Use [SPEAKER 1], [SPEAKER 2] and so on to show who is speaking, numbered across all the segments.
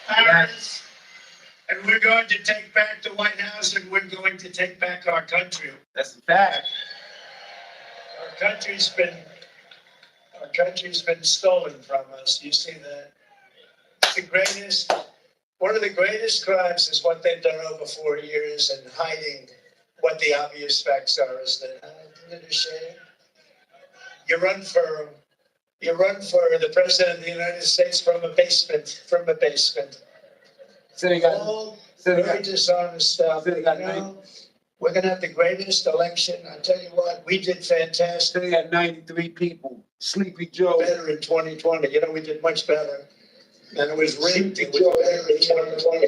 [SPEAKER 1] Paris, and we're going to take back the White House, and we're going to take back our country.
[SPEAKER 2] That's a fact.
[SPEAKER 1] Our country's been stolen from us. You see that? One of the greatest crimes is what they've done over 4 years and hiding what the obvious facts are. Isn't it a shame? You run for the president of the United States from a basement.
[SPEAKER 2] So they got,
[SPEAKER 1] All very dishonest stuff.
[SPEAKER 2] so they got
[SPEAKER 1] We're going to have the greatest election. I tell you what, we did fantastic.
[SPEAKER 2] they got 93 people. Sleepy Joe.
[SPEAKER 1] Better in 2020. We did much better. And it was rigged. It was better in 2020.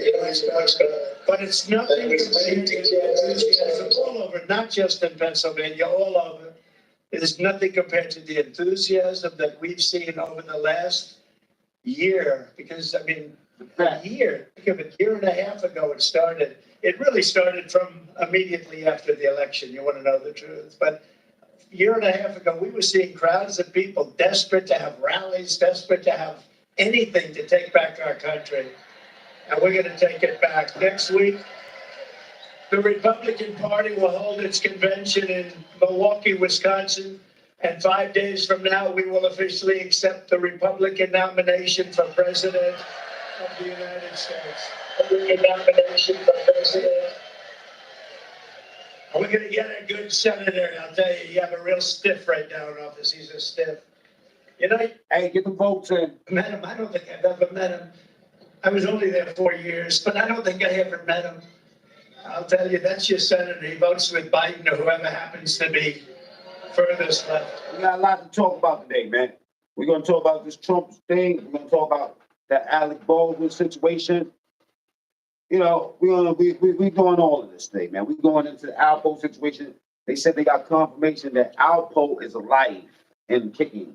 [SPEAKER 1] But it's nothing compared to the enthusiasm all over, not just in Pennsylvania, all over. It is nothing compared to the enthusiasm that we've seen over the last year. Because, I mean, a year and a half ago it started. It really started from immediately after the election. You want to know the truth. But a year and a half ago, we were seeing crowds of people desperate to have rallies, desperate to have anything to take back our country. And we're going to take it back. Next week, the Republican Party will hold its convention in Milwaukee, Wisconsin. And 5 days from now, we will officially accept the Republican nomination for president of the United States. Nomination for president. We're going to get a good senator. I'll tell you, you have a real stiff right now in office. He's a stiff.
[SPEAKER 2] Hey, get the votes in.
[SPEAKER 1] Met him. I don't think I've ever met him. I was only there 4 years, but I don't think I ever met him. I'll tell you, that's your senator. He votes with Biden or whoever happens to be furthest left.
[SPEAKER 2] We got a lot to talk about today, man. We're going to talk about this Trump thing. We're going to talk about that Alec Baldwin situation. We're doing all of this today, man. We're going into the Alpo situation. They said they got confirmation that Alpo is alive and kicking.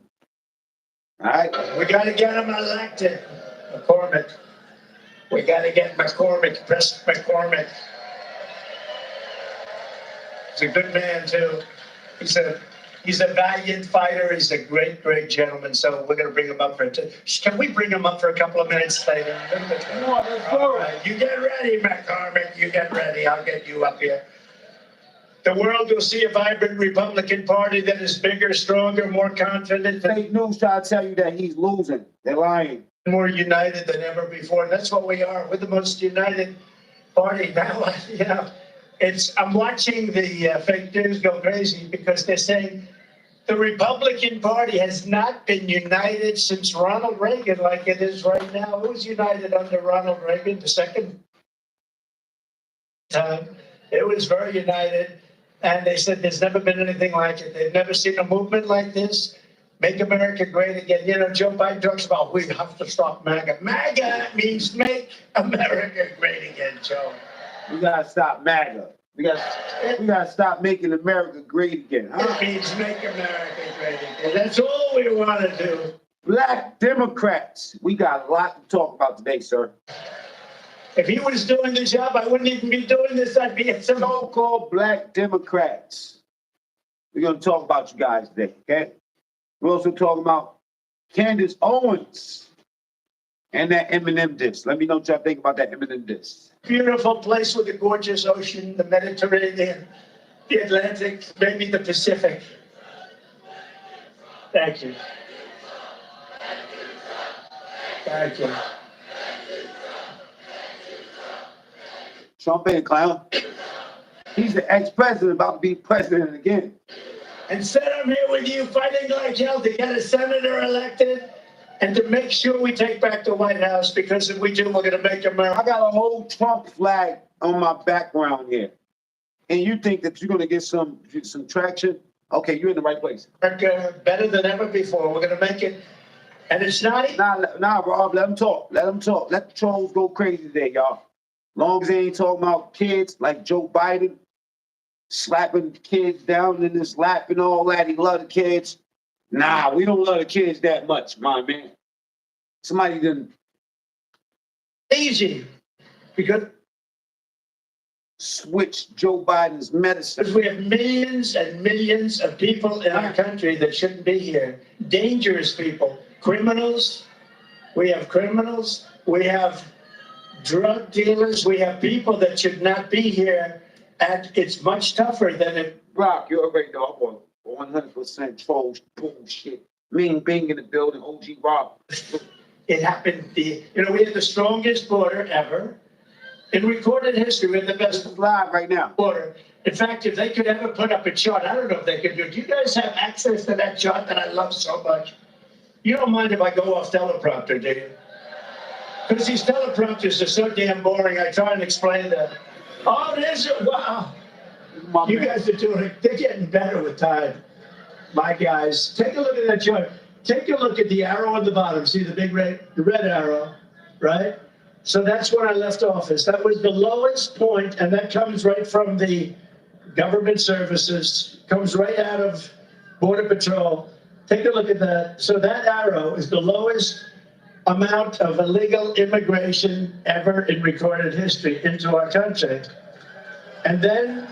[SPEAKER 2] All right?
[SPEAKER 1] We got to get him elected. McCormick. We got to get McCormick, President McCormick. He's a good man, too. He's a valiant fighter. He's a great, great gentleman. So we're going to bring him up for it. Can we bring him up for a couple of minutes later?
[SPEAKER 2] Come on, let's go.
[SPEAKER 1] All right. You get ready, McCormick. You get ready. I'll get you up here. The world will see a vibrant Republican Party that is bigger, stronger, more confident.
[SPEAKER 2] Fake news try to tell you that he's losing. They're lying.
[SPEAKER 1] More united than ever before. That's what we are. We're the most united party now. I'm watching the fake news go crazy because they're saying the Republican Party has not been united since Ronald Reagan like it is right now. It was united under Ronald Reagan the second time. It was very united. And they said there's never been anything like it. They've never seen a movement like this. Make America great again. Joe Biden talks about we have to stop MAGA. MAGA means make America great again, Joe.
[SPEAKER 2] We gotta stop MAGA. We gotta stop making America great again.
[SPEAKER 1] It means make America great again. That's all we want to do.
[SPEAKER 2] Black Democrats. We got a lot to talk about today, sir.
[SPEAKER 1] If he was doing the job, I wouldn't even be doing this. I'd be at some
[SPEAKER 2] so-called Black Democrats. We're gonna talk about you guys today, okay? We're also talking about Candace Owens and that Eminem diss. Let me know what y'all think about that Eminem diss.
[SPEAKER 1] Beautiful place with a gorgeous ocean, the Mediterranean, the Atlantic, maybe the Pacific. Thank you. Thank you.
[SPEAKER 2] Trump ain't a clown. He's the ex-president about to be president again.
[SPEAKER 1] Instead, I'm here with you fighting like hell to get a senator elected and to make sure we take back the White House, because if we do, we're going to make America.
[SPEAKER 2] I got a whole Trump flag on my background here. And you think that you're going to get some traction? Okay, you're in the right place.
[SPEAKER 1] America better than ever before. We're going to make it. And it's not...
[SPEAKER 2] Nah, Rob, let them talk. Let them talk. Let the trolls go crazy today, y'all. Long as they ain't talking about kids like Joe Biden, slapping kids down in his lap and all that. He love the kids. Nah, we don't love the kids that much, my man. Somebody didn't.
[SPEAKER 1] Easy. Because
[SPEAKER 2] switch Joe Biden's medicine.
[SPEAKER 1] We have millions and millions of people in our country that shouldn't be here. Dangerous people. Criminals. We have criminals. We have drug dealers. We have people that should not be here. And it's much tougher than it.
[SPEAKER 2] Rock, you already know I'm on 100% trolls bullshit. Mean being in the building, OG Rob.
[SPEAKER 1] It happened. We had the strongest border ever in recorded history. We had the best
[SPEAKER 2] Live right now.
[SPEAKER 1] border. In fact, if they could ever put up a chart, I don't know if they could do it. Do you guys have access to that chart that I love so much? You don't mind if I go off teleprompter, do you? Because these teleprompters are so damn boring. I try and explain that. Oh, there's a wow. You guys are doing it. They're getting better with time. My guys, take a look at that chart. Take a look at the arrow on the bottom. See the big red arrow, right? So that's where I left office. That was the lowest point, and that comes right from the government services, comes right out of Border Patrol. Take a look at that. So that arrow is the lowest amount of illegal immigration ever in recorded history into our country. And then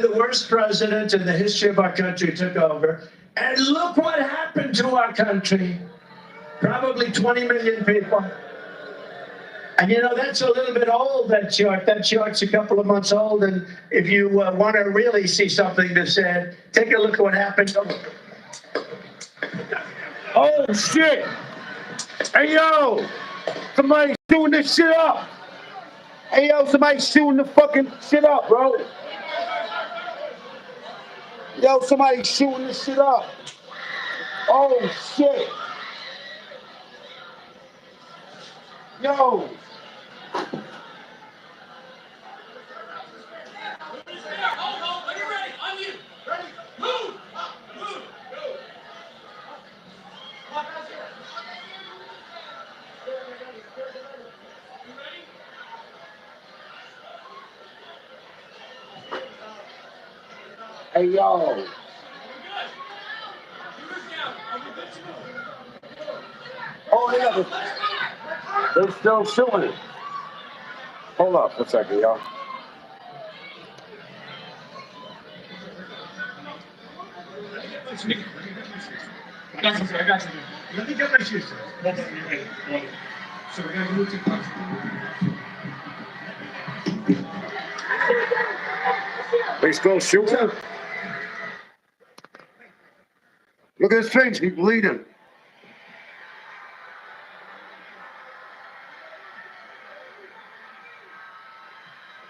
[SPEAKER 1] the worst president in the history of our country took over. And look what happened to our country. Probably 20 million people. And that's a little bit old, that chart. That chart's a couple of months old. And if you want to really see something that's said, take a look at what happened.
[SPEAKER 2] Oh, shit. Hey, yo. Somebody's shooting this shit up. Hey, yo, somebody's shooting the fucking shit up, bro. Yo, somebody's shooting this shit up. Oh, shit. Yo. Hey, yo. Oh, yeah. They're still shooting it. Hold up a second, y'all.
[SPEAKER 1] I got you. Let me get my shoes. So we're gonna move to
[SPEAKER 2] They still shooting? Look at his face, he's bleeding.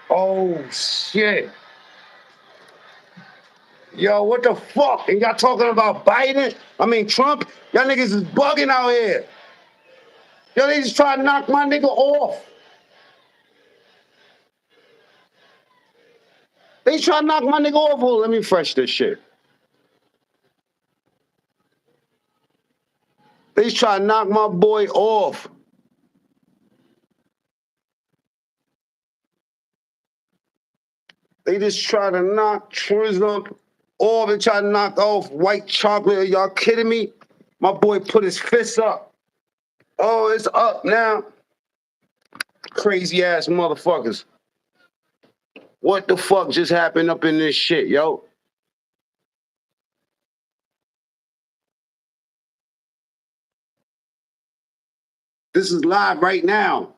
[SPEAKER 2] Oh, shit. Yo, what the fuck? And y'all talking about Biden? Trump? Y'all niggas is bugging out here. Yo, they just try to knock my nigga off. They try to knock my nigga off. Oh, let me fresh this shit. They try to knock my boy off. They just try to knock Trism off and try to knock off White Chocolate. Are y'all kidding me? My boy put his fist up. Oh, it's up now. Crazy ass motherfuckers. What the fuck just happened up in this shit, yo? This is live right now.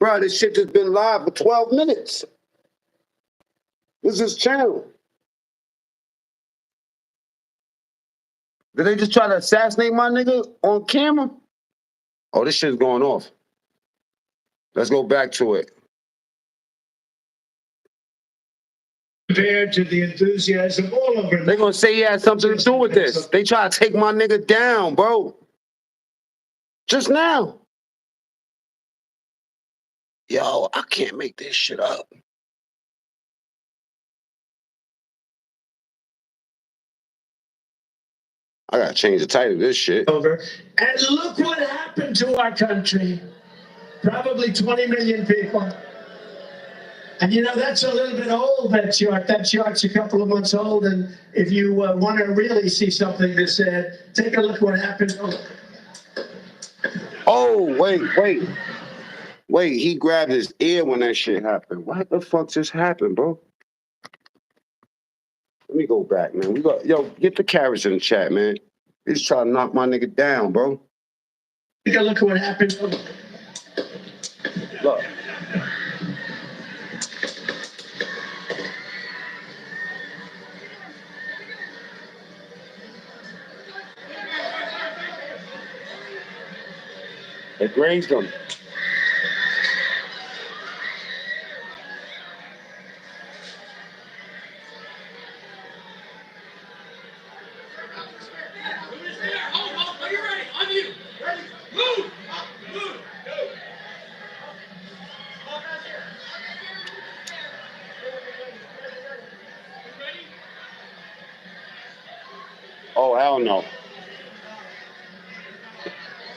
[SPEAKER 2] Bro, this shit just been live for 12 minutes. This is channel. Did they just try to assassinate my nigga on camera? Oh, this shit's going off. Let's go back to it.
[SPEAKER 1] compared to the enthusiasm all over.
[SPEAKER 2] They're gonna say he had something to do with this. They try to take my nigga down, bro. Just now. Yo, I can't make this shit up. I gotta change the title of this shit.
[SPEAKER 1] Over. And look what happened to our country. Probably 20 million people. And that's a little bit old, that chart. That chart's a couple of months old. And if you want to really see something that said, take a look what happened.
[SPEAKER 2] Oh, wait, he grabbed his ear when that shit happened. What the fuck just happened, bro? Let me go back, man. Yo, get the carrots in the chat, man. He's trying to knock my nigga down, bro.
[SPEAKER 1] You gotta look at what happened.
[SPEAKER 2] Look. They grazed him.
[SPEAKER 3] Are you ready? On you. Ready? Move! Move! Go!
[SPEAKER 2] Oh, hell no.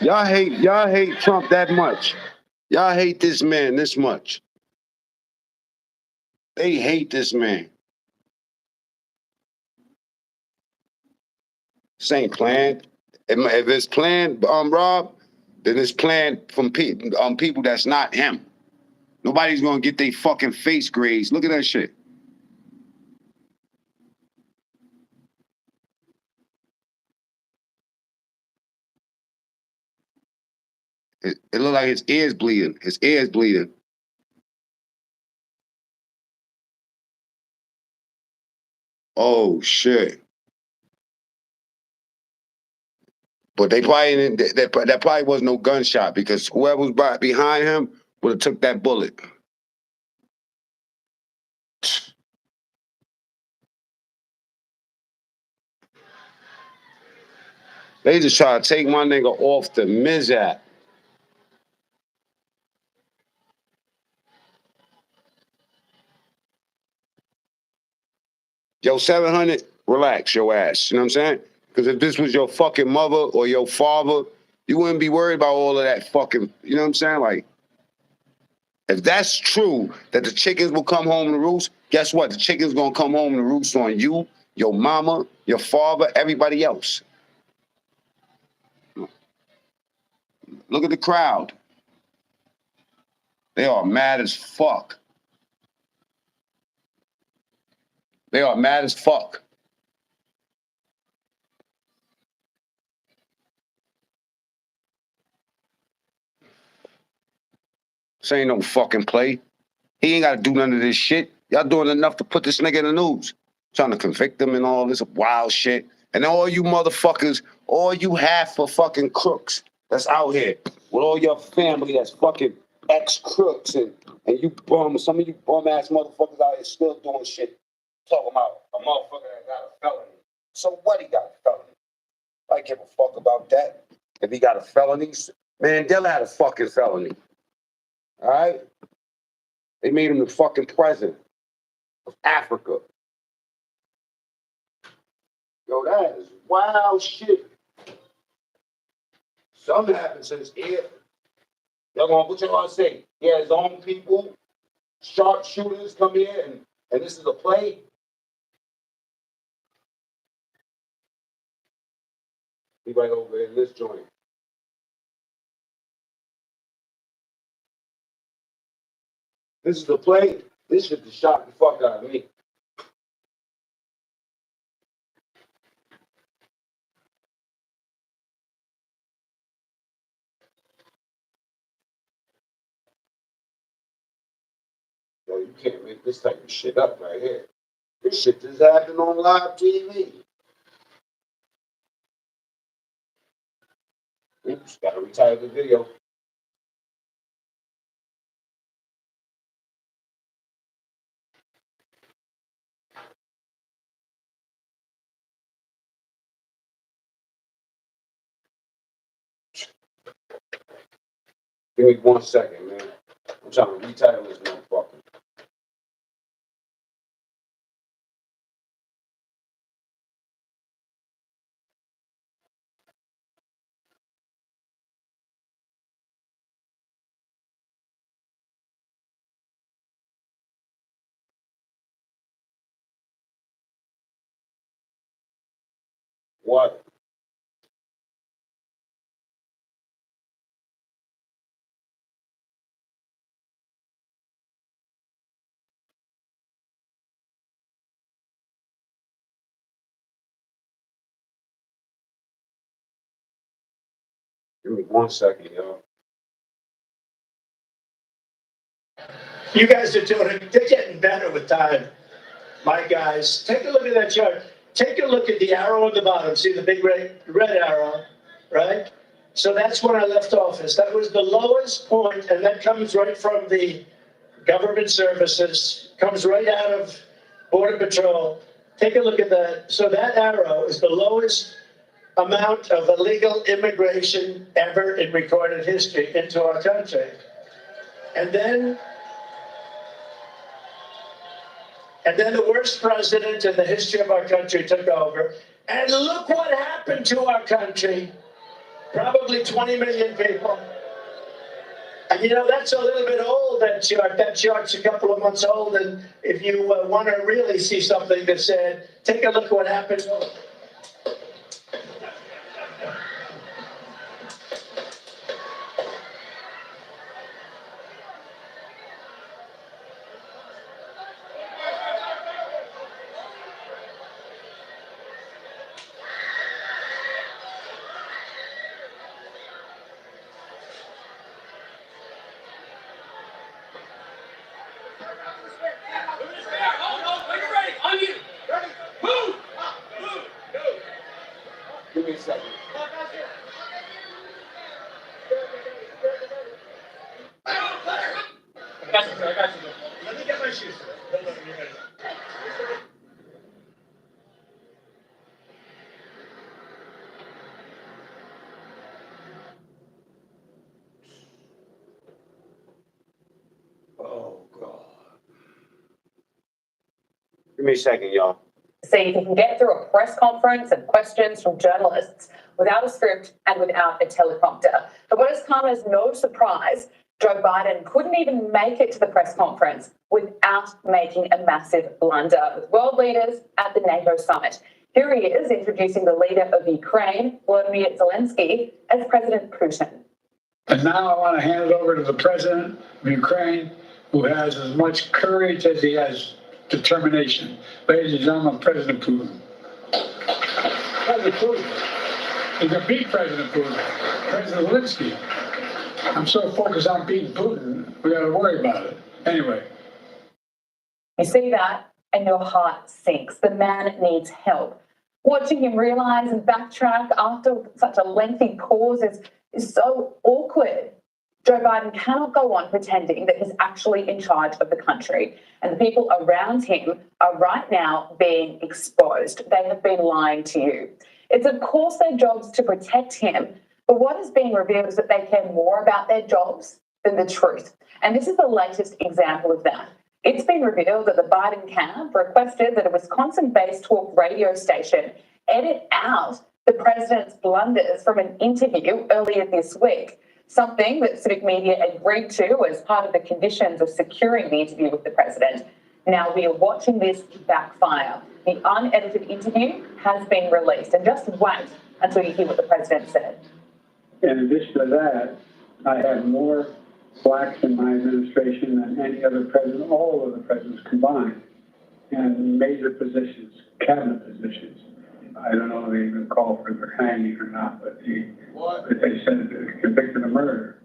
[SPEAKER 2] Y'all hate Trump that much. Y'all hate this man this much. They hate this man. This ain't planned. If it's planned, Rob, then it's planned from people that's not him. Nobody's gonna get their fucking face grazed. Look at that shit. It look like his ears bleeding. His ears bleeding. Oh shit. But they probably didn't, that probably was no gunshot because whoever was behind him would have took that bullet. They just try to take my nigga off the mizap. Yo, 700, relax your ass. You know what I'm saying? Because if this was your fucking mother or your father, you wouldn't be worried about all of that fucking, you know what I'm saying? Like, if that's true, that the chickens will come home to roost, guess what? The chickens gonna come home to roost on you, your mama, your father, everybody else. Look at the crowd. They are mad as fuck. They are mad as fuck. This ain't no fucking play. He ain't got to do none of this shit. Y'all doing enough to put this nigga in the news. Trying to convict him and all this wild shit. And all you motherfuckers, all you half for fucking crooks that's out here with all your family that's fucking ex-crooks and you some of you bum-ass motherfuckers out here still doing shit. Talking about a motherfucker that got a felony. So what he got a felony? I give a fuck about that. If he got a felony, Mandela had a fucking felony. All right? They made him the fucking president of Africa. Yo, that is wild shit. Something happened to his ear. Y'all gonna, what y'all gonna say? He had his own people, sharpshooters come here and this is a play? He right over in this joint. This is a play? This shit just shocked the fuck out of me. Yo, you can't make this type of shit up right here. This shit just happened on live TV. Oops, gotta retire the video. Give me 1 second, man. I'm trying to retitle this motherfucker. What? Give me 1 second, yo.
[SPEAKER 1] You guys are doing it. They're getting better with time. My guys, take a look at that chart. Take a look at the arrow on the bottom. See the big red arrow, right? So that's when I left office. That was the lowest point, and that comes right from the government services, comes right out of Border Patrol. Take a look at that. So that arrow is the lowest amount of illegal immigration ever in recorded history into our country. And then the worst president in the history of our country took over. And look what happened to our country. Probably 20 million people. And you know, that's a little bit old, that chart. That chart's a couple of months old. And if you want to really see something that said, take a look at what happened.
[SPEAKER 2] Give me a second.
[SPEAKER 1] I got you. Let me get my shoes. Hold on, you're ready.
[SPEAKER 2] Oh, God. Give me a second, y'all.
[SPEAKER 4] See if you can get through a press conference and questions from journalists without a script and without a teleprompter. But what has come as no surprise, Joe Biden couldn't even make it to the press conference without making a massive blunder with world leaders at the NATO summit. Here he is introducing the leader of Ukraine, Volodymyr Zelensky, as President Putin.
[SPEAKER 5] And now I want to hand it over to the president of Ukraine, who has as much courage as he has determination. Ladies and gentlemen, President Putin. President Putin. You can beat President Putin. President Zelensky. I'm so focused on beating Putin, we got to worry about it. Anyway.
[SPEAKER 4] You see that and your heart sinks. The man needs help. Watching him realise and backtrack after such a lengthy pause is so awkward. Joe Biden cannot go on pretending that he's actually in charge of the country, and the people around him are right now being exposed. They have been lying to you. It's of course their jobs to protect him, but what is being revealed is that they care more about their jobs than the truth. And this is the latest example of that. It's been revealed that the Biden camp requested that a Wisconsin-based talk radio station edit out the president's blunders from an interview earlier this week, something that civic media agreed to as part of the conditions of securing the interview with the president. Now we are watching this backfire. The unedited interview has been released, and just wait until you hear what the president said.
[SPEAKER 6] In addition to that, I have more blacks in my administration than any other president, all of the presidents combined, in major positions, cabinet positions. I don't know if they even call for their hanging or not, but they said they're convicted of murder.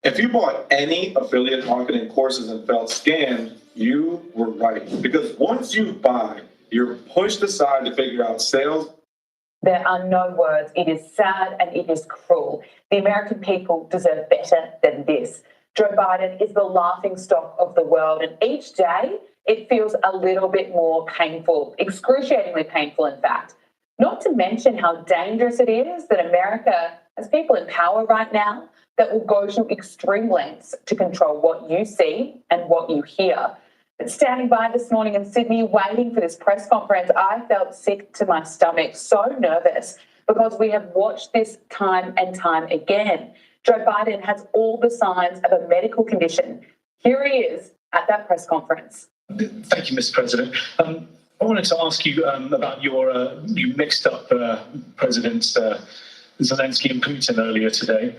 [SPEAKER 7] If you bought any affiliate marketing courses and felt scammed, you were right. Because once you buy, you're pushed aside to figure out sales.
[SPEAKER 4] There are no words. It is sad and it is cruel. The American people deserve better than this. Joe Biden is the laughingstock of the world, and each day it feels a little bit more painful, excruciatingly painful, in fact. Not to mention how dangerous it is that America has people in power right now that will go to extreme lengths to control what you see and what you hear. But standing by this morning in Sydney, waiting for this press conference, I felt sick to my stomach, so nervous, because we have watched this time and time again. Joe Biden has all the signs of a medical condition. Here he is at that press conference.
[SPEAKER 8] Thank you, Mr. President. I wanted to ask you about you mixed up Presidents Zelensky and Putin earlier today.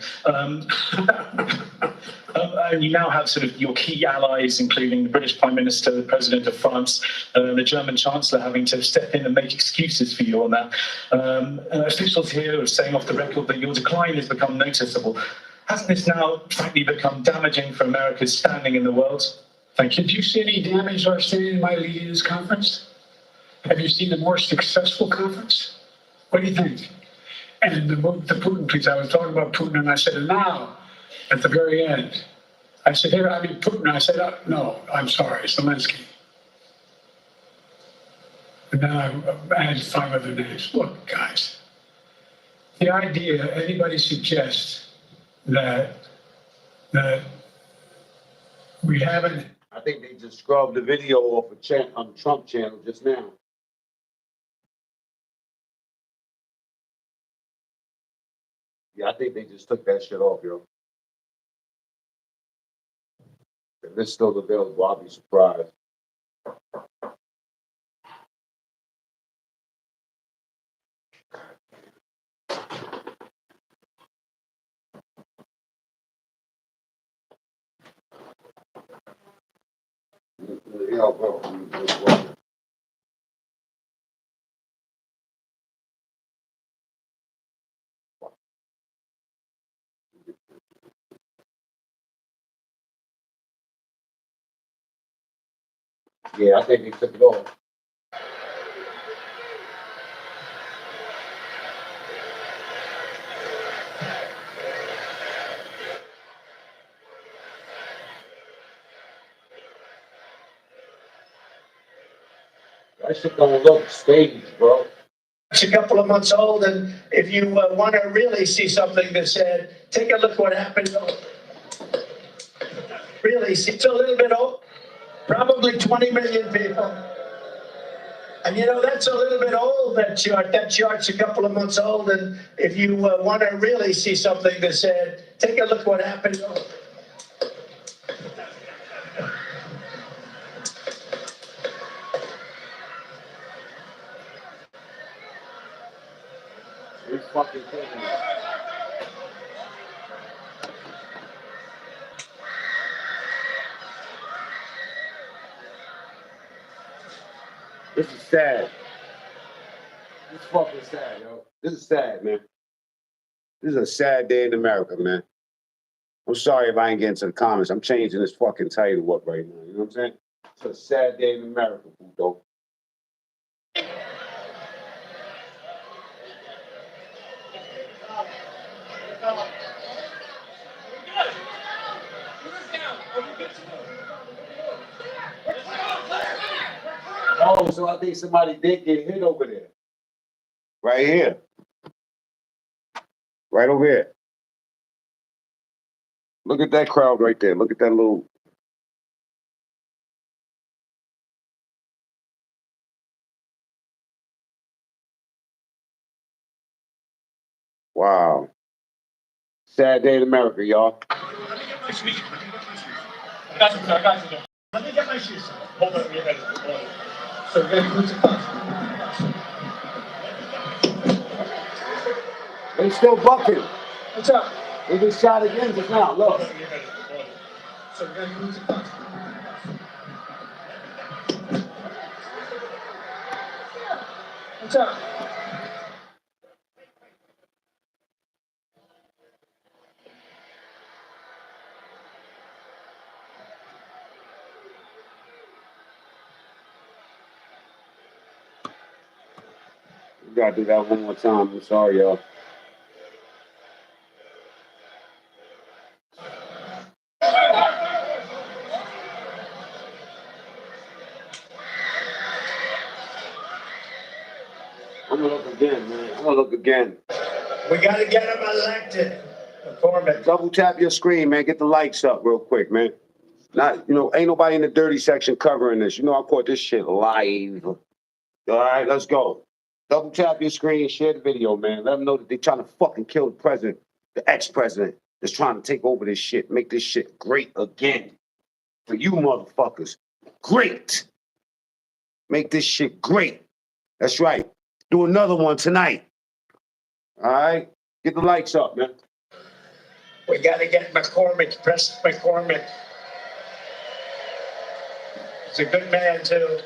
[SPEAKER 8] And you now have sort of your key allies, including the British Prime Minister, the President of France, the German Chancellor having to step in and make excuses for you on that. Officials here are saying off the record that your decline has become noticeable. Hasn't this now, frankly, become damaging for America's standing in the world? Thank you.
[SPEAKER 5] Did you see any damage to our standing by leading this conference? Have you seen a more successful conference? What do you think? And the Putin piece, I was talking about Putin, and I said, and now, at the very end, I said, here, I mean, Putin, I said, no, I'm sorry, Zelensky. And then I added 5 other names. Look, guys, the idea anybody suggests that we haven't.
[SPEAKER 2] I think they just scrubbed the video off on Trump channel just now. Yeah, I think they just took that shit off, yo. If it's still available, I'll be surprised. Yeah, bro. Yeah, I think they took it off. That shit don't look staged, bro.
[SPEAKER 1] It's a couple of months old, and if you want to really see something that said, take a look what happened. Really, it's a little bit old, probably 20 million people. And you know, that's a little bit old, that chart. That chart's a couple of months old, and if you want to really see something that said, take a look what happened.
[SPEAKER 2] It's fucking crazy. This is sad. This is fucking sad, yo. This is sad, man. This is a sad day in America, man. I'm sorry if I ain't getting to the comments. I'm changing this fucking title up right now. You know what I'm saying? It's a sad day in America, though. Oh, so I think somebody did get hit over there. Right here. Right over here. Look at that crowd right there. Look at that little. Wow. Sad day in America, y'all.
[SPEAKER 3] Let me get my shoes. Let me get my shoes. Hold on, get ready. So we're going to
[SPEAKER 2] They still bucking.
[SPEAKER 3] What's up?
[SPEAKER 2] They just shot again just now. Look.
[SPEAKER 3] So we're going to move to class. What's up?
[SPEAKER 2] We gotta do that one more time. I'm sorry, y'all. I'm gonna look again, man. I'm gonna look again.
[SPEAKER 1] We got to get him elected. McCormick.
[SPEAKER 2] Double tap your screen, man. Get the likes up real quick, man. Not, ain't nobody in the dirty section covering this. I caught this shit live. All right, let's go. Double tap your screen, share the video, man. Let them know that they're trying to fucking kill the president, the ex-president that's trying to take over this shit, make this shit great again. For you motherfuckers. Great. Make this shit great. That's right. Do another one tonight. All right? Get the likes up, man.
[SPEAKER 1] We got to get McCormick, President McCormick. He's a good man too.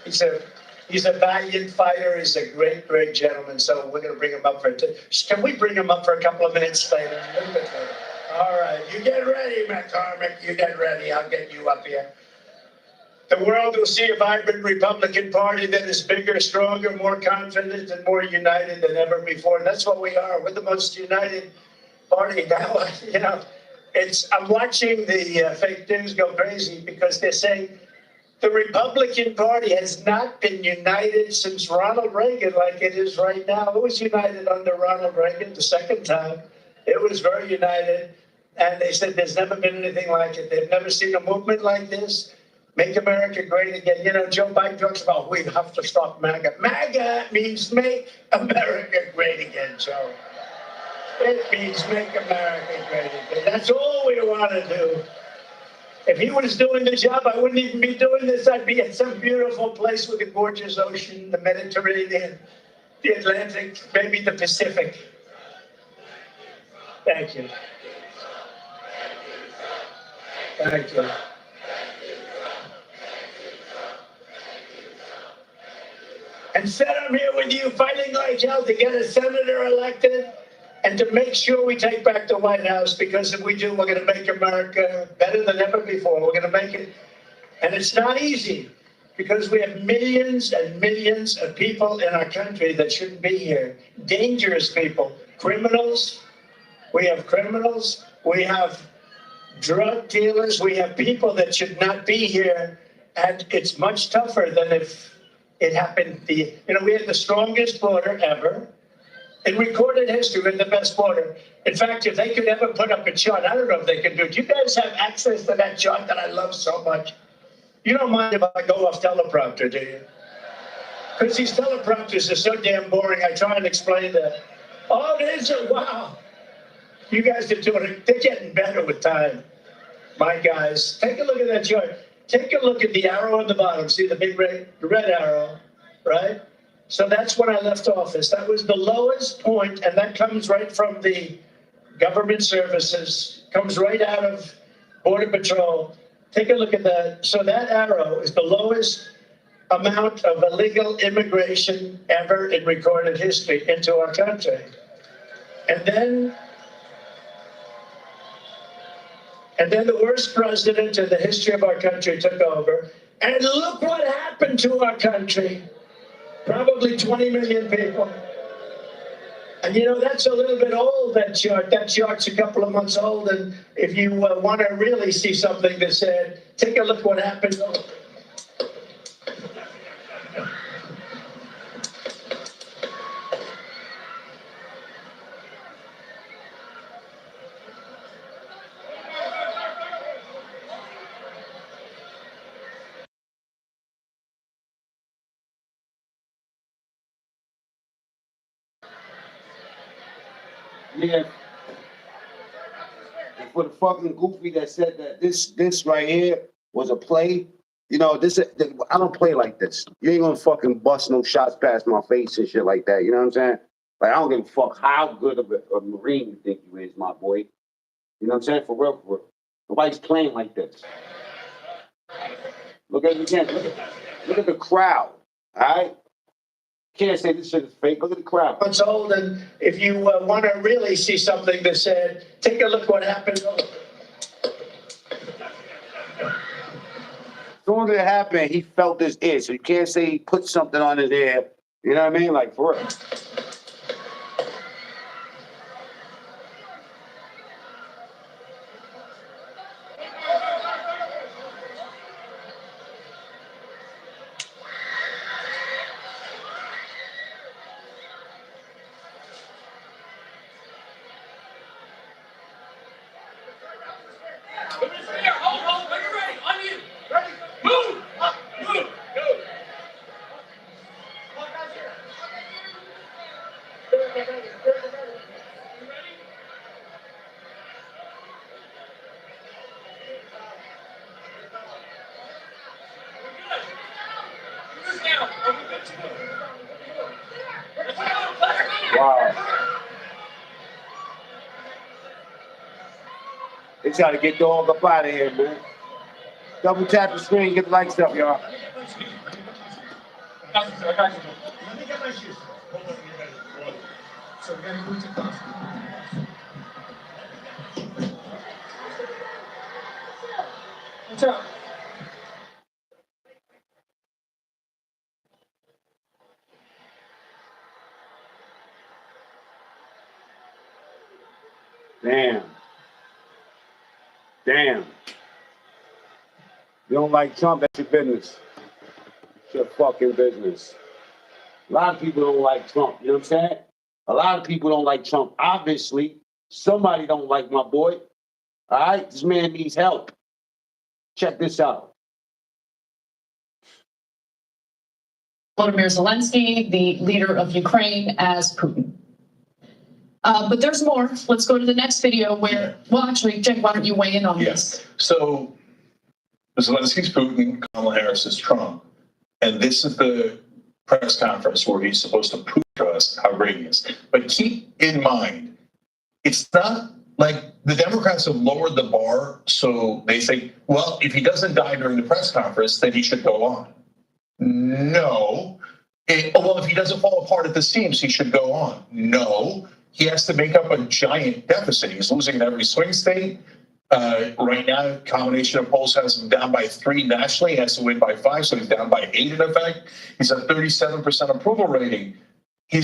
[SPEAKER 1] He's a valiant fighter. He's a great, great gentleman. So we're going to bring him up can we bring him up for a couple of minutes later? A little bit later. All right, you get ready, McCormick. You get ready. I'll get you up here. The world will see a vibrant Republican Party that is bigger, stronger, more confident, and more united than ever before. And that's what we are. We're the most united party now. You know, I'm watching the fake news go crazy because they're saying the Republican Party has not been united since Ronald Reagan like it is right now. It was united under Ronald Reagan the second time. It was very united. And they said there's never been anything like it. They've never seen a movement like this. Make America great again. You know, Joe Biden talks about we have to stop MAGA. MAGA means make America great again, Joe. It means make America great again. That's all we want to do. If he was doing the job, I wouldn't even be doing this. I'd be at some beautiful place with a gorgeous ocean, the Mediterranean, the Atlantic, maybe the Pacific. Thank you. Thank you. Instead, I'm here with you fighting like hell to get a senator elected and to make sure we take back the White House, because if we do, we're going to make America better than ever before. We're going to make it. And it's not easy because we have millions and millions of people in our country that shouldn't be here. Dangerous people, criminals. We have criminals. We have drug dealers. We have people that should not be here. And it's much tougher than if it happened. We had the strongest border ever. In recorded history, we're the best border. In fact, if they could ever put up a chart, I don't know if they can do it. Do you guys have access to that chart that I love so much? You don't mind if I go off teleprompter, do you? Because these teleprompters are so damn boring. I try and explain that. Oh, is it? Wow. You guys are doing it. They're getting better with time. My guys, take a look at that chart. Take a look at the arrow on the bottom. See the big red arrow, right? So that's when I left office. That was the lowest point, and that comes right from the government services, comes right out of Border Patrol. Take a look at that. So that arrow is the lowest amount of illegal immigration ever in recorded history into our country. And then the worst president in the history of our country took over. And look what happened to our country. Probably 20 million people. And you know, that's a little bit old, that chart. That chart's a couple of months old. And if you want to really see something that said, take a look what happened.
[SPEAKER 2] Yeah. And for the fucking goofy that said that this right here was a play, you know, I don't play like this. You ain't gonna fucking bust no shots past my face and shit like that. You know what I'm saying? Like, I don't give a fuck how good of a Marine you think you is, my boy. You know what I'm saying? For real. Nobody's playing like this. Look at it again. Look at the crowd. All right? Can't say this shit is fake. Look at the crowd.
[SPEAKER 1] Months old, and if you want to really see something that said, take a look what happened.
[SPEAKER 2] As soon as it happened, he felt his ear. So you can't say he put something on his ear. You know what I mean? Like, for real.
[SPEAKER 3] Hold, when you're ready, on you. Ready? Move! Move! Go!
[SPEAKER 2] Wow. They try to get dog up out of here, man. Double tap the screen, get the lights up, y'all.
[SPEAKER 1] Let me get my shoes. Hold on, you guys. So we're gonna move to costume. What's up?
[SPEAKER 2] Damn. Damn. You don't like Trump, that's your business. It's your fucking business. A lot of people don't like Trump, you know what I'm saying? A lot of people don't like Trump. Obviously, somebody don't like my boy. All right? This man needs help. Check this out.
[SPEAKER 9] Volodymyr Zelensky, the leader of Ukraine, as Putin. But there's more. Let's go to the next video where, well, actually, Jake, why don't you weigh in on this?
[SPEAKER 10] So Zelensky's Putin, Kamala Harris is Trump. And this is the press conference where he's supposed to prove to us how great he is. But keep in mind, it's not like the Democrats have lowered the bar. So they say, well, if he doesn't die during the press conference, then he should go on. No. Well, if he doesn't fall apart at the seams, he should go on. No. He has to make up a giant deficit. He's losing in every swing state. Right now, a combination of polls has him down by 3 nationally. He has to win by 5, so he's down by 8 in effect. He's at 37% approval rating. He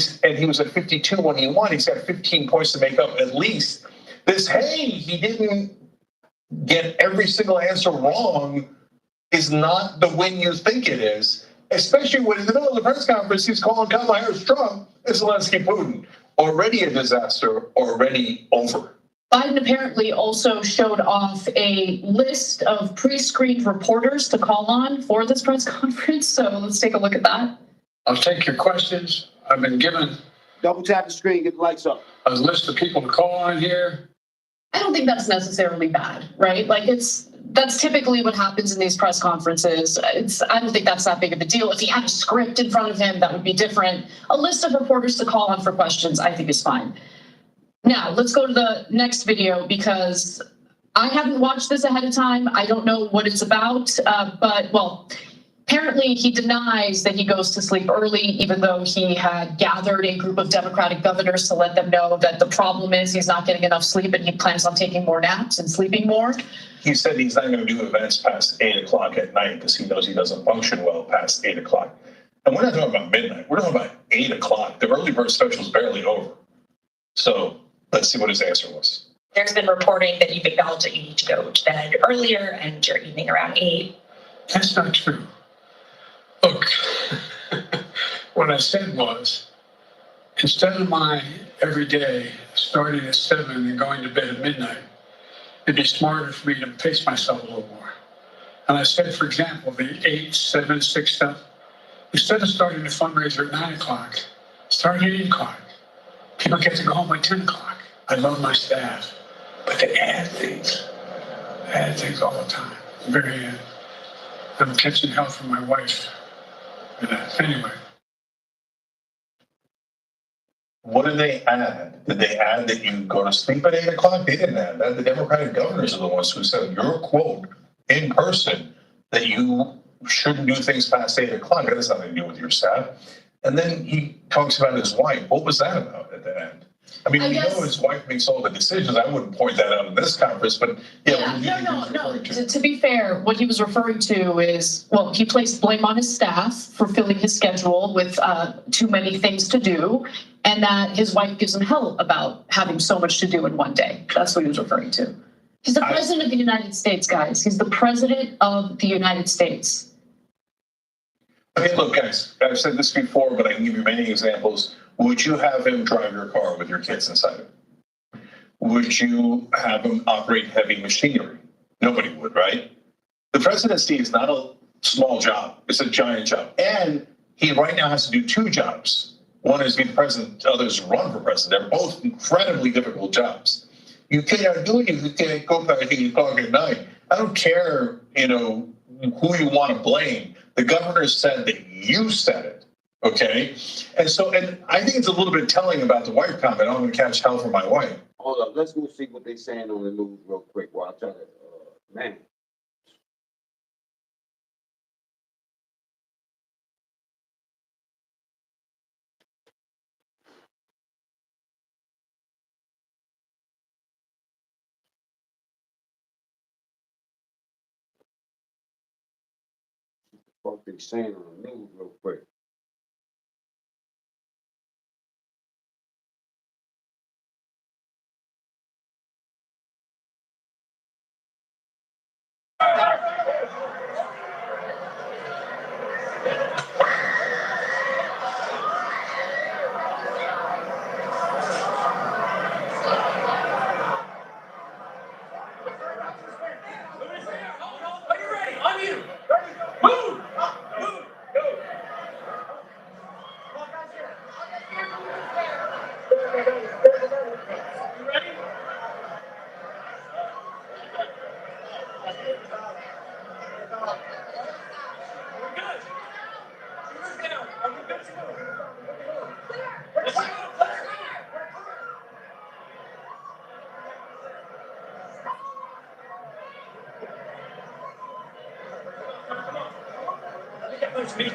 [SPEAKER 10] was at 52 when he won. He's got 15 points to make up at least. This, hey, he didn't get every single answer wrong is not the win you think it is, especially when in the middle of the press conference, he's calling Kamala Harris Trump and Zelensky Putin. Already a disaster, already over.
[SPEAKER 9] Biden apparently also showed off a list of pre-screened reporters to call on for this press conference. So let's take a look at that.
[SPEAKER 5] I'll take your questions. I've been given
[SPEAKER 2] Double tap the screen, get the lights up.
[SPEAKER 5] a list of people to call on here.
[SPEAKER 9] I don't think that's necessarily bad, right? Like that's typically what happens in these press conferences. I don't think that's that big of a deal. If he had a script in front of him, that would be different. A list of reporters to call on for questions, I think is fine. Now, let's go to the next video because I haven't watched this ahead of time. I don't know what it's about, but, well, apparently he denies that he goes to sleep early, even though he had gathered a group of Democratic governors to let them know that the problem is he's not getting enough sleep and he plans on taking more naps and sleeping more.
[SPEAKER 10] He said he's not going to do events past 8 o'clock at night because he knows he doesn't function well past 8 o'clock. And we're not talking about midnight. We're talking about 8 o'clock. The early bird special is barely over. So let's see what his answer was.
[SPEAKER 11] There's been reporting that you've acknowledged that you need to go to bed earlier and you're evening around 8.
[SPEAKER 5] That's not true. Look, what I said was, instead of my every day starting at 7 and going to bed at midnight, it'd be smarter for me to pace myself a little more. And I said, for example, the 8, 7, 6 stuff, instead of starting the fundraiser at 9 o'clock, start at 8 o'clock. People get to go home by 10 o'clock. I love my staff, but they add things all the time. Very, I'm catching hell from my wife. Anyway.
[SPEAKER 10] What did they add? Did they add that you go to sleep at 8 o'clock? They didn't add that. The Democratic governors are the ones who said your quote in person that you shouldn't do things past 8 o'clock. That has nothing to do with your staff. And then he talks about his wife. What was that about at the end? I mean, we know his wife makes all the decisions. I wouldn't point that out in this conference, but
[SPEAKER 9] No. To be fair, what he was referring to is, well, he placed blame on his staff for filling his schedule with too many things to do, and that his wife gives him hell about having so much to do in one day. That's what he was referring to. He's the president of the United States, guys. He's the president of the United States.
[SPEAKER 10] I mean, look, guys, I've said this before, but I can give you many examples. Would you have him drive your car with your kids inside it? Would you have him operate heavy machinery? Nobody would, right? The presidency is not a small job. It's a giant job. And he right now has to do 2 jobs. One is be the president, the other is run for president. They're both incredibly difficult jobs. You can't do it. You can't go back to your car at night. I don't care, who you want to blame. The governor said that you said it, okay? And I think it's a little bit telling about the wife comment. I'm going to catch hell for my wife.
[SPEAKER 2] Hold up, let's go see what they saying on the news real quick while I try to, man. What they saying on the news real quick.
[SPEAKER 3] Are you ready? On you. Ready? Move. Move. Go. You ready? We're good. Shoulders down. Are we good to go? Let's go. Let me get my shoes.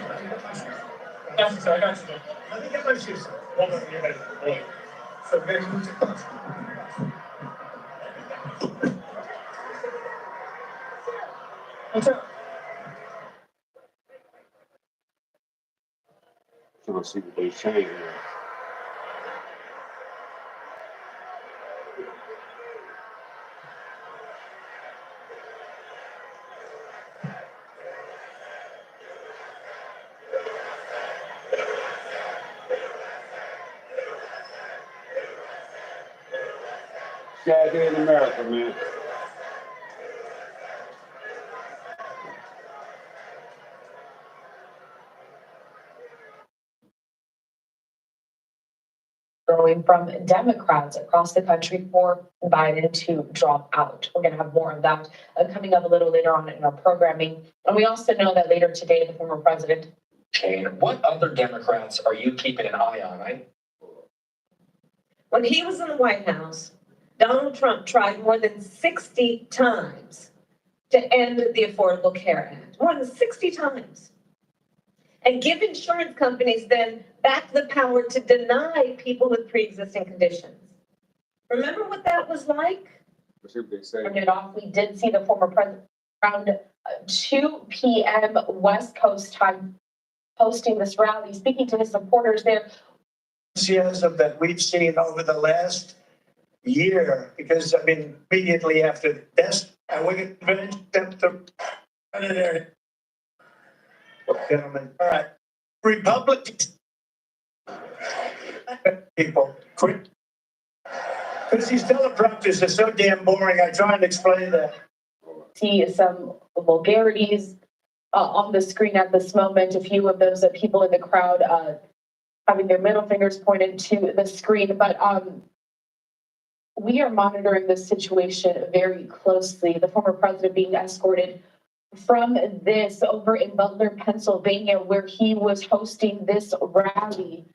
[SPEAKER 3] I got you, sir. I got you. Let me get my shoes. Hold on. You're ready. Hold on. So very good. What's up?
[SPEAKER 2] Trying to see what they saying here. Sad day in America, man.
[SPEAKER 4] Growing from Democrats across the country for Biden to drop out. We're going to have more of that coming up a little later on in our programming. And we also know that later today, the former president.
[SPEAKER 12] Okay, what other Democrats are you keeping an eye on?
[SPEAKER 13] When he was in the White House, Donald Trump tried more than 60 times to end the Affordable Care Act. More than 60 times. And give insurance companies then back the power to deny people with pre-existing conditions. Remember what that was like?
[SPEAKER 4] Turn it off. We did see the former president around 2 p.m. West Coast time hosting this rally, speaking to his supporters there.
[SPEAKER 1] Enthusiasm that we've seen over the last year, because I mean, immediately after this, and we're going to prevent them to run in there. Gentlemen, all right, Republicans, people, quit. Because these teleprompters are so damn boring. I try and explain that.
[SPEAKER 4] See some vulgarities on the screen at this moment. A few of those people in the crowd having their middle fingers pointed to the screen. But we are monitoring this situation very closely. The former president being escorted from this over in Butler, Pennsylvania, where he was hosting this rally.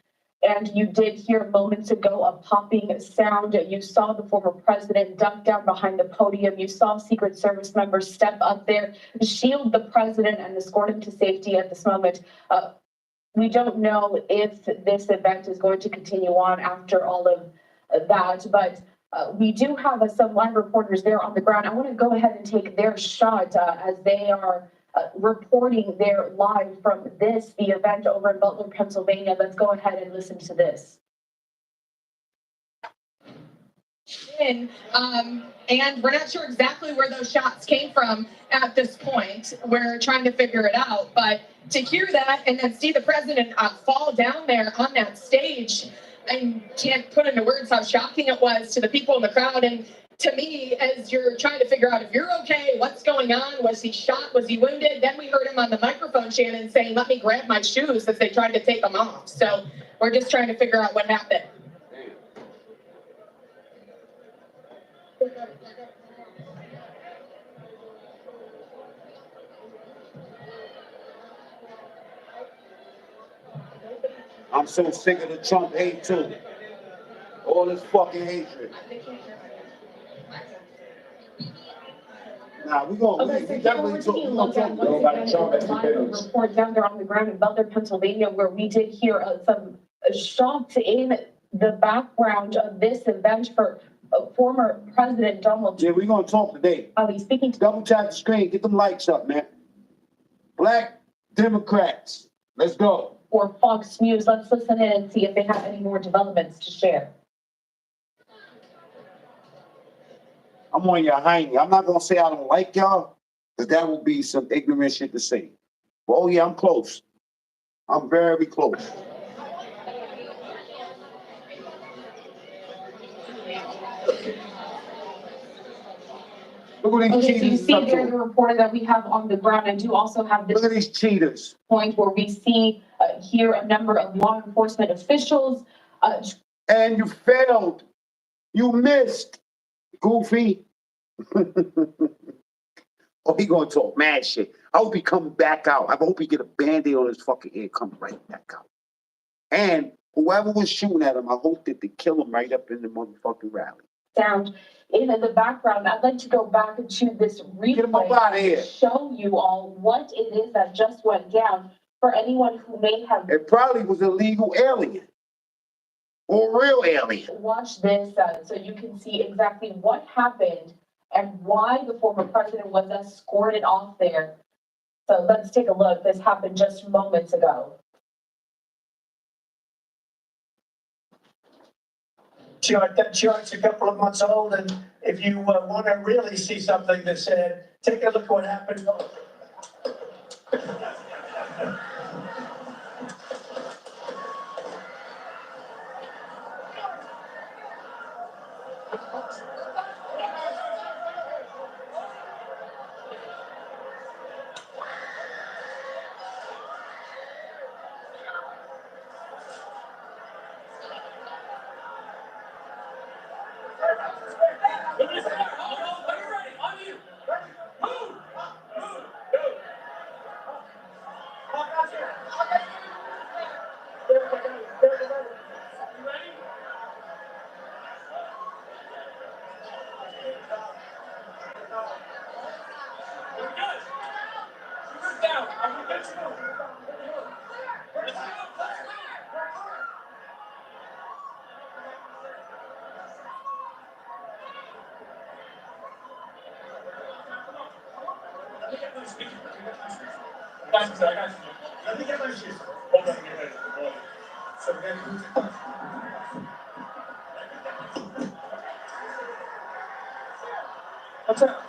[SPEAKER 4] And you did hear moments ago a popping sound. You saw the former president duck down behind the podium. You saw Secret Service members step up there, shield the president and escort him to safety at this moment. We don't know if this event is going to continue on after all of that, but we do have some live reporters there on the ground. I want to go ahead and take their shot as they are reporting there live from the event over in Butler, Pennsylvania. Let's go ahead and listen to this.
[SPEAKER 9] And we're not sure exactly where those shots came from at this point. We're trying to figure it out, but to hear that and then see the president fall down there on that stage, I can't put into words how shocking it was to the people in the crowd. And to me, as you're trying to figure out if you're okay, what's going on, was he shot, was he wounded? Then we heard him on the microphone, Shannon, saying, "Let me grab my shoes," as they tried to take them off. So we're just trying to figure out what happened.
[SPEAKER 2] I'm so sick of the Trump hate too. All this fucking hatred. Nah, we
[SPEAKER 4] Okay, so here we're taking a look at the report down there on the ground in Butler, Pennsylvania, where we did hear some shots in the background of this event for former President Donald Trump.
[SPEAKER 2] Yeah, we're gonna talk today.
[SPEAKER 4] Speaking to
[SPEAKER 2] Double tap the screen, get them likes up, man. Black Democrats, let's go.
[SPEAKER 4] for Fox News. Let's listen in and see if they have any more developments to share.
[SPEAKER 2] I'm on your hiney. I'm not gonna say I don't like y'all, because that will be some ignorant shit to say. But oh yeah, I'm close. I'm very close. Look at these
[SPEAKER 4] Okay, so you
[SPEAKER 2] cheaters.
[SPEAKER 4] see there the reporter that we have on the ground. I do also have
[SPEAKER 2] Look
[SPEAKER 4] this
[SPEAKER 2] at these cheaters.
[SPEAKER 4] point where we see here a number of law enforcement officials.
[SPEAKER 2] And you failed. You missed. Goofy. Oh, he gonna talk mad shit. I hope he come back out. I hope he get a Band-Aid on his fucking head, come right back out. And whoever was shooting at him, I hope that they kill him right up in the motherfucking rally.
[SPEAKER 4] Sound in the background. I'd like to go back to this
[SPEAKER 2] Get him up out of
[SPEAKER 4] replay
[SPEAKER 2] here.
[SPEAKER 4] and show you all what it is that just went down for anyone who may have
[SPEAKER 2] It probably was a legal alien. Or a real alien.
[SPEAKER 4] watch this so you can see exactly what happened and why the former president was escorted off there. So let's take a look. This happened just moments ago.
[SPEAKER 1] That chart's a couple of months old, and if you want to really see something that said, take a look what happened.
[SPEAKER 3] Let me get my shoes. Hold on, get ready. So then. What's up?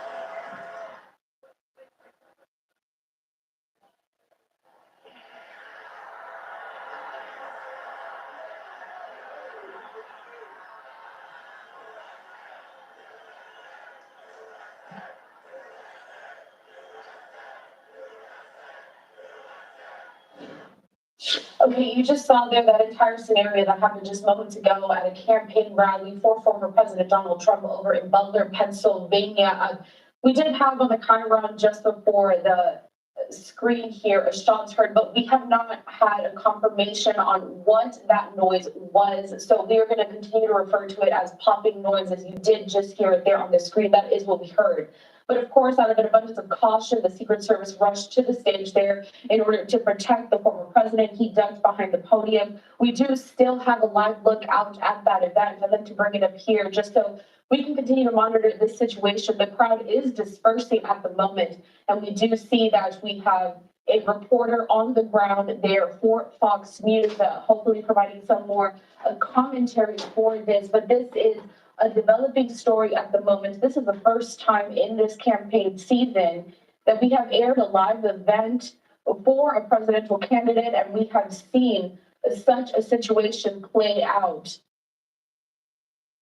[SPEAKER 4] Okay, you just saw there that entire scenario that happened just moments ago at a campaign rally for former President Donald Trump over in Butler, Pennsylvania. We did have on the chyron just before the screen here shots heard, but we have not had a confirmation on what that noise was. So we are going to continue to refer to it as popping noise, as you did just hear it there on the screen. That is what we heard. But of course, out of an abundance of caution, the Secret Service rushed to the stage there in order to protect the former president. He ducked behind the podium. We do still have a live look out at that event. I'd like to bring it up here just so we can continue to monitor this situation. The crowd is dispersing at the moment, and we do see that we have a reporter on the ground there for Fox News, hopefully providing some more commentary for this. But this is a developing story at the moment. This is the first time in this campaign season that we have aired a live event for a presidential candidate, and we have seen such a situation play out.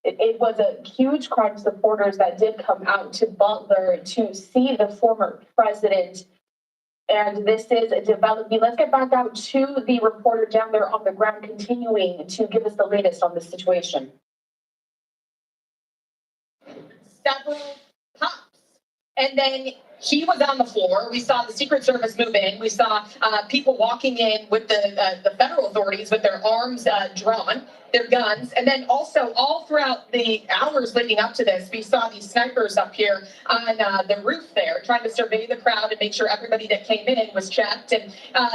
[SPEAKER 4] It was a huge crowd of supporters that did come out to Butler to see the former president. And this is a developing. Let's get back out to the reporter down there on the ground, continuing to give us the latest on this situation.
[SPEAKER 9] Several cops. And then he was on the floor. We saw the Secret Service move in. We saw people walking in with the federal authorities with their arms drawn. their guns. And then also all throughout the hours leading up to this, we saw these snipers up here on the roof there trying to survey the crowd and make sure everybody that came in was checked. And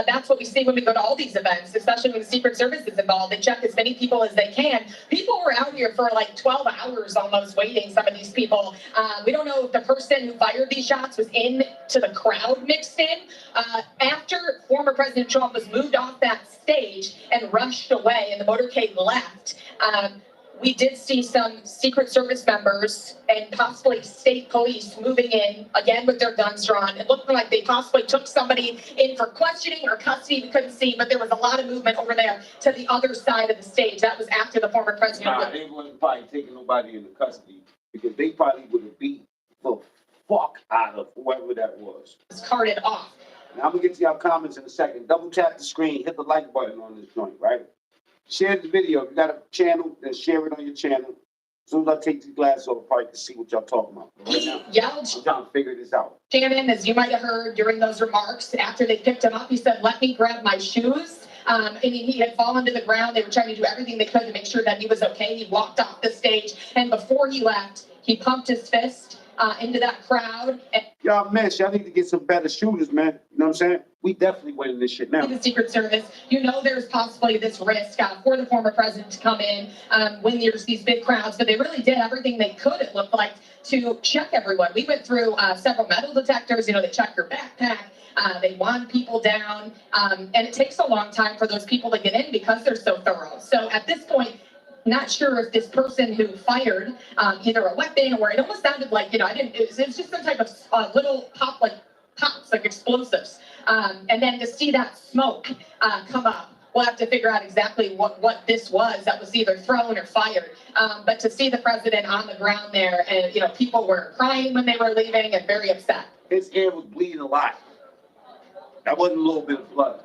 [SPEAKER 9] that's what we see when we go to all these events, especially when the Secret Service is involved. They check as many people as they can. People were out here for like 12 hours almost waiting, some of these people. We don't know if the person who fired these shots was in to the crowd mixed in. After former President Trump was moved off that stage and rushed away and the motorcade left, we did see some Secret Service members and possibly state police moving in, again with their guns drawn. It looked like they possibly took somebody in for questioning or custody. We couldn't see, but there was a lot of movement over there to the other side of the stage. That was after the former president.
[SPEAKER 2] Nah, they wasn't probably taking nobody into custody because they probably would have beat the fuck out of whoever that was.
[SPEAKER 9] Carted off.
[SPEAKER 2] Now I'm gonna get to y'all comments in a second. Double tap the screen, hit the like button on this joint, right? Share the video. If you got a channel, then share it on your channel. As soon as I take these glasses off, probably can see what y'all talking about. Right now,
[SPEAKER 9] Yelled,
[SPEAKER 2] I'm trying to figure this out.
[SPEAKER 9] Shannon, as you might have heard during those remarks, after they picked him up, he said, "Let me grab my shoes." And he had fallen to the ground. They were trying to do everything they could to make sure that he was okay. He walked off the stage, and before he left, he pumped his fist into that crowd. And
[SPEAKER 2] Y'all miss. Y'all need to get some better shooters, man. You know what I'm saying? We definitely winning this shit now.
[SPEAKER 9] the Secret Service, you know, there's possibly this risk for the former president to come in when there's these big crowds, but they really did everything they could, it looked like, to check everyone. We went through several metal detectors. You know, they check your backpack. They wand people down, and it takes a long time for those people to get in because they're so thorough. So at this point, not sure if this person who fired either a weapon or it almost sounded like, you know, it was just some type of little pop, like pops, like explosives. And then to see that smoke come up, we'll have to figure out exactly what this was that was either thrown or fired. But to see the president on the ground there, and, you know, people were crying when they were leaving and very upset.
[SPEAKER 2] His ear was bleeding a lot. That wasn't a little bit of blood.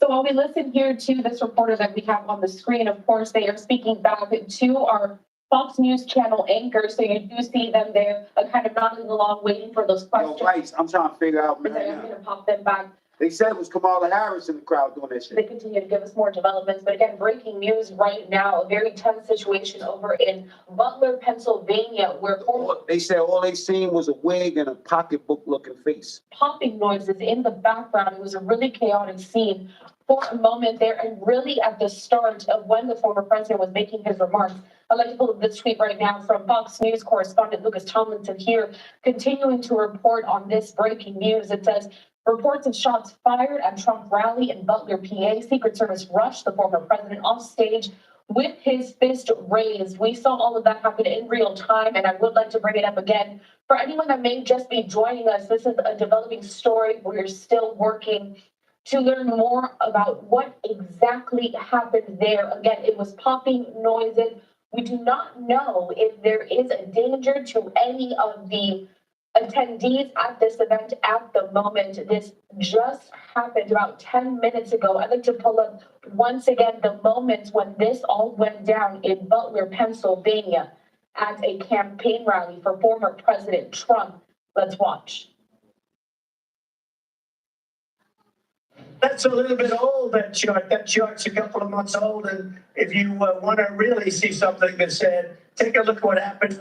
[SPEAKER 4] So while we listen here to this reporter that we have on the screen, of course, they are speaking back to our Fox News Channel anchors. So you do see them there kind of nodding along, waiting for those questions.
[SPEAKER 2] Yo, Rice, I'm trying to figure out,
[SPEAKER 4] I'm
[SPEAKER 2] man.
[SPEAKER 4] going to pop them back.
[SPEAKER 2] They said it was Kamala Harris in the crowd doing that shit.
[SPEAKER 4] They continue to give us more developments, but again, breaking news right now, a very tense situation over in Butler, Pennsylvania, where
[SPEAKER 2] They said all they seen was a wig and a pocketbook looking face.
[SPEAKER 4] popping noises in the background. It was a really chaotic scene for a moment there, and really at the start of when the former president was making his remarks. I'd like to pull up this tweet right now from Fox News correspondent Lucas Tomlinson here, continuing to report on this breaking news. It says, reports of shots fired at Trump rally in Butler, PA. Secret Service rushed the former president off stage with his fist raised. We saw all of that happen in real time, and I would like to bring it up again. For anyone that may just be joining us, this is a developing story. We're still working to learn more about what exactly happened there. Again, it was popping noises. We do not know if there is a danger to any of the attendees at this event at the moment. This just happened about 10 minutes ago. I'd like to pull up once again the moments when this all went down in Butler, Pennsylvania at a campaign rally for former President Trump. Let's watch.
[SPEAKER 1] That's a little bit old, that chart. That chart's a couple of months old, and if you want to really see something that said, take a look at what happened.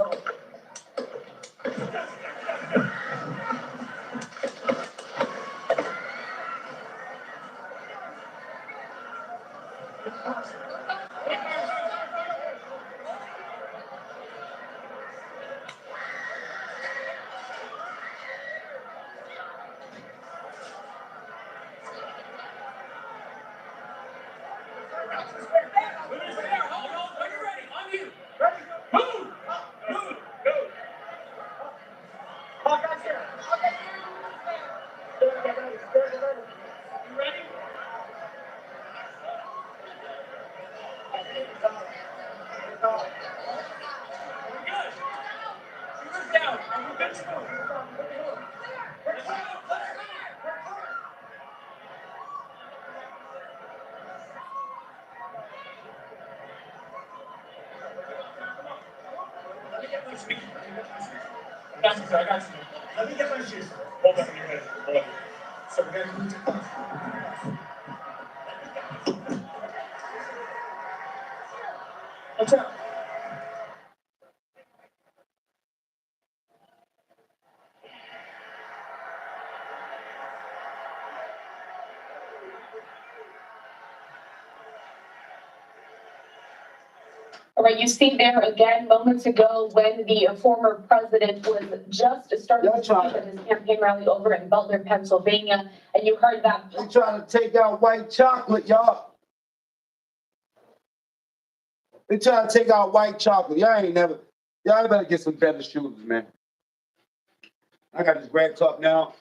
[SPEAKER 3] I got you. Let me get my shoes. Hold on, hold on. So we're gonna Watch out.
[SPEAKER 4] All right, you see there again moments ago when the former president was just starting to speak at his campaign rally over in Butler, Pennsylvania, and you heard that.
[SPEAKER 2] They trying to take out white chocolate, y'all. They trying to take out white chocolate. Y'all better get some better shoes, man. I got this red cup now.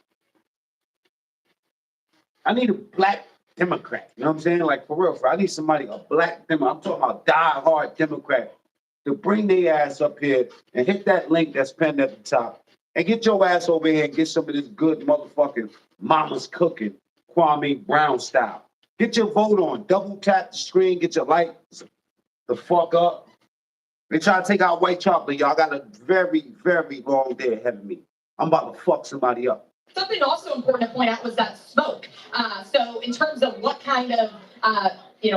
[SPEAKER 2] I need a black Democrat. You know what I'm saying? Like, for real, I need somebody, a black Democrat. I'm talking about die-hard Democrat to bring their ass up here and hit that link that's pinned at the top and get your ass over here and get some of this good motherfucking mama's cooking, Kwame Brown style. Get your vote on. Double tap the screen. Get your lights the fuck up. They try to take out white chocolate. Y'all got a very, very long day ahead of me. I'm about to fuck somebody up.
[SPEAKER 9] Something also important to point out was that smoke. So in terms of what kind of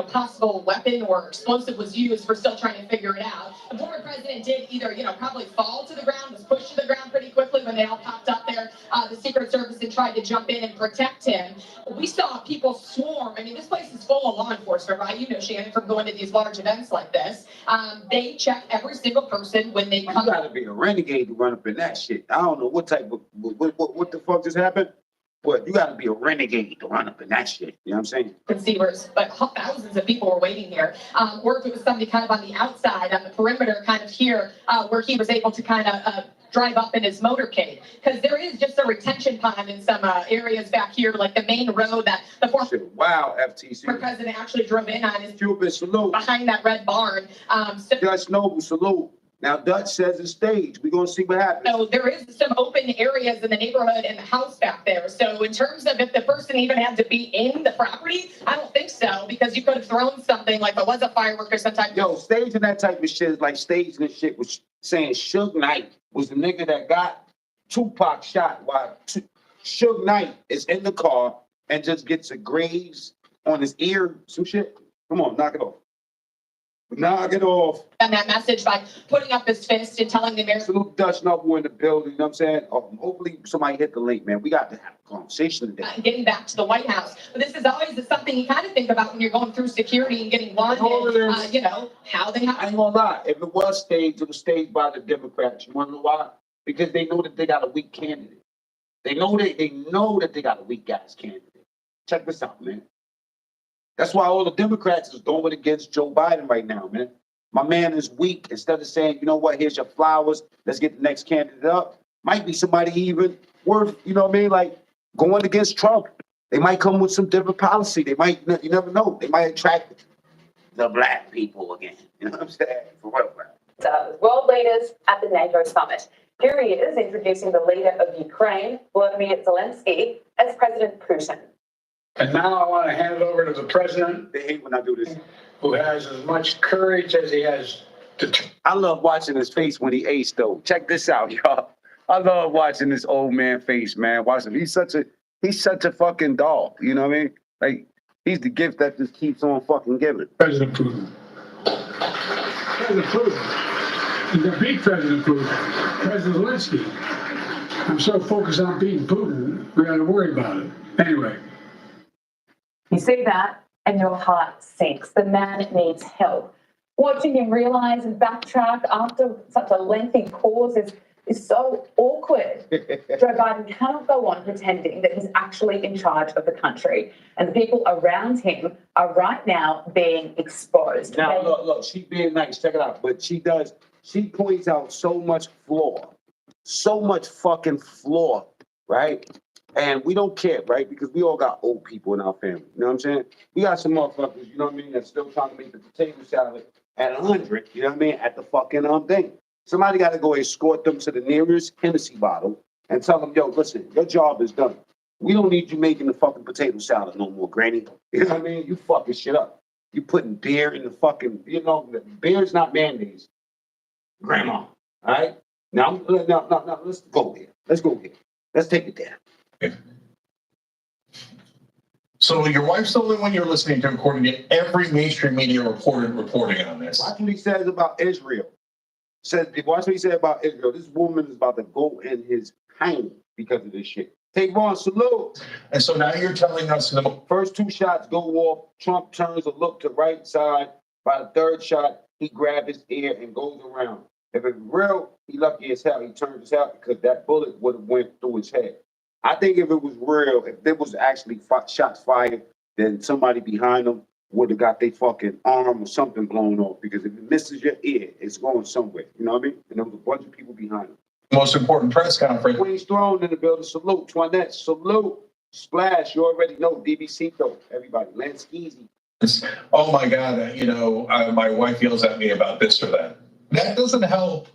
[SPEAKER 9] possible weapon or explosive was used, we're still trying to figure it out. The former president did either, probably fall to the ground, was pushed to the ground pretty quickly when they all popped up there. The Secret Service had tried to jump in and protect him. We saw people swarm. I mean, this place is full of law enforcement, right? You know, Shannon, from going to these large events like this. They check every single person when they come.
[SPEAKER 2] You gotta be a renegade to run up in that shit. I don't know what type of, what the fuck just happened? But you gotta be a renegade to run up in that shit. You know what I'm saying?
[SPEAKER 9] Conceivers, but thousands of people were waiting here. Or if it was somebody kind of on the outside, on the perimeter, kind of here, where he was able to kind of drive up in his motorcade. Because there is just a retention pond in some areas back here, like the main road that the former
[SPEAKER 2] FTC
[SPEAKER 9] president actually drove in on, is
[SPEAKER 2] Cupid salute
[SPEAKER 9] behind that red barn.
[SPEAKER 2] Dutch Noble salute. Now Dutch says it's staged. We're gonna see what happens.
[SPEAKER 9] So there is some open areas in the neighborhood and the house back there. So in terms of if the person even had to be in the property, I don't think so, because you could have thrown something like there was a firework or some type.
[SPEAKER 2] Yo, staging that type of shit is like staging this shit was saying Suge Knight was the nigga that got Tupac shot while Suge Knight is in the car and just gets a graze on his ear, some shit. Come on, knock it off. Knock it off.
[SPEAKER 9] And that message by putting up his fist and telling the American.
[SPEAKER 2] Salute Dutch Noble in the building, you know what I'm saying? Hopefully somebody hit the link, man. We got to have a conversation today.
[SPEAKER 9] Getting back to the White House. But this is always something you kind of think about when you're going through security and getting wanted, how they have.
[SPEAKER 2] I ain't gonna lie. If it was staged, it was staged by the Democrats. You wanna know why? Because they know that they got a weak candidate. They know that they got a weak ass candidate. Check this out, man. That's why all the Democrats is going against Joe Biden right now, man. My man is weak. Instead of saying, you know what, here's your flowers, let's get the next candidate up. Might be somebody even worth, you know what I mean, like going against Trump. They might come with some different policy. They might, you never know. They might attract the black people again. You know what I'm saying? For what?
[SPEAKER 4] World leaders at the NATO summit. Here he is introducing the leader of Ukraine, Vladimir Zelensky, as President Putin.
[SPEAKER 5] And now I want to hand it over to the president.
[SPEAKER 2] They hate when I do this.
[SPEAKER 5] Who has as much courage as he has
[SPEAKER 2] I love watching his face when he aced, though. Check this out, y'all. I love watching this old man face, man. Watch him. He's such a fucking doll. You know what I mean? Like, he's the gift that just keeps on fucking giving.
[SPEAKER 5] President Putin. President Putin. You're going to beat President Putin. President Zelensky. I'm so focused on beating Putin, we got to worry about it. Anyway.
[SPEAKER 4] You see that, and your heart sinks. The man needs help. Watching him realize and backtrack after such a lengthy pause is so awkward. Joe Biden cannot go on pretending that he's actually in charge of the country, and the people around him are right now being exposed.
[SPEAKER 2] Now, look, she's being nice. Check it out. But she points out so much fucking flaw, right? And we don't care, right? Because we all got old people in our family. You know what I'm saying? We got some motherfuckers, you know what I mean, that's still trying to make the potato salad at 100, you know what I mean, at the fucking thing. Somebody got to go escort them to the nearest Hennessy bottle and tell them, yo, listen, your job is done. We don't need you making the fucking potato salad no more, granny. You know what I mean? You fucking shit up. You putting beer in the fucking, beer's not mayonnaise. Grandma, all right? Now, let's go here. Let's go here. Let's take it there.
[SPEAKER 10] So your wife's the only one you're listening to, according to every mainstream media reporting on this.
[SPEAKER 2] Watch what he says about Israel. Watch what he said about Israel. This woman is about to go in his pain because of this shit. Tavon, salute.
[SPEAKER 10] And so now you're telling us the
[SPEAKER 2] First two shots go off. Trump turns a look to right side. By the third shot, he grabs his ear and goes around. If it's real, he lucky as hell. He turned his head because that bullet would have went through his head. I think if it was real, if there was actually shots fired, then somebody behind him would have got their fucking arm or something blown off. Because if it misses your ear, it's going somewhere. You know what I mean? And there was a bunch of people behind him.
[SPEAKER 10] most important press conference.
[SPEAKER 2] Queen's Throne in the building. Salute. Twanette, salute. Splash, you already know. DBC though. Everybody. Lanskeezy.
[SPEAKER 10] Oh my God, my wife yells at me about this or that. That doesn't help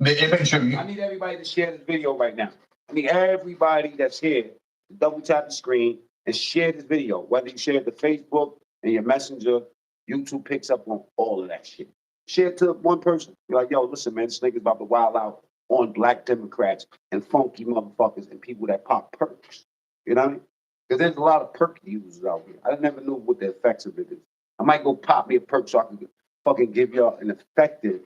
[SPEAKER 10] the image of you.
[SPEAKER 2] I need everybody to share this video right now. I need everybody that's here to double tap the screen and share this video. Whether you share it to Facebook and your messenger, YouTube picks up on all of that shit. Share it to one person. You're like, yo, listen, man, this nigga's about to wild out on black Democrats and funky motherfuckers and people that pop perks. You know what I mean? Because there's a lot of perk users out here. I never knew what the effects of it is. I might go pop me a perk so I can fucking give y'all an effective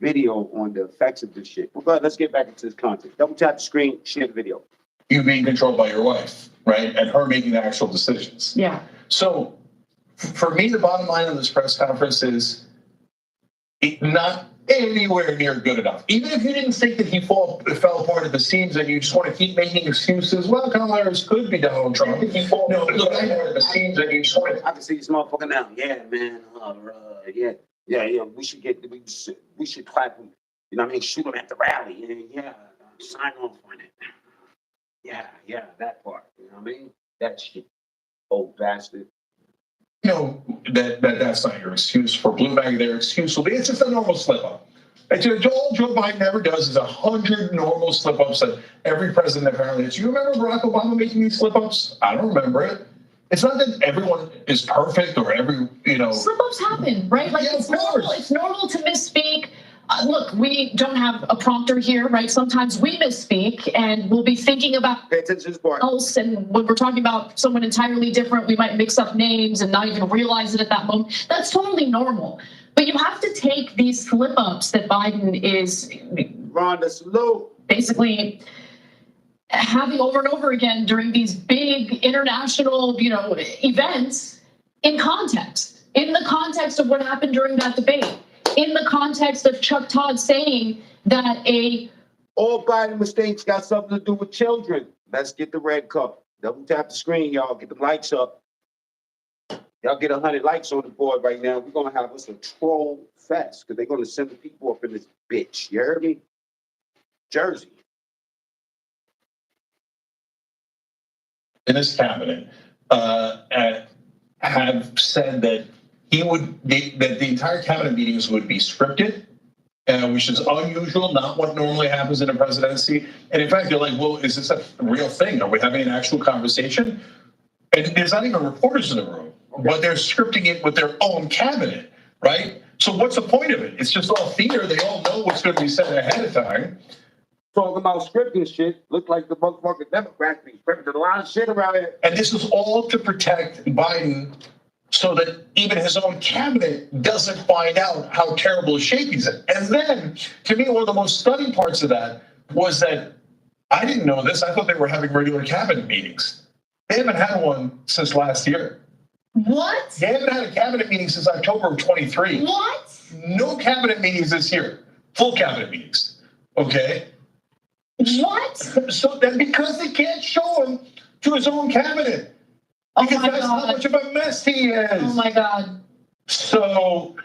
[SPEAKER 2] video on the effects of this shit. Well, go ahead, let's get back into this content. Double tap the screen, share the video.
[SPEAKER 10] You being controlled by your wife, right? And her making the actual decisions.
[SPEAKER 9] Yeah.
[SPEAKER 10] So for me, the bottom line of this press conference is not anywhere near good enough. Even if you didn't think that he fell apart at the seams and you just want to keep making excuses, well, Kamala Harris could be Donald Trump. No, look, I know the seams and you just want to...
[SPEAKER 2] I can see this motherfucker now. Yeah, man. Yeah. We should clap him. You know what I mean? Shoot him at the rally. Yeah. Sign off on it. Yeah, that part. You know what I mean? That shit. Old bastard.
[SPEAKER 10] That's not your excuse for blue bag. Their excuse will be, it's just a normal slip up. All Joe Biden ever does is 100 normal slip ups that every president apparently has. You remember Barack Obama making these slip ups? I don't remember it. It's not that everyone is perfect or
[SPEAKER 9] Slip ups happen, right? Like
[SPEAKER 10] Yeah,
[SPEAKER 9] it's normal. It's normal to misspeak. Look, we don't have a prompter here, right? Sometimes we misspeak and we'll be thinking about
[SPEAKER 2] Pay attention to this part.
[SPEAKER 9] else. And when we're talking about someone entirely different, we might mix up names and not even realize it at that moment. That's totally normal. But you have to take these slip ups that Biden is
[SPEAKER 2] Rhonda, salute.
[SPEAKER 9] basically having over and over again during these big international, events in the context of what happened during that debate. In the context of Chuck Todd saying that
[SPEAKER 2] all Biden mistakes got something to do with children. Let's get the red cup. Double tap the screen, y'all. Get the likes up. Y'all get 100 likes on the board right now. We're going to have us a troll fest because they're going to send the people up in this bitch. You heard me? Jersey.
[SPEAKER 10] in his cabinet have said that that the entire cabinet meetings would be scripted, which is unusual, not what normally happens in a presidency. And in fact, they're like, well, is this a real thing? Are we having an actual conversation? And there's not even reporters in the room, but they're scripting it with their own cabinet, right? So what's the point of it? It's just all theater. They all know what's going to be said ahead of time.
[SPEAKER 2] Talking about scripting shit, look like the motherfucking Democrats be scripting a lot of shit around here.
[SPEAKER 10] And this is all to protect Biden so that even his own cabinet doesn't find out how terrible a shape he's in. And then, to me, one of the most stunning parts of that was that I didn't know this. I thought they were having regular cabinet meetings. They haven't had one since last year.
[SPEAKER 9] What?
[SPEAKER 10] They haven't had a cabinet meeting since October of 23.
[SPEAKER 9] What?
[SPEAKER 10] No cabinet meetings this year. Full cabinet meetings. Okay?
[SPEAKER 9] What?
[SPEAKER 10] So then because they can't show him to his own cabinet. Because that's how much of a mess he is.
[SPEAKER 9] Oh my God.
[SPEAKER 10] So,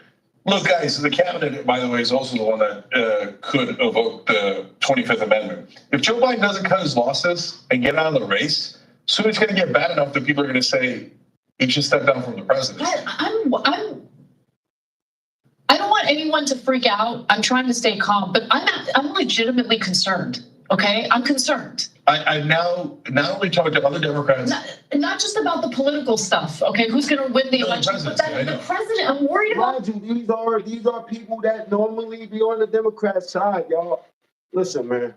[SPEAKER 10] look, guys, the cabinet, by the way, is also the one that could evoke the 25th Amendment. If Joe Biden doesn't cut his losses and get out of the race, soon it's going to get bad enough that people are going to say he should step down from the presidency.
[SPEAKER 9] I don't want anyone to freak out. I'm trying to stay calm, but I'm legitimately concerned. Okay, I'm concerned.
[SPEAKER 10] I've now not only talked to other Democrats,
[SPEAKER 9] not just about the political stuff. Okay, who's going to win the election? But the president. I'm worried about.
[SPEAKER 2] These are people that normally be on the Democrat side, y'all. Listen, man.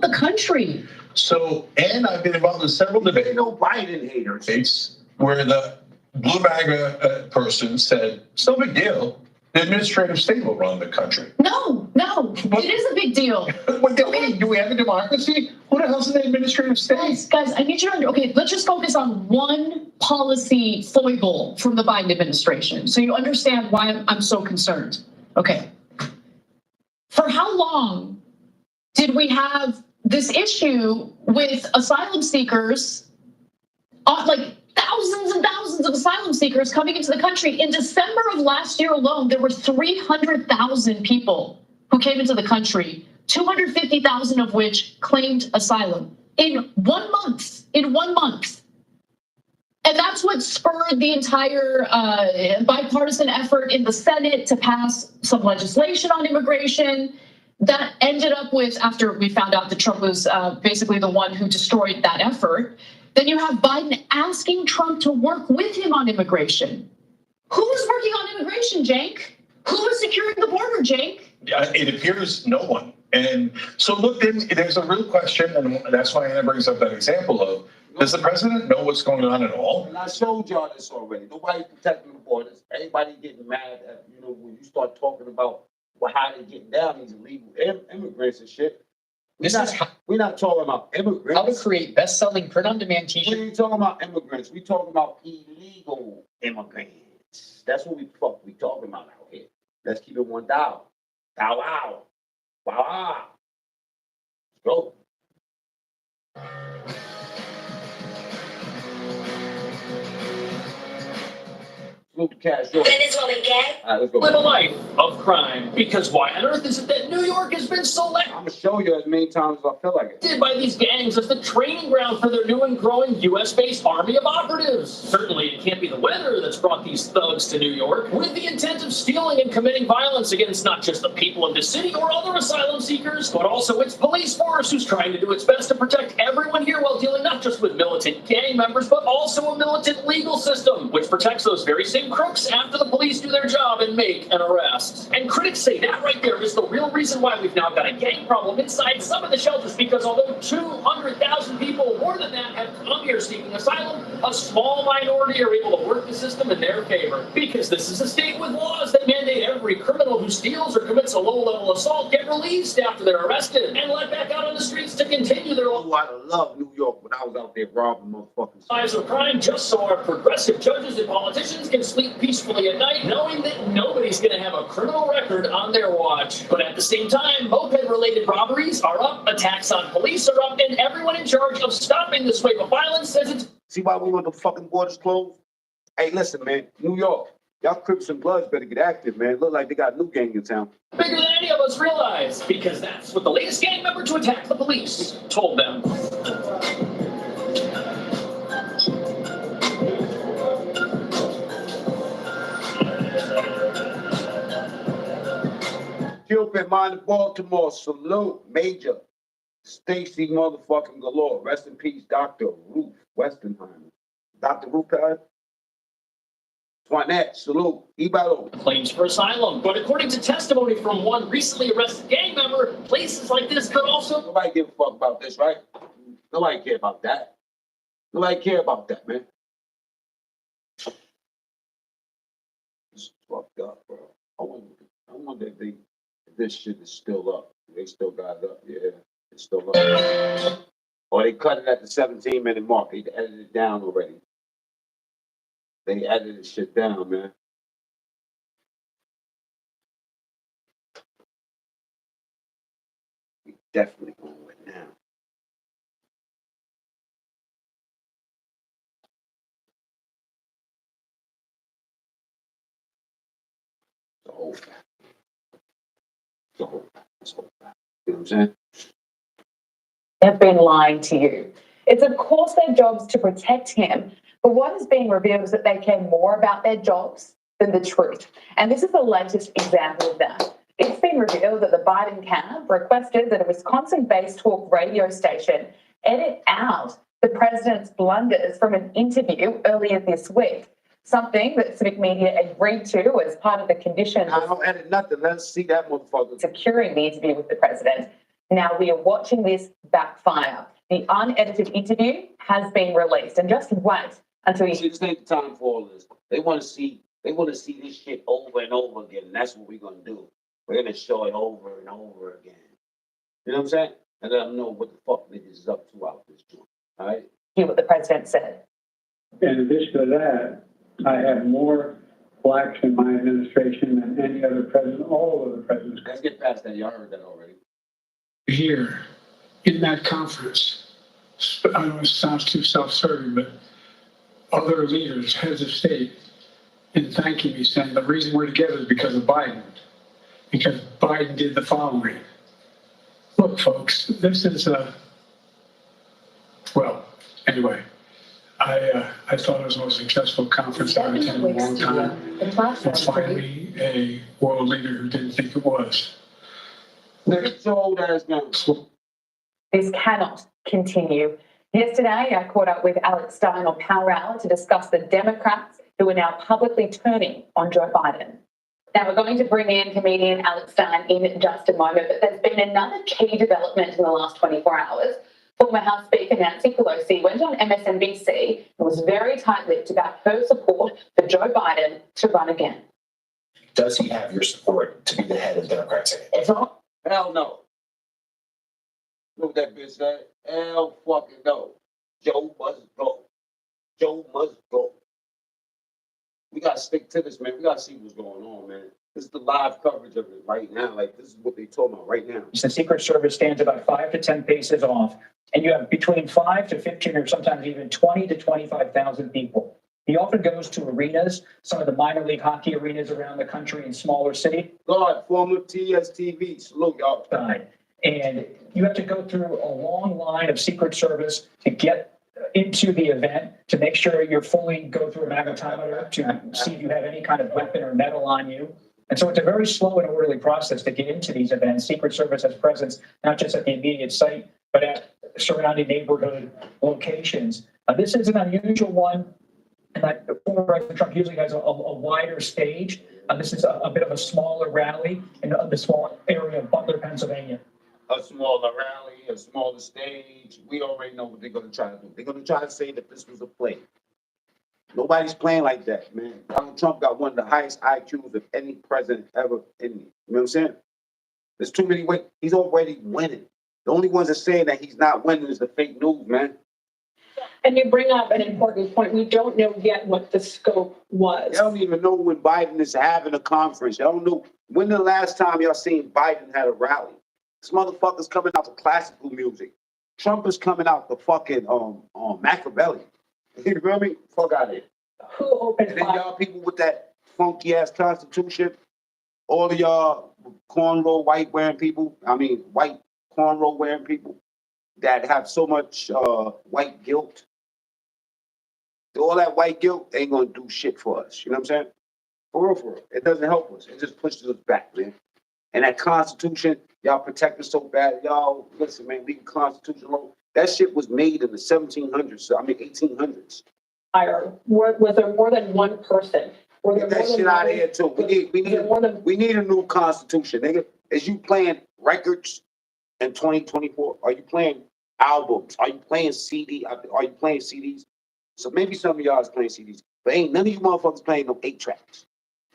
[SPEAKER 9] the country.
[SPEAKER 10] So, and I've been involved in several
[SPEAKER 2] There
[SPEAKER 10] debates.
[SPEAKER 2] ain't no Biden haters.
[SPEAKER 10] States where the blue bag person said, it's no big deal. The administrative state will run the country.
[SPEAKER 9] No, it is a big deal.
[SPEAKER 10] What do we have a democracy? Who the hell's in the administrative state?
[SPEAKER 9] Guys, I need you to, okay, let's just focus on one policy foible from the Biden administration so you understand why I'm so concerned. Okay. For how long did we have this issue with asylum seekers, like thousands and thousands of asylum seekers coming into the country? In December of last year alone, there were 300,000 people who came into the country, 250,000 of which claimed asylum in 1 month. And that's what spurred the entire bipartisan effort in the Senate to pass some legislation on immigration that ended up with, after we found out that Trump was basically the one who destroyed that effort, then you have Biden asking Trump to work with him on immigration. Who is working on immigration, Jake? Who is securing the border, Jake?
[SPEAKER 10] It appears no one. And so look, then there's a real question, and that's why Anna brings up that example of, does the president know what's going on at all?
[SPEAKER 2] And I showed y'all this already. Nobody's protecting the borders. Everybody getting mad at, when you start talking about how they getting down these illegal immigrants and shit. We're not talking about immigrants.
[SPEAKER 12] How to create best-selling print-on-demand
[SPEAKER 2] We
[SPEAKER 12] t-shirts.
[SPEAKER 2] ain't talking about immigrants. We talking about illegal immigrants. That's what we talking about out here. Let's keep it $1. Bow wow. Wow wow. Go.
[SPEAKER 14] Venezuelan gang.
[SPEAKER 2] Let's go.
[SPEAKER 3] Live a life of crime. Because why on earth is it that New York has been selected
[SPEAKER 2] I'm gonna show you as many times as I feel like it.
[SPEAKER 3] by these gangs as the training ground for their new and growing US-based army of operatives? Certainly it can't be the weather that's brought these thugs to New York with the intent of stealing and committing violence against not just the people of the city or other asylum seekers, but also its police force, who's trying to do its best to protect everyone here while dealing not just with militant gang members, but also a militant legal system, which protects those very same crooks after the police do their job and make an arrest. And critics say that right there is the real reason why we've now got a gang problem inside some of the shelters, because although 200,000 people, more than that, have come here seeking asylum, a small minority are able to work the system in their favor. Because this is a state with laws that mandate every criminal who steals or commits a low-level assault get released after they're arrested and let back out on the streets to continue their
[SPEAKER 2] I love New York when I was out there robbing motherfuckers.
[SPEAKER 3] lives of crime, just so our progressive judges and politicians can sleep peacefully at night, knowing that nobody's going to have a criminal record on their watch. But at the same time, moped-related robberies are up, attacks on police are up, and everyone in charge of stopping this wave of violence says it's...
[SPEAKER 2] See why we want the fucking borders closed? Hey, listen, man, New York, y'all Crips and Bloods better get active, man. Look like they got a new gang in town.
[SPEAKER 3] bigger than any of us realize, because that's what the latest gang member to attack the police told them.
[SPEAKER 2] Cupid, mind Baltimore, salute, Major Stacy motherfucking Galore. Rest in peace, Dr. Ruth Westenheimer. Dr. Ruth, Swanette, salute, Ibalo.
[SPEAKER 3] Claims for asylum, but according to testimony from one recently arrested gang member, places like this could also...
[SPEAKER 2] Nobody give a fuck about this, right? Nobody care about that. Nobody care about that, man. It's fucked up, bro. I wonder if this shit is still up. They still got it up, yeah. It's still up. Or they cut it at the 17-minute mark. They edited it down already. They edited this shit down, man. We definitely going with it now. The whole fact. The whole fact. This whole fact. You know what I'm saying?
[SPEAKER 4] They've been lying to you. It's of course their jobs to protect him, but what is being revealed is that they care more about their jobs than the truth. And this is the latest example of that. It's been revealed that the Biden camp requested that a Wisconsin-based talk radio station edit out the president's blunders from an interview earlier this week, something that civic media agreed to as part of the conditions
[SPEAKER 2] I don't edit nothing. Let's see that motherfucker.
[SPEAKER 4] securing the interview with the president. Now we are watching this backfire. The unedited interview has been released, and just wait until you
[SPEAKER 2] See, this ain't the time for all this. They want to see this shit over and over again. And that's what we're gonna do. We're gonna show it over and over again. You know what I'm saying? And let them know what the fuck niggas is up to out this joint. All right?
[SPEAKER 4] hear what the president said.
[SPEAKER 6] In addition to that, I have more blacks in my administration than any other president, all of the presidents.
[SPEAKER 2] Let's get past that. Y'all heard that already.
[SPEAKER 5] Here, in that conference, I don't know if it sounds too self-serving, but other leaders, heads of state, in thanking me, saying the reason we're together is because of Biden. Because Biden did the following. Look, folks, this is well, anyway, I thought it was the most successful conference I've attended in a long time. And finally, a world leader who didn't think it was.
[SPEAKER 2] Next old ass man.
[SPEAKER 4] This cannot continue. Yesterday, I caught up with Alex Stein on Power Hour to discuss the Democrats who are now publicly turning on Joe Biden. Now, we're going to bring in comedian Alex Stein in just a moment, but there's been another key development in the last 24 hours. Former House Speaker Nancy Pelosi went on MSNBC and was very tight-lipped about her support for Joe Biden to run again.
[SPEAKER 12] Does he have your support to be the head of the Democrats?
[SPEAKER 2] Hell no. Look what that bitch said. Hell fucking no. Joe must go. Joe must go. We gotta stick to this, man. We gotta see what's going on, man. This is the live coverage of it right now. Like, this is what they're talking about right now.
[SPEAKER 14] The Secret Service stands about 5 to 10 paces off, and you have between 5 to 15 or sometimes even 20 to 25,000 people. He often goes to arenas, some of the minor league hockey arenas around the country in smaller cities.
[SPEAKER 2] God, former TSTV. Salute y'all.
[SPEAKER 14] And you have to go through a long line of Secret Service to get into the event, to make sure you're fully go through a magnetometer to see if you have any kind of weapon or metal on you. And so it's a very slow and orderly process to get into these events. Secret Service has presence not just at the immediate site, but at surrounding neighborhood locations. This is an unusual one, and that former President Trump usually has a wider stage. This is a bit of a smaller rally in the small area of Butler, Pennsylvania.
[SPEAKER 2] A smaller rally, a smaller stage. We already know what they're going to try to do. They're going to try to say that this was a play. Nobody's playing like that, man. Donald Trump got one of the highest IQs of any president ever in me. You know what I'm saying? There's too many ways. He's already winning. The only ones that saying that he's not winning is the fake news, man.
[SPEAKER 15] And you bring up an important point. We don't know yet what the scope was.
[SPEAKER 2] Y'all don't even know when Biden is having a conference. Y'all don't know when the last time y'all seen Biden had a rally. This motherfucker's coming out the classical music. Trump is coming out the fucking Machiavelli. You feel me? Fuck out of here.
[SPEAKER 15] Who opened
[SPEAKER 2] and then
[SPEAKER 15] fire?
[SPEAKER 2] y'all people with that funky ass constitution, all of y'all cornrow white wearing people, white cornrow wearing people that have so much white guilt. All that white guilt ain't gonna do shit for us. You know what I'm saying? For real. It doesn't help us. It just pushes us back, man. And that Constitution, y'all protect us so bad. Y'all, listen, man, leave the Constitution alone. That shit was made in the 1800s.
[SPEAKER 15] Was there more than one person?
[SPEAKER 2] Get that shit out of here too. We need a new Constitution, nigga. Is you playing records in 2024? Are you playing albums? Are you playing CD? Are you playing CDs? So maybe some of y'all is playing CDs, but ain't none of you motherfuckers playing no 8 tracks.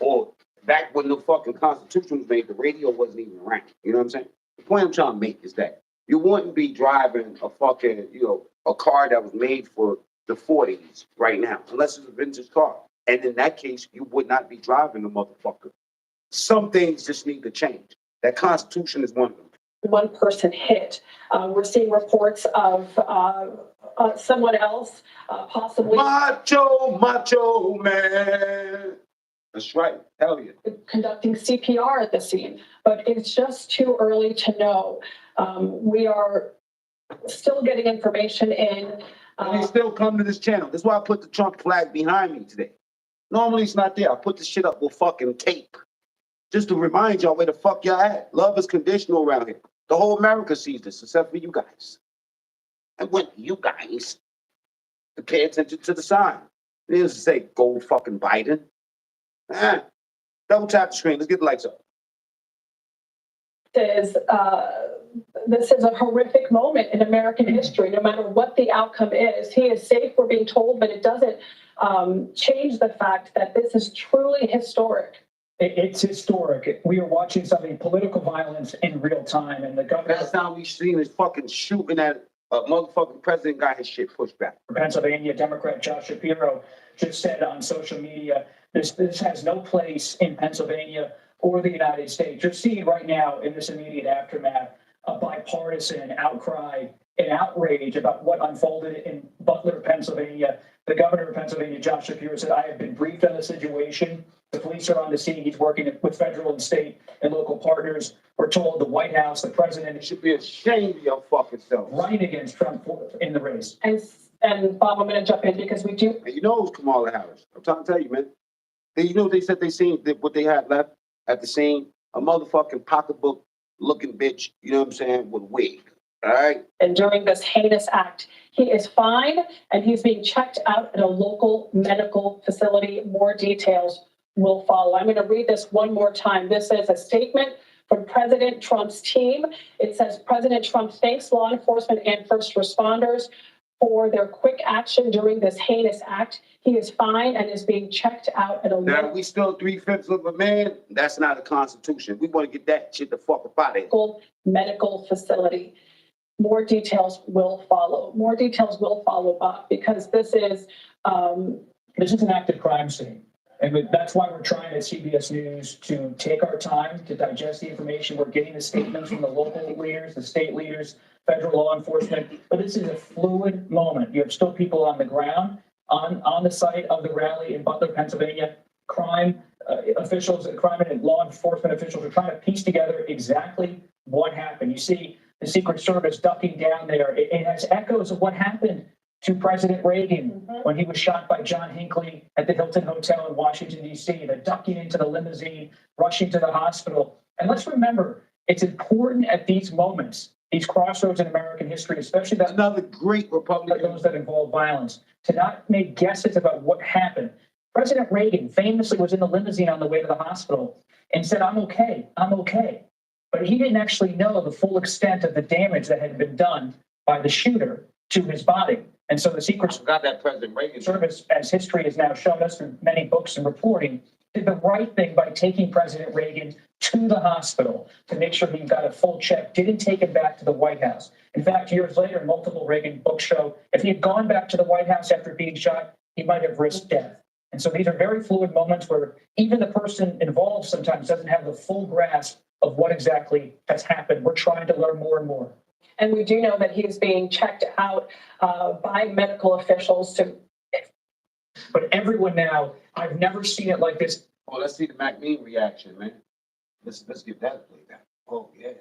[SPEAKER 2] Or back when the fucking Constitution was made, the radio wasn't even around. You know what I'm saying? The point I'm trying to make is that you wouldn't be driving a fucking, a car that was made for the 40s right now, unless it's a vintage car. And in that case, you would not be driving a motherfucker. Some things just need to change. That Constitution is one of them.
[SPEAKER 15] One person hit. We're seeing reports of someone else possibly
[SPEAKER 2] Macho man. That's right. Hell yeah.
[SPEAKER 15] Conducting CPR at the scene, but it's just too early to know. We are still getting information in.
[SPEAKER 2] And they still come to this channel. That's why I put the Trump flag behind me today. Normally it's not there. I put the shit up with fucking tape. Just to remind y'all where the fuck y'all at. Love is conditional around here. The whole America sees this, except for you guys. And when you guys to pay attention to the sign. It doesn't say go fucking Biden. Double tap the screen. Let's get the lights up.
[SPEAKER 15] Is this is a horrific moment in American history, no matter what the outcome is. He is safe, we're being told, but it doesn't change the fact that this is truly historic.
[SPEAKER 14] It's historic. We are watching something, political violence in real time, and the governor.
[SPEAKER 2] Last time we seen is fucking shooting at a motherfucking president, got his shit pushed back.
[SPEAKER 14] Pennsylvania Democrat Josh Shapiro just said on social media, this has no place in Pennsylvania or the United States. You're seeing right now in this immediate aftermath a bipartisan outcry and outrage about what unfolded in Butler, Pennsylvania. The governor of Pennsylvania, Josh Shapiro, said, I have been briefed on the situation. The police are on the scene. He's working with federal and state and local partners. We're told the White House, the president
[SPEAKER 2] should be ashamed of your fucking self.
[SPEAKER 14] Running against Trump in the race.
[SPEAKER 15] And Bob, I'm going to jump in because we do.
[SPEAKER 2] And you know it was Kamala Harris. I'm trying to tell you, man. You know they said they seen what they had left at the scene? A motherfucking pocketbook looking bitch, you know what I'm saying, with a wig. All right.
[SPEAKER 15] And during this heinous act, he is fined and he's being checked out at a local medical facility. More details will follow. I'm going to read this one more time. This is a statement from President Trump's team. It says, President Trump thanks law enforcement and first responders for their quick action during this heinous act. He is fined and is being checked out at a
[SPEAKER 2] Now, we still 3/5 of a man. That's not a constitution. We want to get that shit the fuck up out of here.
[SPEAKER 15] local medical facility. More details will follow. More details will follow, Bob, because this is
[SPEAKER 14] an active crime scene. And that's why we're trying at CBS News to take our time to digest the information. We're getting the statements from the local leaders, the state leaders, federal law enforcement. But this is a fluid moment. You have still people on the ground, on the site of the rally in Butler, Pennsylvania. Crime officials, crime and law enforcement officials are trying to piece together exactly what happened. You see the Secret Service ducking down there. It has echoes of what happened to President Reagan when he was shot by John Hinckley at the Hilton Hotel in Washington, D.C., the ducking into the limousine, rushing to the hospital. And let's remember, it's important at these moments, these crossroads in American history, especially that
[SPEAKER 2] another great Republican,
[SPEAKER 14] those that involve violence, to not make guesses about what happened. President Reagan famously was in the limousine on the way to the hospital and said, I'm okay, I'm okay. But he didn't actually know the full extent of the damage that had been done by the shooter to his body. And so the Secret Service, as history has now shown us through many books and reporting, did the right thing by taking President Reagan to the hospital to make sure he got a full check, didn't take him back to the White House. In fact, years later, multiple Reagan books show if he had gone back to the White House after being shot, he might have risked death. And so these are very fluid moments where even the person involved sometimes doesn't have the full grasp of what exactly has happened. We're trying to learn more and more.
[SPEAKER 15] And we do know that he is being checked out by medical officials to.
[SPEAKER 14] But everyone now, I've never seen it like this.
[SPEAKER 2] Well, let's see the McLean reaction, man. Let's give that a play back. Oh, yeah.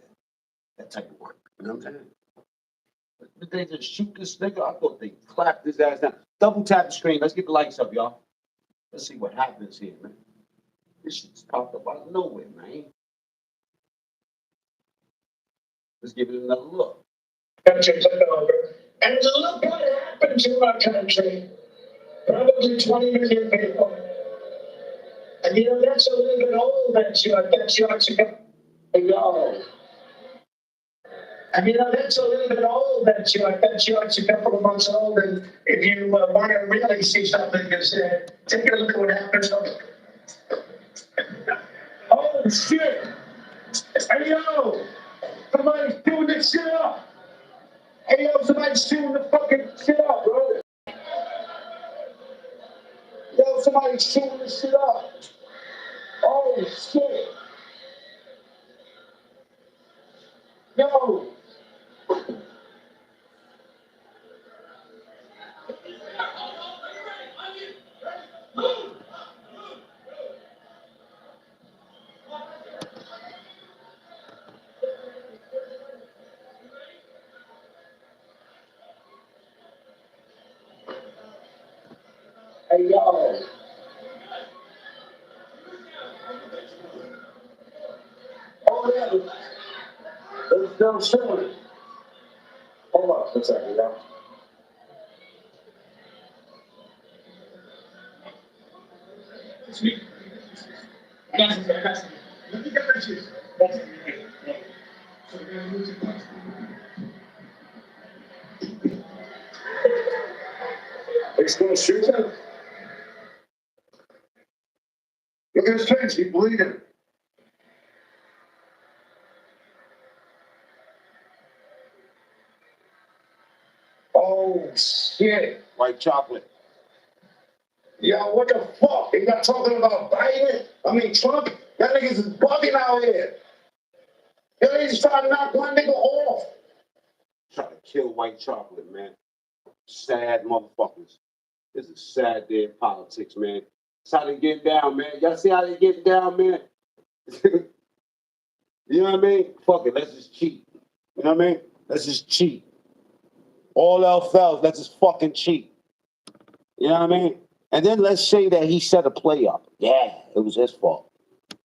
[SPEAKER 2] That type of work. You know what I'm saying? But they just shoot this nigga. I thought they clapped his ass down. Double tap the screen. Let's get the lights up, y'all. Let's see what happens here, man. This shit's popped up out of nowhere, man. Let's give it another look.
[SPEAKER 1] Country took over. And look what happened to our country. Probably 20 million people. And you know, that's a little bit old, that's yards ago. Y'all. And you know, that's a little bit old, that's yards a couple of months old. And if you want to really see something, just take a look at what happens over. Oh, shit. Hey, yo. Somebody's doing this shit up. Hey, yo, somebody's doing the fucking shit up, bro. Yo, somebody's shooting this shit up. Oh, shit. Yo. Hey, yo. Oh, yeah. It's still shooting. Hold on a second, y'all. It's me. That's me.
[SPEAKER 2] He's gonna shoot him. Look at his face, he's bleeding. Oh, shit. White chocolate. Yo, what the fuck? They not talking about Biden? I mean, Trump? That niggas is bugging out here. Yo, they just trying to knock one nigga off. Trying to kill white chocolate, man. Sad motherfuckers. This is sad day in politics, man. That's how they get down, man. Y'all see how they get down, man? You know what I mean? Fuck it, let's just cheat. You know what I mean? Let's just cheat. All else fails, let's just fucking cheat. You know what I mean? And then let's say that he set a play up. Yeah, it was his fault.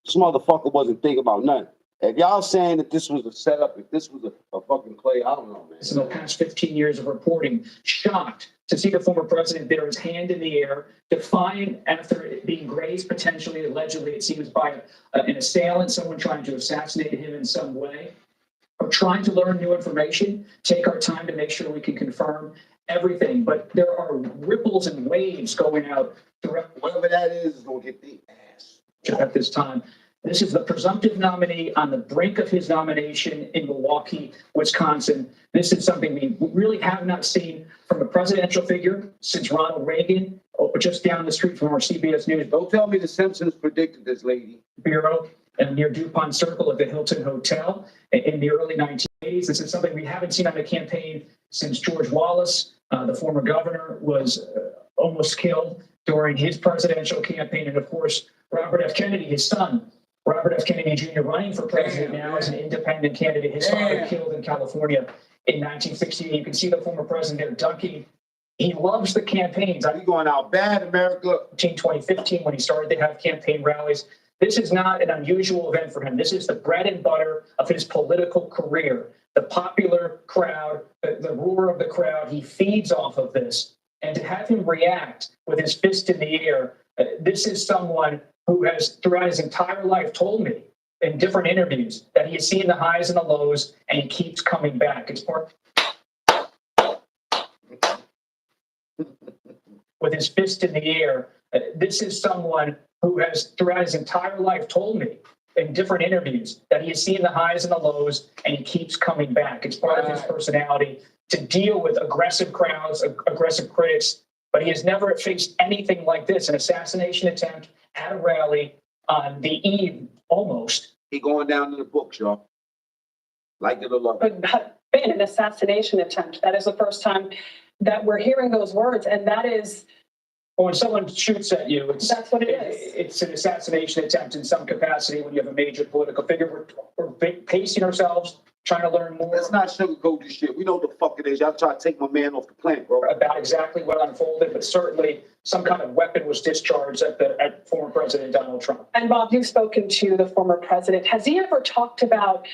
[SPEAKER 2] This motherfucker wasn't thinking about nothing. If y'all saying that this was a setup, if this was a fucking play, I don't know, man.
[SPEAKER 14] In the past 15 years of reporting, shocked to see the former president bear his hand in the air, defiant after it being grazed potentially, allegedly, it seems, by an assailant, someone trying to assassinate him in some way. We're trying to learn new information, take our time to make sure we can confirm everything. But there are ripples and waves going out throughout.
[SPEAKER 2] Whatever that is going to get the ass.
[SPEAKER 14] At this time. This is the presumptive nominee on the brink of his nomination in Milwaukee, Wisconsin. This is something we really have not seen from a presidential figure since Ronald Reagan, just down the street from our CBS News.
[SPEAKER 2] Don't tell me the Simpsons predicted this lady.
[SPEAKER 14] Bureau and near DuPont Circle at the Hilton Hotel in the early 1980s. This is something we haven't seen on the campaign since George Wallace, the former governor, was almost killed during his presidential campaign. And of course, Robert F. Kennedy, his son, Robert F. Kennedy Jr. running for president now as an independent candidate. His father killed in California in 1968. You can see the former president there dunking. He loves the campaigns.
[SPEAKER 2] Are you going out bad, America?
[SPEAKER 14] 2015, when he started to have campaign rallies. This is not an unusual event for him. This is the bread and butter of his political career. The popular crowd, the roar of the crowd, he feeds off of this. And to have him react with his fist in the air, this is someone who has, throughout his entire life, told me in different interviews that he has seen the highs and the lows, and he keeps coming back. It's part with his fist in the air. This is someone who has, throughout his entire life, told me in different interviews that he has seen the highs and the lows, and he keeps coming back. It's part of his personality to deal with aggressive crowds, aggressive critics, but he has never faced anything like this, an assassination attempt at a rally on the eve, almost.
[SPEAKER 2] He going down in the books, y'all. Like it or love it.
[SPEAKER 15] But been an assassination attempt. That is the first time that we're hearing those words, and that is.
[SPEAKER 14] Well, when someone shoots at you,
[SPEAKER 15] That's what it is.
[SPEAKER 14] It's an assassination attempt in some capacity when you have a major political figure. We're pacing ourselves, trying to learn more.
[SPEAKER 2] Let's not sugarcoat this shit. We know what the fuck it is. Y'all try to take my man off the planet, bro.
[SPEAKER 14] About exactly what unfolded, but certainly some kind of weapon was discharged at former President Donald Trump.
[SPEAKER 15] And Bob, you've spoken to the former president. Has he ever talked about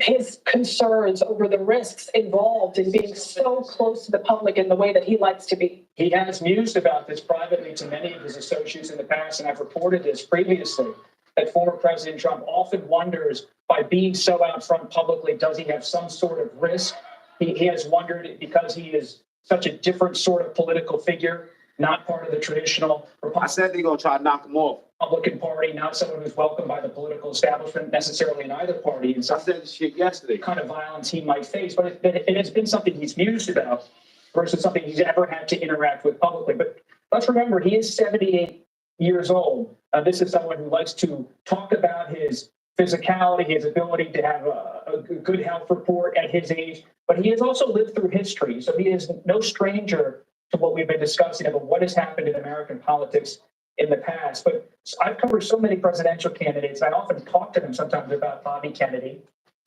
[SPEAKER 15] his concerns over the risks involved in being so close to the public in the way that he likes to be?
[SPEAKER 14] He has mused about this privately to many of his associates in the past, and I've reported this previously, that former President Trump often wonders, by being so out front publicly, does he have some sort of risk? He has wondered, because he is such a different sort of political figure, not part of the traditional
[SPEAKER 2] I said they're going to try to knock him off.
[SPEAKER 14] Republican Party, not someone who's welcomed by the political establishment necessarily in either party. And
[SPEAKER 2] I said this shit yesterday.
[SPEAKER 14] Kind of violence he might face, but it has been something he's mused about versus something he's ever had to interact with publicly. But let's remember, he is 78 years old. This is someone who likes to talk about his physicality, his ability to have a good health report at his age, but he has also lived through history. So he is no stranger to what we've been discussing about what has happened in American politics in the past. But I've covered so many presidential candidates. I often talk to them sometimes about Bobby Kennedy.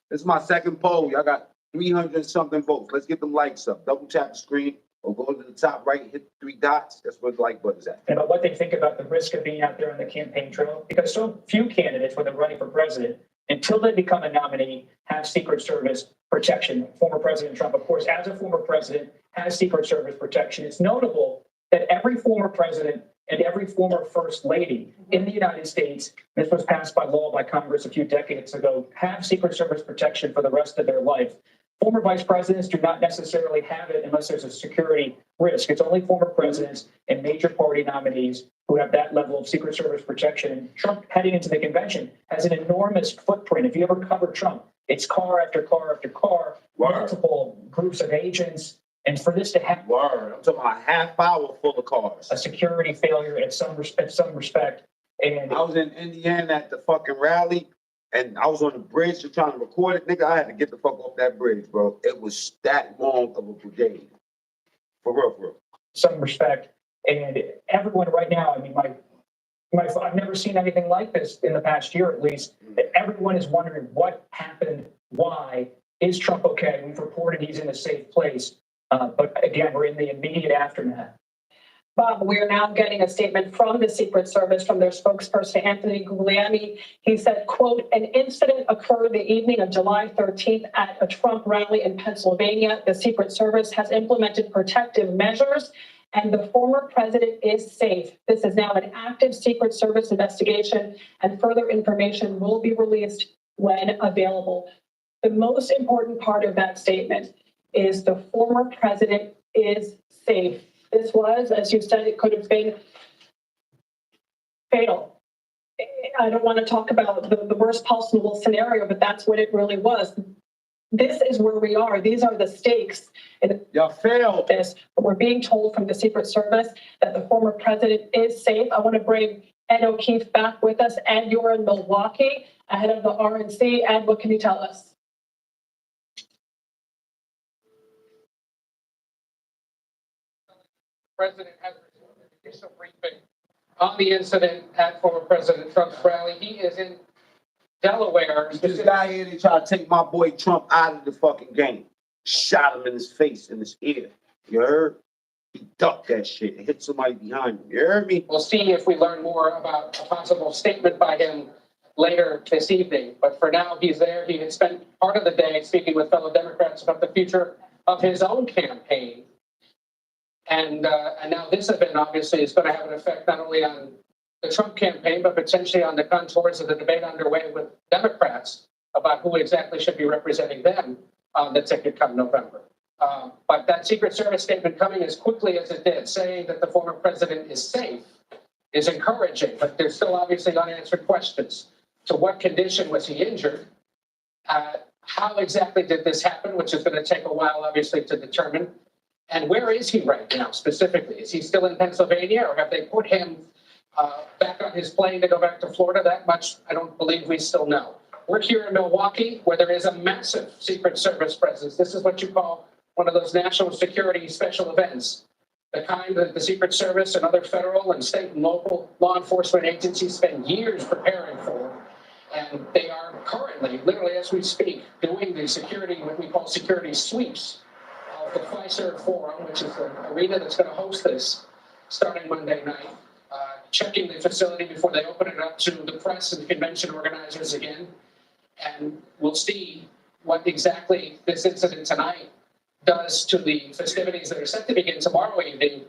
[SPEAKER 2] This is my second poll. Y'all got 300 something votes. Let's get them likes up. Double tap the screen or go to the top right, hit the 3 dots. That's where the like button's at.
[SPEAKER 14] And about what they think about the risk of being out there on the campaign trail. Because so few candidates, when they're running for president, until they become a nominee, have Secret Service protection. Former President Trump, of course, as a former president, has Secret Service protection. It's notable that every former president and every former first lady in the United States, this was passed by law by Congress a few decades ago, have Secret Service protection for the rest of their life. Former vice presidents do not necessarily have it unless there's a security risk. It's only former presidents and major party nominees who have that level of Secret Service protection. Trump, heading into the convention, has an enormous footprint. If you ever cover Trump, it's car after car after car, multiple groups of agents. And for this to happen,
[SPEAKER 2] I'm talking about a half hour full of cars.
[SPEAKER 14] A security failure in some respect. And
[SPEAKER 2] I was in Indiana at the fucking rally, and I was on the bridge just trying to record it. Nigga, I had to get the fuck off that bridge, bro. It was that long of a brigade. For real, for real.
[SPEAKER 14] Some respect. And everyone right now, I mean, I've never seen anything like this in the past year, at least. Everyone is wondering what happened, why. Is Trump okay? We've reported he's in a safe place. But again, we're in the immediate aftermath.
[SPEAKER 15] Bob, we are now getting a statement from the Secret Service, from their spokesperson, Anthony Guglielmi. He said, quote, an incident occurred the evening of July 13th at a Trump rally in Pennsylvania. The Secret Service has implemented protective measures and the former president is safe. This is now an active Secret Service investigation and further information will be released when available. The most important part of that statement is the former president is safe. This was, as you said, it could have been fatal. I don't want to talk about the worst possible scenario, but that's what it really was. This is where we are. These are the stakes.
[SPEAKER 2] Y'all failed.
[SPEAKER 15] This, but we're being told from the Secret Service that the former president is safe. I want to bring Ed O'Keefe back with us. Ed, you're in Milwaukee ahead of the RNC. Ed, what can you tell us?
[SPEAKER 16] President has an initial briefing on the incident at former President Trump's rally. He is in Delaware.
[SPEAKER 2] This guy here, they try to take my boy Trump out of the fucking game. Shot him in his face, in his ear. You heard? He ducked that shit and hit somebody behind him. You heard me?
[SPEAKER 16] We'll see if we learn more about a possible statement by him later this evening. But for now, he's there. He had spent part of the day speaking with fellow Democrats about the future of his own campaign. And now this event obviously is going to have an effect not only on the Trump campaign, but potentially on the contours of the debate underway with Democrats about who exactly should be representing them on the ticket come November. But that Secret Service statement coming as quickly as it did, saying that the former president is safe, is encouraging, but there's still obviously unanswered questions. To what condition was he injured? How exactly did this happen, which is going to take a while, obviously, to determine. And where is he right now, specifically? Is he still in Pennsylvania, or have they put him back on his plane to go back to Florida? That much, I don't believe we still know. We're here in Milwaukee, where there is a massive Secret Service presence. This is what you call one of those national security special events, the kind that the Secret Service and other federal and state and local law enforcement agencies spend years preparing for. And they are currently, literally as we speak, doing the security, what we call security sweeps of the Pfizer Forum, which is the arena that's going to host this starting Monday night, checking the facility before they open it up to the press and the convention organizers again. And we'll see what exactly this incident tonight does to the festivities that are set to begin tomorrow evening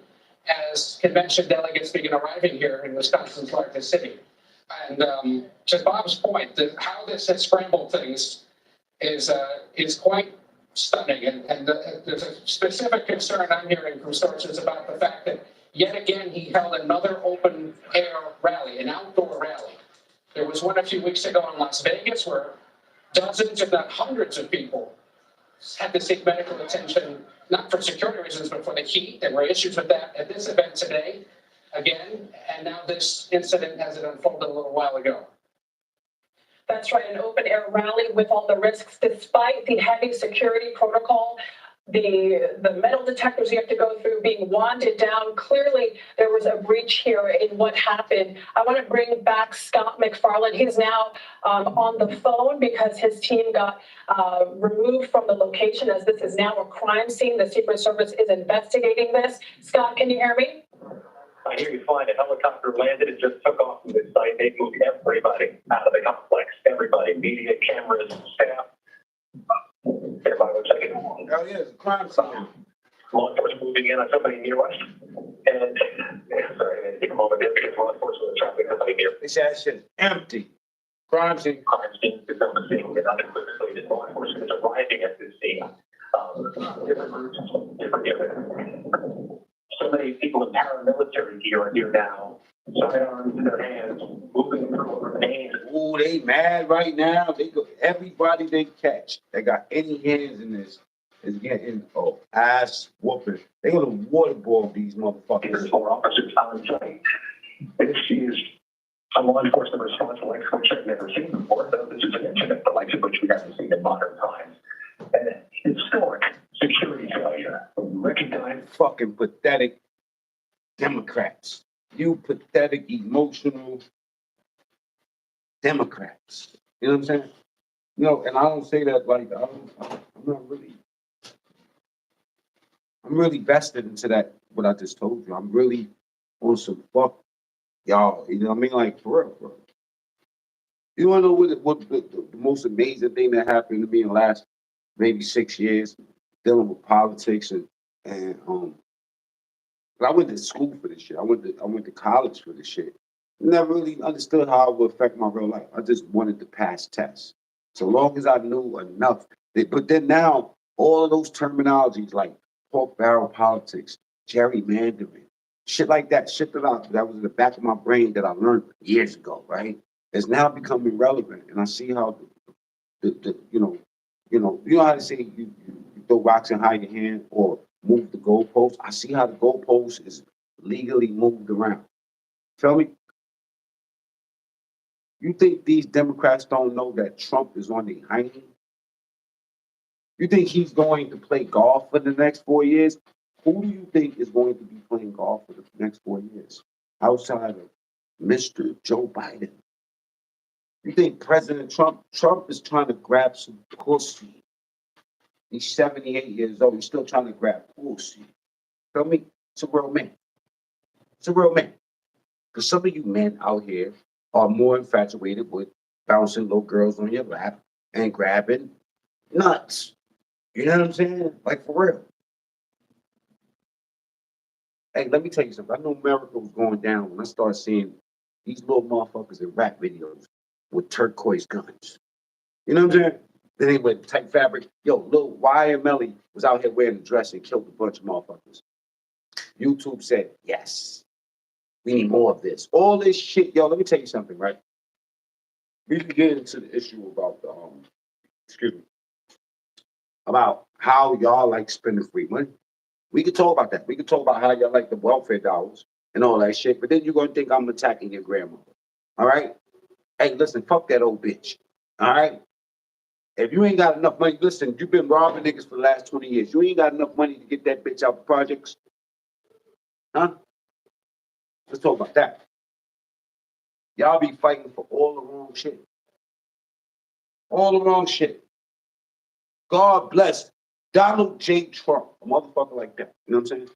[SPEAKER 16] as convention delegates begin arriving here in Wisconsin's largest city. And to Bob's point, how this has scrambled things is quite stunning. And there's a specific concern I'm hearing from sources about the fact that yet again he held another open air rally, an outdoor rally. There was one a few weeks ago in Las Vegas where dozens, if not hundreds of people had to seek medical attention, not for security reasons, but for the heat. There were issues with that at this event today, again, and now this incident as it unfolded a little while ago.
[SPEAKER 15] That's right, an open air rally with all the risks, despite the heavy security protocol, the metal detectors you have to go through being wanded down. Clearly, there was a breach here in what happened. I want to bring back Scott McFarland. He's now on the phone because his team got removed from the location, as this is now a crime scene. The Secret Service is investigating this. Scott, can you hear me?
[SPEAKER 17] I hear you fine. A helicopter landed and just took off from this site. They moved everybody out of the complex. Everybody, media, cameras, staff. Everybody was taken along.
[SPEAKER 2] Hell yeah, it's a crime scene.
[SPEAKER 17] Law enforcement moving in on somebody near us. And sorry, take a moment having near
[SPEAKER 2] They said that shit's empty. Crime scene.
[SPEAKER 17] crime scenes to film the scene and unequivocally that law enforcement is arriving at this scene. Different groups, different. So many people in paramilitary gear are here now, sidearms in their hands, moving through a grenade.
[SPEAKER 2] Ooh, they mad right now. They go, everybody they catch that got any hands in this is getting ass whooping. They gonna waterboard these motherfuckers.
[SPEAKER 17] There's 4 officers on site. This is a law enforcement response like which I've never seen before. So this is an incident the likes of which we haven't seen in modern times. And historic security failure. Recognized.
[SPEAKER 2] Fucking pathetic Democrats. You pathetic, emotional Democrats. You know what I'm saying? You know, and I don't say that like I'm really vested into that, what I just told you. I'm really on some fuck y'all. You know what I mean? Like, for real, bro. You wanna know what the most amazing thing that happened to me in the last maybe 6 years, dealing with politics and I went to school for this shit. I went to college for this shit. Never really understood how it would affect my real life. I just wanted to pass tests. So long as I knew enough. But then now, all of those terminologies like pork barrel politics, gerrymandering, shit like that, shit that was in the back of my brain that I learned years ago, right? Is now becoming relevant. And I see how you know how to say you throw rocks and hide your hand or move the goalpost. I see how the goalpost is legally moved around. Feel me? You think these Democrats don't know that Trump is on the hiney? You think he's going to play golf for the next 4 years? Who do you think is going to be playing golf for the next 4 years? Outside of Mr. Joe Biden. You think President Trump is trying to grab some pussy. He's 78 years old. He's still trying to grab pussy. Feel me? It's a real man. It's a real man. Because some of you men out here are more infatuated with bouncing little girls on your lap and grabbing nuts. You know what I'm saying? Like, for real. Hey, let me tell you something. I know America was going down when I started seeing these little motherfuckers in rap videos with turquoise guns. You know what I'm saying? Then they went tight fabric. Yo, Lil YMLE was out here wearing a dress and killed a bunch of motherfuckers. YouTube said, yes, we need more of this. All this shit. Yo, let me tell you something, right? We can get into the issue about about how y'all like spending free money. We could talk about that. We could talk about how y'all like the welfare dollars and all that shit. But then you're gonna think I'm attacking your grandmother. All right? Hey, listen, fuck that old bitch. All right? If you ain't got enough money, listen, you've been robbing niggas for the last 20 years. You ain't got enough money to get that bitch out the projects. Huh? Let's talk about that. Y'all be fighting for all the wrong shit. All the wrong shit. God bless Donald J. Trump, a motherfucker like that. You know what I'm saying?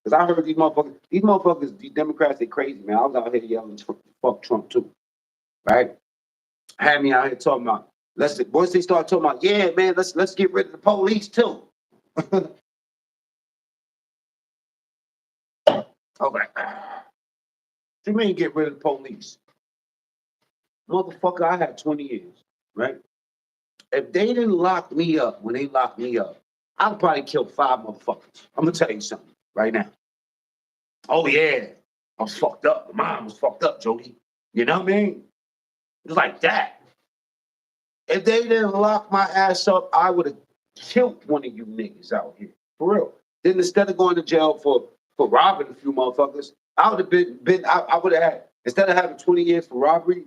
[SPEAKER 2] Because I heard these motherfuckers, these Democrats, they crazy, man. I was out here yelling, fuck Trump too. Right? Had me out here talking about, once they start talking about, yeah, man, let's get rid of the police too. Okay. You mean get rid of the police? Motherfucker, I had 20 years, right? If they didn't lock me up when they locked me up, I'd probably kill 5 motherfuckers. I'm gonna tell you something right now. Oh yeah, I was fucked up. My mom was fucked up, Jody. You know what I mean? It was like that. If they didn't lock my ass up, I would have killed one of you niggas out here. For real. Then instead of going to jail for robbing a few motherfuckers, I would have I would have had, instead of having 20 years for robbery,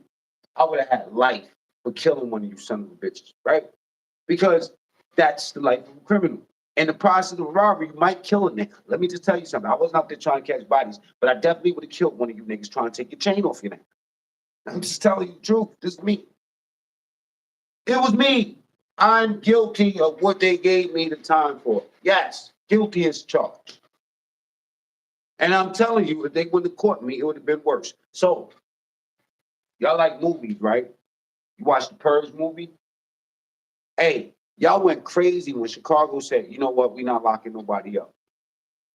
[SPEAKER 2] I would have had life for killing one of you son of a bitches, right? Because that's the life of a criminal. In the process of robbery, you might kill a nigga. Let me just tell you something. I wasn't out there trying to catch bodies, but I definitely would have killed one of you niggas trying to take your chain off your neck. I'm just telling you the truth. This is me. It was me. I'm guilty of what they gave me the time for. Yes, guilty as charged. And I'm telling you, if they wouldn't have caught me, it would have been worse. So, y'all like movies, right? You watch the Purge movie? Hey, y'all went crazy when Chicago said, you know what, we're not locking nobody up.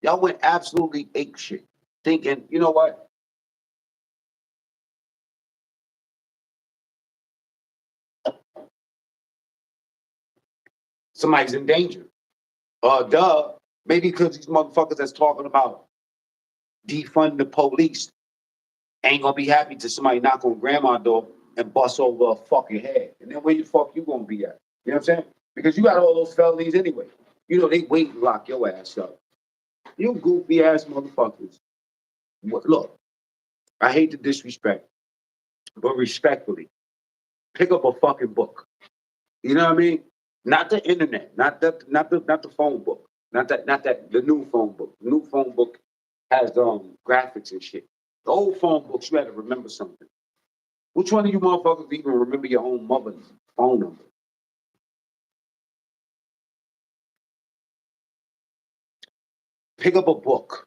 [SPEAKER 2] Y'all went absolutely apeshit, thinking, you know what? Somebody's in danger. Duh. Maybe because these motherfuckers that's talking about defunding the police ain't gonna be happy till somebody knock on grandma's door and bust over a fucking head. And then where the fuck you gonna be at? You know what I'm saying? Because you got all those felonies anyway. You know, they wait to lock your ass up. You goofy ass motherfuckers. Look, I hate the disrespect, but respectfully, pick up a fucking book. You know what I mean? Not the internet, not the phone book, not that the new phone book. The new phone book has graphics and shit. The old phone books, you had to remember something. Which one of you motherfuckers even remember your own mother's phone number? Pick up a book.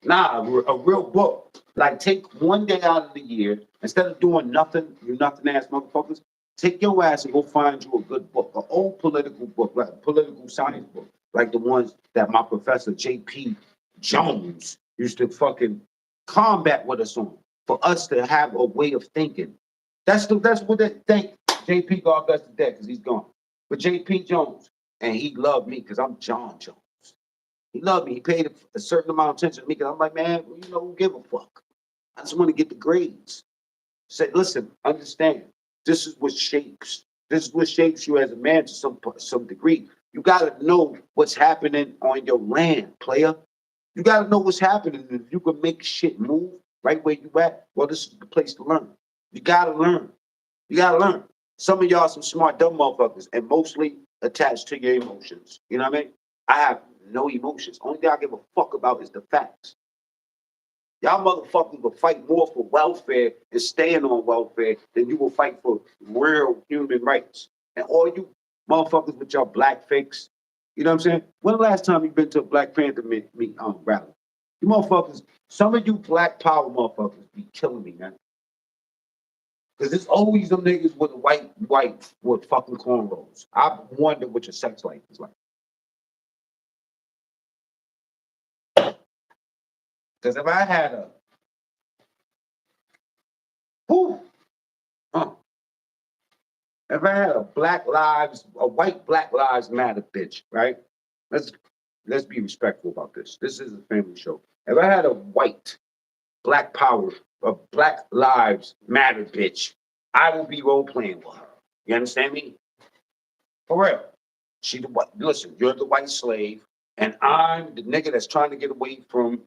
[SPEAKER 2] Nah, a real book. Like, take one day out of the year, instead of doing nothing, you nothing ass motherfuckers, take your ass and go find you a good book, an old political book, like a political science book, like the ones that my professor J.P. Jones used to fucking combat with us on, for us to have a way of thinking. That's what they think. J.P. God bless the dead, because he's gone. But J.P. Jones, and he loved me because I'm John Jones. He loved me. He paid a certain amount of attention to me because I'm like, man, you know, who give a fuck? I just want to get the grades. Say, listen, understand, this is what shapes you as a man to some degree. You gotta know what's happening on your land, player. You gotta know what's happening. If you can make shit move right where you at, well, this is the place to learn. You gotta learn. You gotta learn. Some of y'all some smart dumb motherfuckers, and mostly attached to your emotions. You know what I mean? I have no emotions. Only thing I give a fuck about is the facts. Y'all motherfuckers will fight more for welfare and staying on welfare than you will fight for real human rights. And all you motherfuckers with your black fakes, you know what I'm saying? When the last time you been to a Black Panther rally? You motherfuckers, some of you black power motherfuckers be killing me, man. Because there's always them niggas with white with fucking cornrows. I wonder what your sex life is like. Because if I had if I had a white Black Lives Matter bitch, right? Let's be respectful about this. This is a family show. If I had a white Black Power, a Black Lives Matter bitch, I will be role playing with her. You understand me? For real. She the white. Listen, you're the white slave, and I'm the nigga that's trying to get away from.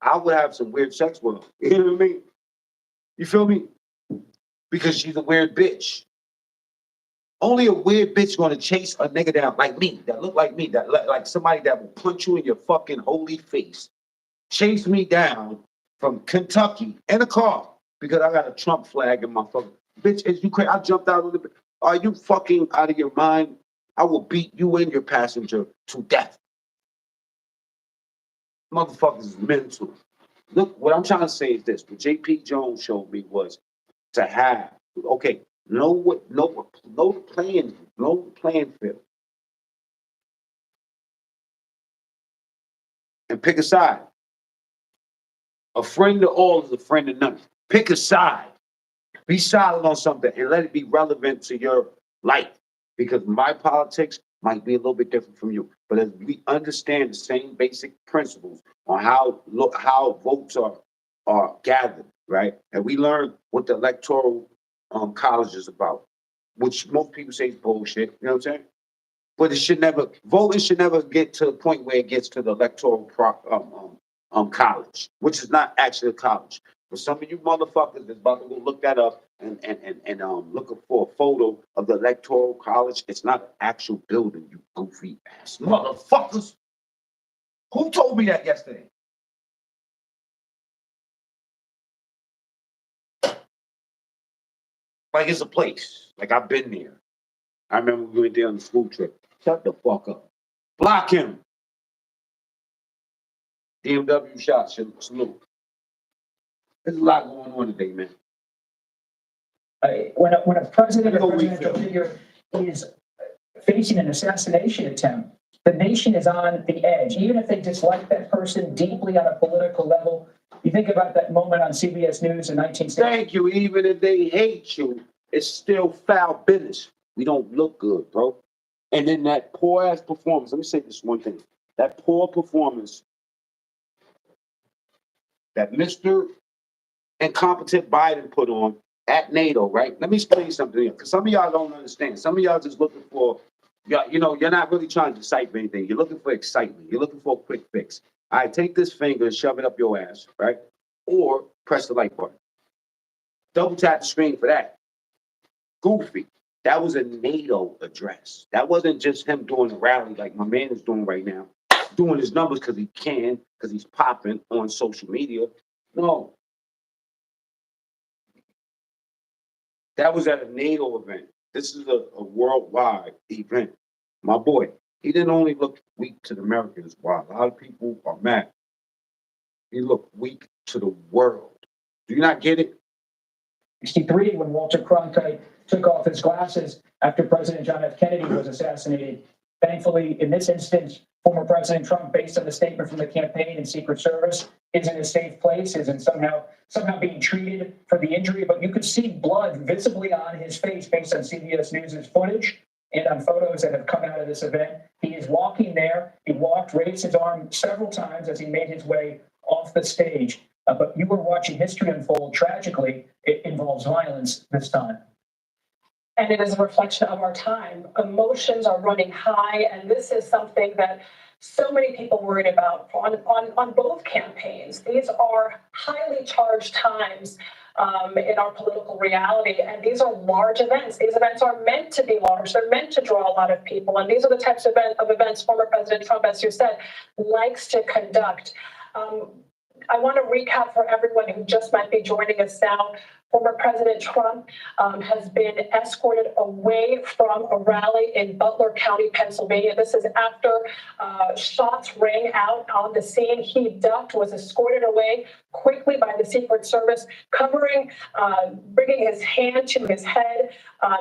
[SPEAKER 2] I would have some weird sex with her. You know what I mean? You feel me? Because she's a weird bitch. Only a weird bitch gonna chase a nigga down like me, that look like me, that like somebody that will punch you in your fucking holy face. Chase me down from Kentucky in a car because I got a Trump flag in my fucking bitch. Is you crazy? I jumped out of the. Are you fucking out of your mind? I will beat you and your passenger to death. Motherfuckers is mental. Look, what I'm trying to say is this: what J.P. Jones showed me was to have know the playing field, and pick a side. A friend to all is a friend to none. Pick a side. Be solid on something and let it be relevant to your life. Because my politics might be a little bit different from you. But as we understand the same basic principles on how votes are gathered, right? And we learn what the electoral college is about, which most people say is bullshit. You know what I'm saying? But voting should never get to the point where it gets to the electoral college, which is not actually a college. For some of you motherfuckers that's about to go look that up and looking for a photo of the electoral college, it's not an actual building, you goofy ass motherfuckers. Who told me that yesterday? Like it's a place. Like I've been there. I remember we went there on the school trip. Shut the fuck up. Block him. DMW shot, salute. There's a lot going on today, man.
[SPEAKER 14] When a president or presidential figure is facing an assassination attempt, the nation is on the edge. Even if they dislike that person deeply on a political level, you think about that moment on CBS News in 1960.
[SPEAKER 2] Thank you. Even if they hate you, it's still foul business. We don't look good, bro. And then that poor ass performance, let me say this one thing. That poor performance that Mr. Incompetent Biden put on at NATO, right? Let me explain something here, because some of y'all don't understand. Some of y'all just looking for, you know, you're not really trying to decipher anything. You're looking for excitement. You're looking for a quick fix. All right, take this finger and shove it up your ass, right? Or press the like button. Double tap the screen for that. Goofy. That was a NATO address. That wasn't just him doing a rally like my man is doing right now, doing his numbers because he can, because he's popping on social media. No. That was at a NATO event. This is a worldwide event. My boy, he didn't only look weak to the Americans, while a lot of people are mad. He looked weak to the world. Do you not get it?
[SPEAKER 14] 1963, when Walter Cronkite took off his glasses after President John F. Kennedy was assassinated. Thankfully, in this instance, former President Trump, based on the statement from the campaign and Secret Service, is in a safe place, isn't somehow being treated for the injury. But you could see blood visibly on his face based on CBS News' footage and on photos that have come out of this event. He is walking there. He walked, raised his arm several times as he made his way off the stage. But you were watching history unfold. Tragically, it involves violence this time.
[SPEAKER 15] And it is a reflection of our time. Emotions are running high, and this is something that so many people worried about on both campaigns. These are highly charged times in our political reality, and these are large events. These events are meant to be large. They're meant to draw a lot of people, and these are the types of events former President Trump, as you said, likes to conduct. I want to recap for everyone who just might be joining us now. Former President Trump has been escorted away from a rally in Butler County, Pennsylvania. This is after shots rang out on the scene. He ducked, was escorted away quickly by the Secret Service, bringing his hand to his head.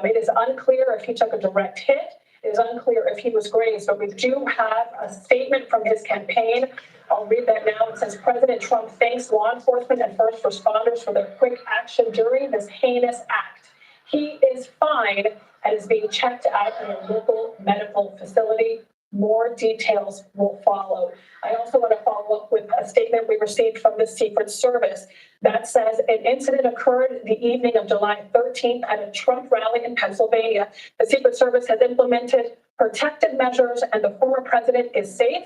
[SPEAKER 15] It is unclear if he took a direct hit. It is unclear if he was grazed, but we do have a statement from his campaign. I'll read that now. It says, President Trump thanks law enforcement and first responders for their quick action during this heinous act. He is fine and is being checked out in a local medical facility. More details will follow. I also want to follow up with a statement we received from the Secret Service that says an incident occurred the evening of July 13th at a Trump rally in Pennsylvania. The Secret Service has implemented protective measures and the former president is safe.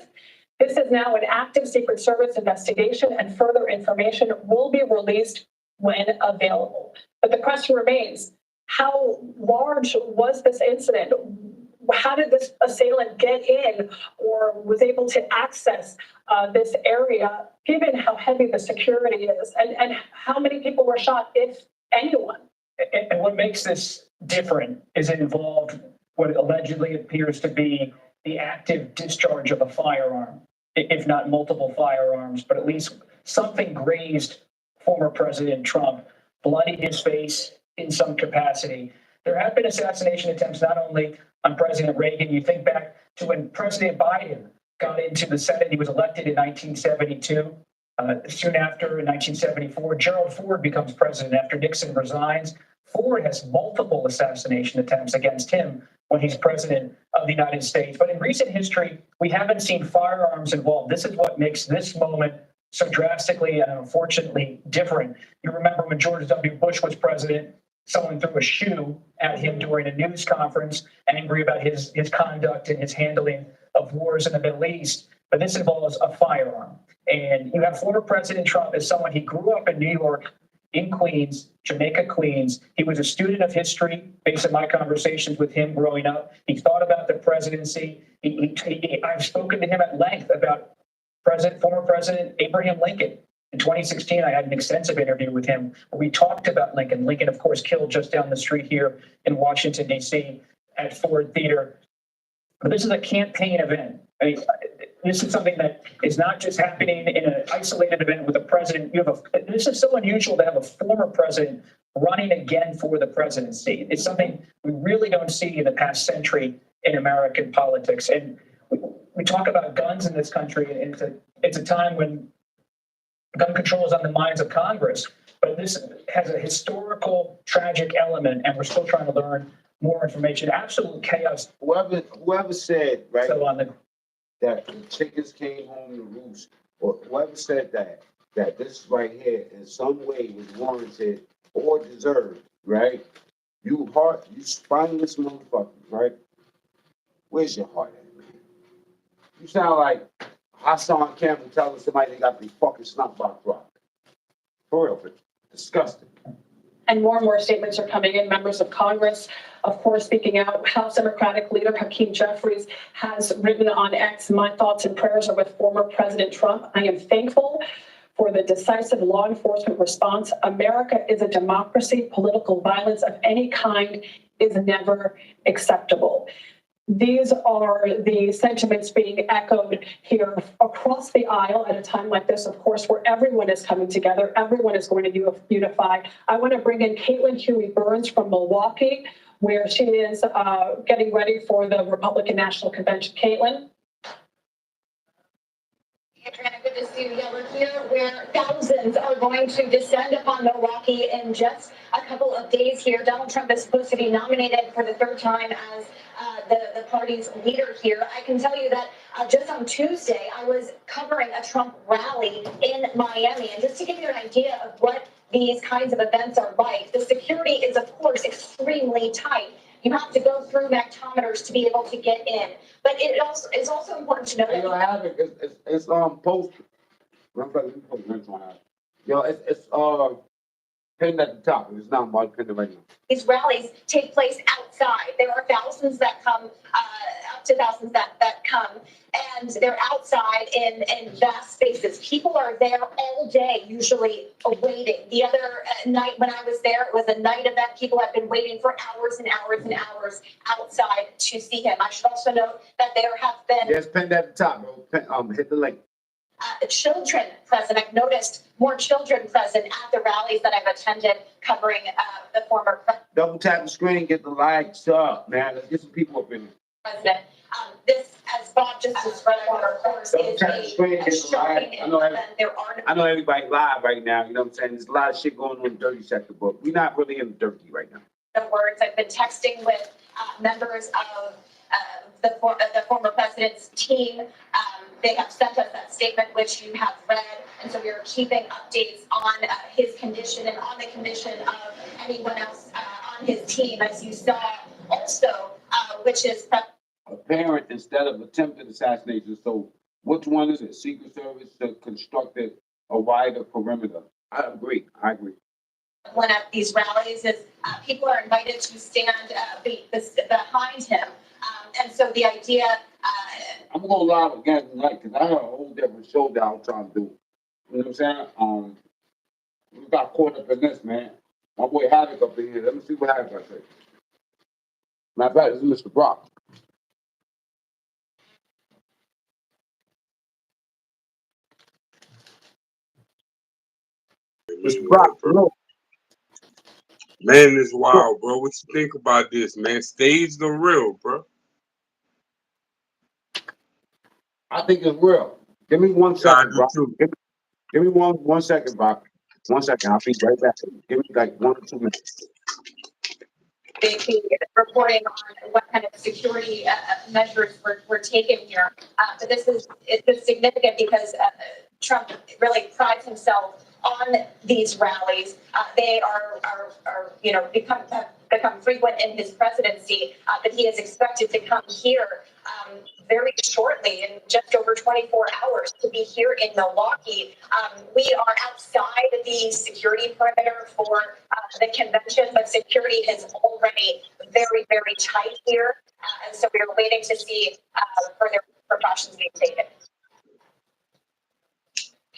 [SPEAKER 15] This is now an active Secret Service investigation, and further information will be released when available. But the question remains, how large was this incident? How did this assailant get in or was able to access this area, given how heavy the security is, and how many people were shot, if anyone?
[SPEAKER 14] And what makes this different is it involved what allegedly appears to be the active discharge of a firearm, if not multiple firearms, but at least something grazed former President Trump, bloodied his face in some capacity. There have been assassination attempts not only on President Reagan. You think back to when President Biden got into the Senate. He was elected in 1972. Soon after, in 1974, Gerald Ford becomes president after Nixon resigns. Ford has multiple assassination attempts against him when he's president of the United States. But in recent history, we haven't seen firearms involved. This is what makes this moment so drastically and unfortunately different. You remember when George W. Bush was president, someone threw a shoe at him during a news conference, angry about his conduct and his handling of wars in the Middle East. But this involves a firearm. And you have former President Trump as someone, he grew up in New York, in Queens, Jamaica, Queens. He was a student of history based on my conversations with him growing up. He thought about the presidency. I've spoken to him at length about former President Abraham Lincoln. In 2016, I had an extensive interview with him where we talked about Lincoln. Lincoln, of course, killed just down the street here in Washington, D.C. at Ford Theater. But this is a campaign event. I mean, this is something that is not just happening in an isolated event with a president. This is so unusual to have a former president running again for the presidency. It's something we really don't see in the past century in American politics. And we talk about guns in this country, and it's a time when gun control is on the minds of Congress. But this has a historical, tragic element, and we're still trying to learn more information. Absolute chaos.
[SPEAKER 2] Whoever said, right,
[SPEAKER 14] So on the
[SPEAKER 2] that the chickens came home to roost, or whoever said that this right here in some way was warranted or deserved, right? You spineless motherfucker, right? Where's your heart at, man? You sound like Hassan Campbell telling somebody they got the fucking snuff box rock. For real, disgusting.
[SPEAKER 15] And more statements are coming in. Members of Congress, of course, speaking out. House Democratic leader Hakeem Jeffries has written on X, "My thoughts and prayers are with former President Trump. I am thankful for the decisive law enforcement response. America is a democracy. Political violence of any kind is never acceptable." These are the sentiments being echoed here across the aisle at a time like this, of course, where everyone is coming together, everyone is going to unify. I want to bring in Caitlin Huey Burns from Milwaukee, where she is getting ready for the Republican National Convention. Caitlin?
[SPEAKER 18] Katrina, good to see you. Yeah, we're here where thousands are going to descend upon Milwaukee in just a couple of days here. Donald Trump is supposed to be nominated for the third time as the party's leader here. I can tell you that just on Tuesday, I was covering a Trump rally in Miami. And just to give you an idea of what these kinds of events are like, the security is, of course, extremely tight. You have to go through mactometers to be able to get in. But it also is also important to know that
[SPEAKER 2] You don't have it. It's posted. Yo, it's pinned at the top. It's not marked pinned right now.
[SPEAKER 18] these rallies take place outside. There are thousands that come, up to thousands that come, and they're outside in vast spaces. People are there all day, usually waiting. The other night when I was there, it was a night event. People have been waiting for hours and hours and hours outside to see him. I should also note that there have been...
[SPEAKER 2] Yes, pinned at the top, bro. Hit the link.
[SPEAKER 18] Children present. I've noticed more children present at the rallies that I've attended covering the former
[SPEAKER 2] Double tap the screen, get the likes up, man. Let's get some people up in here.
[SPEAKER 18] president. This, as Bob just described, of course, is a shocking event.
[SPEAKER 2] I know everybody live right now, you know what I'm saying? There's a lot of shit going on in the dirty sector, but we're not really in the dirty right now.
[SPEAKER 18] The words. I've been texting with members of the former president's team. They have sent us that statement, which you have read, and so we are keeping updates on his condition and on the condition of anyone else on his team, as you saw also, which is
[SPEAKER 2] a parent instead of attempted assassination. So which one is it? Secret Service constructed a wider perimeter. I agree.
[SPEAKER 18] one of these rallies is people are invited to stand behind him. And so the idea...
[SPEAKER 2] I'm going to live again tonight because I have a whole different show that I'm trying to do. You know what I'm saying? We got caught up in this, man. My boy Havoc up in here. Let me see what Havoc I say. Matter of fact, this is Mr. Brock. Mr. Brock, hello.
[SPEAKER 19] Man, it's wild, bro. What you think about this, man? Stage the real, bro.
[SPEAKER 2] I think it's real. Give me 1 second, Brock. Give me one second, Brock. 1 second. I'll be right back. Give me like 1 or 2 minutes.
[SPEAKER 18] They reporting on what kind of security measures were taken here. But it's significant because Trump really prides himself on these rallies. They are become frequent in his presidency, but he is expected to come here very shortly, in just over 24 hours, to be here in Milwaukee. We are outside the security perimeter for the convention, but security is already very, very tight here. And so we are waiting to see further precautions being taken.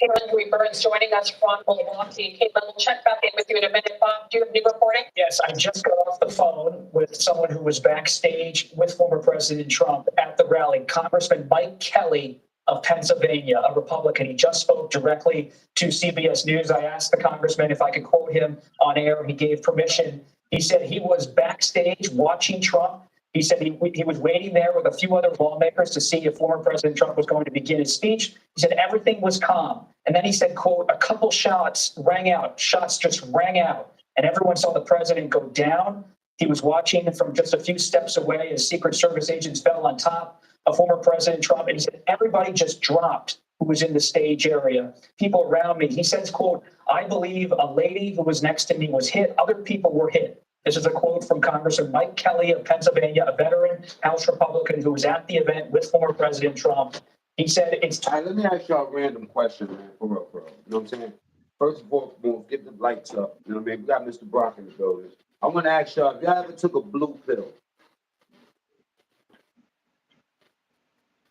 [SPEAKER 18] Caitlin Huey Burns joining us from Milwaukee. Caitlin, we'll check back in with you in a minute. Bob, do you have new reporting?
[SPEAKER 14] Yes, I just got off the phone with someone who was backstage with former President Trump at the rally, Congressman Mike Kelly of Pennsylvania, a Republican. He just spoke directly to CBS News. I asked the congressman if I could quote him on air. He gave permission. He said he was backstage watching Trump He said he was waiting there with a few other lawmakers to see if former President Trump was going to begin his speech. He said everything was calm. And then he said, quote, a couple shots rang out. Shots just rang out. And everyone saw the president go down. He was watching from just a few steps away as Secret Service agents fell on top of former President Trump. And he said, everybody just dropped who was in the stage area. People around me. He says, quote, I believe a lady who was next to me was hit. Other people were hit. This is a quote from Congressman Mike Kelly of Pennsylvania, a veteran House Republican who was at the event with former President Trump. He said it's
[SPEAKER 2] All right, let me ask y'all a random question, man, for real, bro. You know what I'm saying? First of all, we'll get the lights up. You know what I mean? We got Mr. Brock in the building. I want to ask y'all, if y'all ever took a blue pill?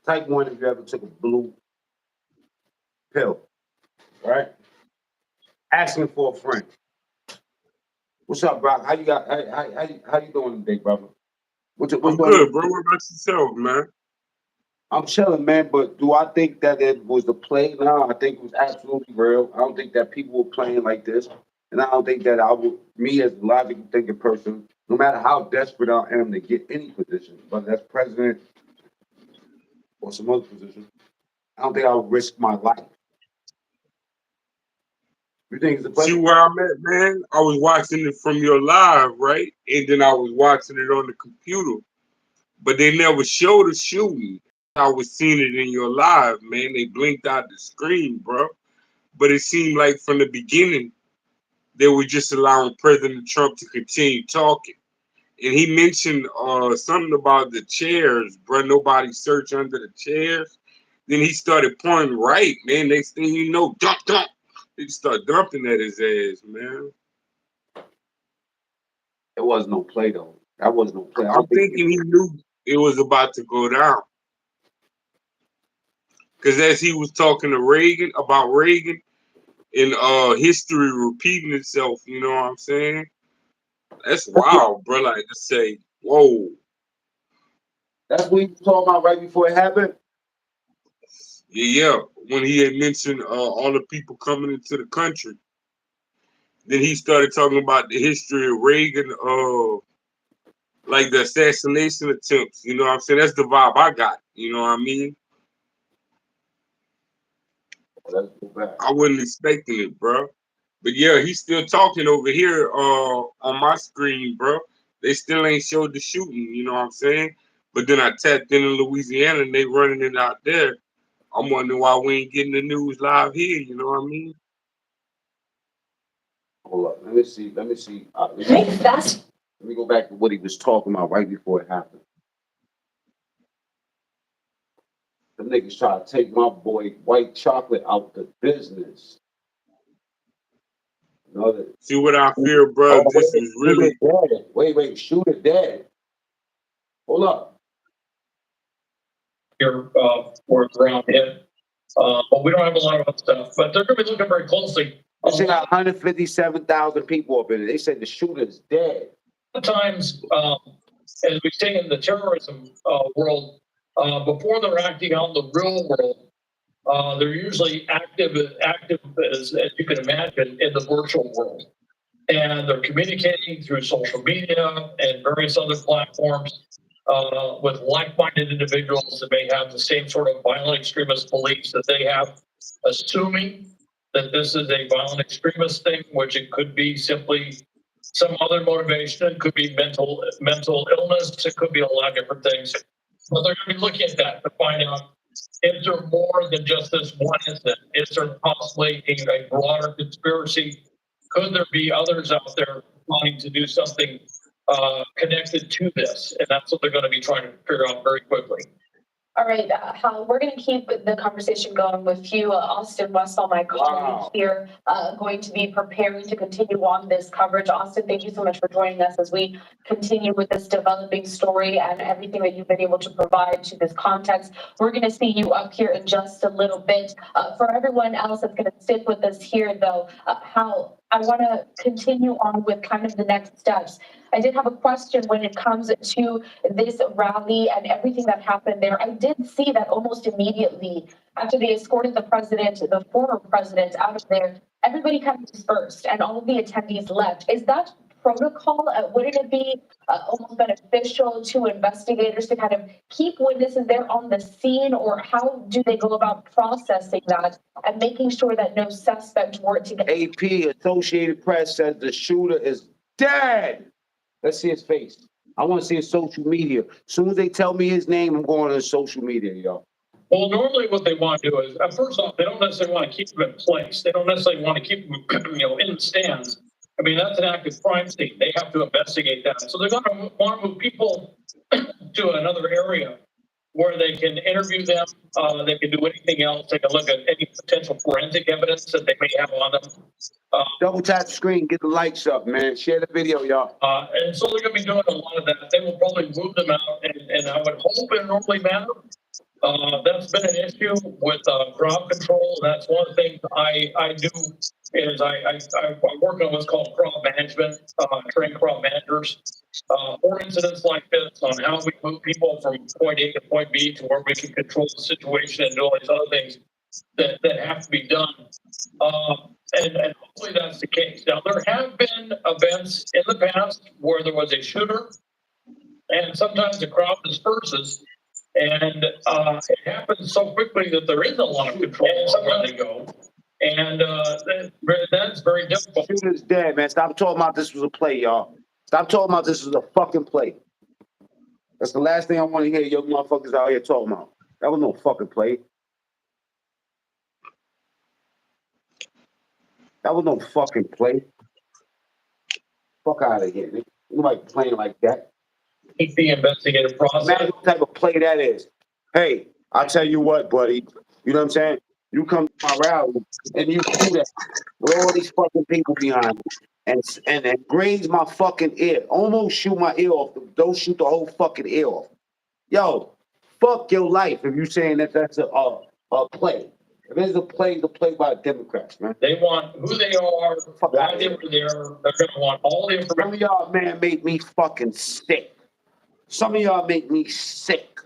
[SPEAKER 2] Type 1 if you ever took a blue pill, right? Asking for a friend. What's up, Brock? How you doing today, brother? What's
[SPEAKER 19] I'm
[SPEAKER 2] going
[SPEAKER 19] good,
[SPEAKER 2] on?
[SPEAKER 19] bro. What about yourself, man?
[SPEAKER 2] I'm chilling, man, but do I think that it was a play? No, I think it was absolutely real. I don't think that people were playing like this. And I don't think that me as a logical thinking person, no matter how desperate I am to get any position, whether that's president or some other position, I don't think I would risk my life. You think it's a play?
[SPEAKER 19] See where I'm at, man? I was watching it from your live, right? And then I was watching it on the computer. But they never showed the shooting. I was seeing it in your live, man. They blinked out the screen, bro. But it seemed like from the beginning, they were just allowing President Trump to continue talking. And he mentioned something about the chairs, bro. Nobody search under the chairs. Then he started pointing right, man. Next thing you know, dump, dump. They start dumping at his ass, man.
[SPEAKER 2] It was no play, though. That was no play.
[SPEAKER 19] I'm thinking he knew it was about to go down. Because as he was talking to Reagan about Reagan and history repeating itself, you know what I'm saying? That's wild, bro. Like to say, whoa.
[SPEAKER 2] That's what he was talking about right before it happened?
[SPEAKER 19] Yeah. When he had mentioned all the people coming into the country. Then he started talking about the history of Reagan, like the assassination attempts. You know what I'm saying? That's the vibe I got. You know what I mean? I wasn't expecting it, bro. But yeah, he's still talking over here on my screen, bro. They still ain't showed the shooting, you know what I'm saying? But then I tapped in Louisiana and they running it out there. I'm wondering why we ain't getting the news live here, you know what I mean?
[SPEAKER 2] Hold up. Let me see. Let me go back to what he was talking about right before it happened. The niggas try to take my boy White Chocolate out the business.
[SPEAKER 19] See what I fear, bro? This is really.
[SPEAKER 2] Wait, shoot it dead. Hold up.
[SPEAKER 3] Here for around him. But we don't have a lot of other stuff. But they're going to be looking very closely.
[SPEAKER 2] They said 157,000 people up in it. They said the shooter's dead.
[SPEAKER 3] Sometimes, as we say in the terrorism world, before they're acting out in the real world, they're usually active as you can imagine in the virtual world. And they're communicating through social media and various other platforms with like-minded individuals that may have the same sort of violent extremist beliefs that they have, assuming that this is a violent extremist thing, which it could be simply some other motivation. It could be mental illness. It could be a lot of different things. But they're going to be looking at that to find out, is there more than just this one incident? Is there possibly a broader conspiracy? Could there be others out there wanting to do something connected to this? And that's what they're going to be trying to figure out very quickly.
[SPEAKER 4] All right, Hal, we're going to keep the conversation going with you. Austin Westall, my colleague here, going to be preparing to continue on this coverage. Austin, thank you so much for joining us as we continue with this developing story and everything that you've been able to provide to this context. We're going to see you up here in just a little bit. For everyone else that's going to stick with us here, though, Hal, I want to continue on with kind of the next steps. I did have a question when it comes to this rally and everything that happened there. I did see that almost immediately after they escorted the former president out of there, everybody kind of dispersed and all of the attendees left. Is that protocol? Wouldn't it be almost beneficial to investigators to kind of keep witnesses there on the scene, or how do they go about processing that and making sure that no suspect were to get?
[SPEAKER 2] AP, Associated Press, says the shooter is dead. Let's see his face. I want to see his social media. As soon as they tell me his name, I'm going to social media, y'all.
[SPEAKER 3] Well, normally what they want to do is, first off, they don't necessarily want to keep them in place. They don't necessarily want to keep them, in the stands. I mean, that's an active crime scene. They have to investigate that. So they're going to want to move people to another area where they can interview them. They can do anything else. They can look at any potential forensic evidence that they may have on them.
[SPEAKER 2] Double tap the screen, get the lights up, man. Share the video, y'all.
[SPEAKER 3] And so they're going to be doing a lot of that. They will probably move them out, and I would hope in an orderly manner. That's been an issue with crowd control. That's one of the things I do is I work on what's called crowd management, train crowd managers. For incidents like this, on how we move people from point A to point B to where we can control the situation and do all these other things that have to be done. And hopefully that's the case. Now, there have been events in the past where there was a shooter, and sometimes the crowd disperses, and it happens so quickly that there isn't a lot of control on where they go. And that's very difficult.
[SPEAKER 2] Shooter's dead, man. Stop talking about this was a play, y'all. Stop talking about this was a fucking play. That's the last thing I want to hear you motherfuckers out here talking about. That was no fucking play. That was no fucking play. Fuck out of here, nigga. Nobody playing like that.
[SPEAKER 3] Keep the investigative process.
[SPEAKER 2] Imagine what type of play that is. Hey, I'll tell you what, buddy. You know what I'm saying? You come to my rally and you do that with all these fucking people behind me and graze my fucking ear. Almost shoot my ear off. Don't shoot the whole fucking ear off. Yo, fuck your life if you saying that that's a play. If it's a play, it's a play by the Democrats, man.
[SPEAKER 3] They want who they are, why they were there. They're going to want all the information.
[SPEAKER 2] Some of y'all, man, make me fucking sick. Some of y'all make me sick.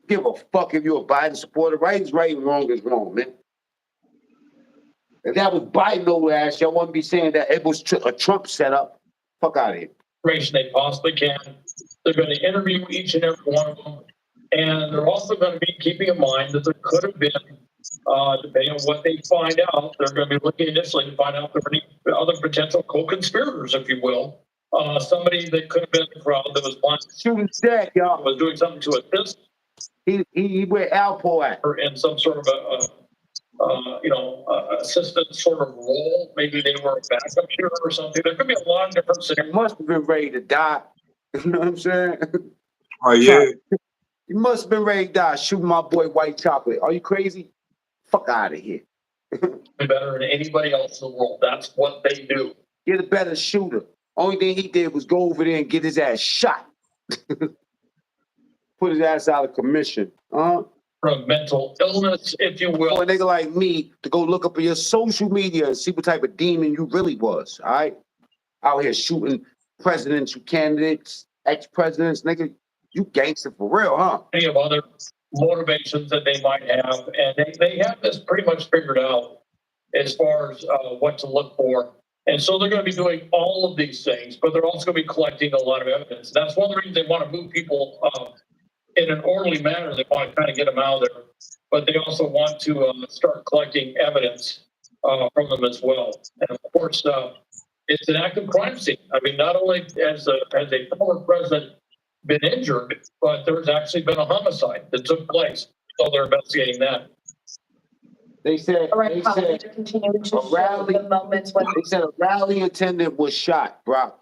[SPEAKER 2] Give a fuck if you're a Biden supporter. Right is right and wrong is wrong, man. If that was Biden over ass, y'all wouldn't be saying that it was a Trump setup. Fuck out of here.
[SPEAKER 3] Information they possibly can. They're going to interview each and every one of them. And they're also going to be keeping in mind that there could have been, depending on what they find out, they're going to be looking initially to find out if there are any other potential co-conspirators, if you will. Somebody that could have been in the crowd that was blind.
[SPEAKER 2] Shooting's dead, y'all.
[SPEAKER 3] Was doing something to assist.
[SPEAKER 2] He where Alpo at?
[SPEAKER 3] Or in some sort of assistant sort of role. Maybe they were a backup shooter or something. There could be a lot of different scenarios.
[SPEAKER 2] He must have been ready to die. You know what I'm saying?
[SPEAKER 19] Oh, yeah.
[SPEAKER 2] You must have been ready to die shooting my boy White Chocolate. Are you crazy? Fuck out of here.
[SPEAKER 3] Better than anybody else in the world. That's what they do.
[SPEAKER 2] Get a better shooter. Only thing he did was go over there and get his ass shot. Put his ass out of commission.
[SPEAKER 3] From mental illness, if you will.
[SPEAKER 2] For a nigga like me to go look up in your social media and see what type of demon you really was, all right? Out here shooting presidential candidates, ex-presidents, nigga. You gangster for real, huh?
[SPEAKER 3] Any of other motivations that they might have. And they have this pretty much figured out as far as what to look for. And so they're going to be doing all of these things, but they're also going to be collecting a lot of evidence. That's one of the reasons they want to move people in an orderly manner. They want to kind of get them out of there, but they also want to start collecting evidence from them as well. And of course, it's an active crime scene. I mean, not only has a former president been injured, but there's actually been a homicide that took place. So they're investigating that.
[SPEAKER 2] They said a rally attendant was shot, bro.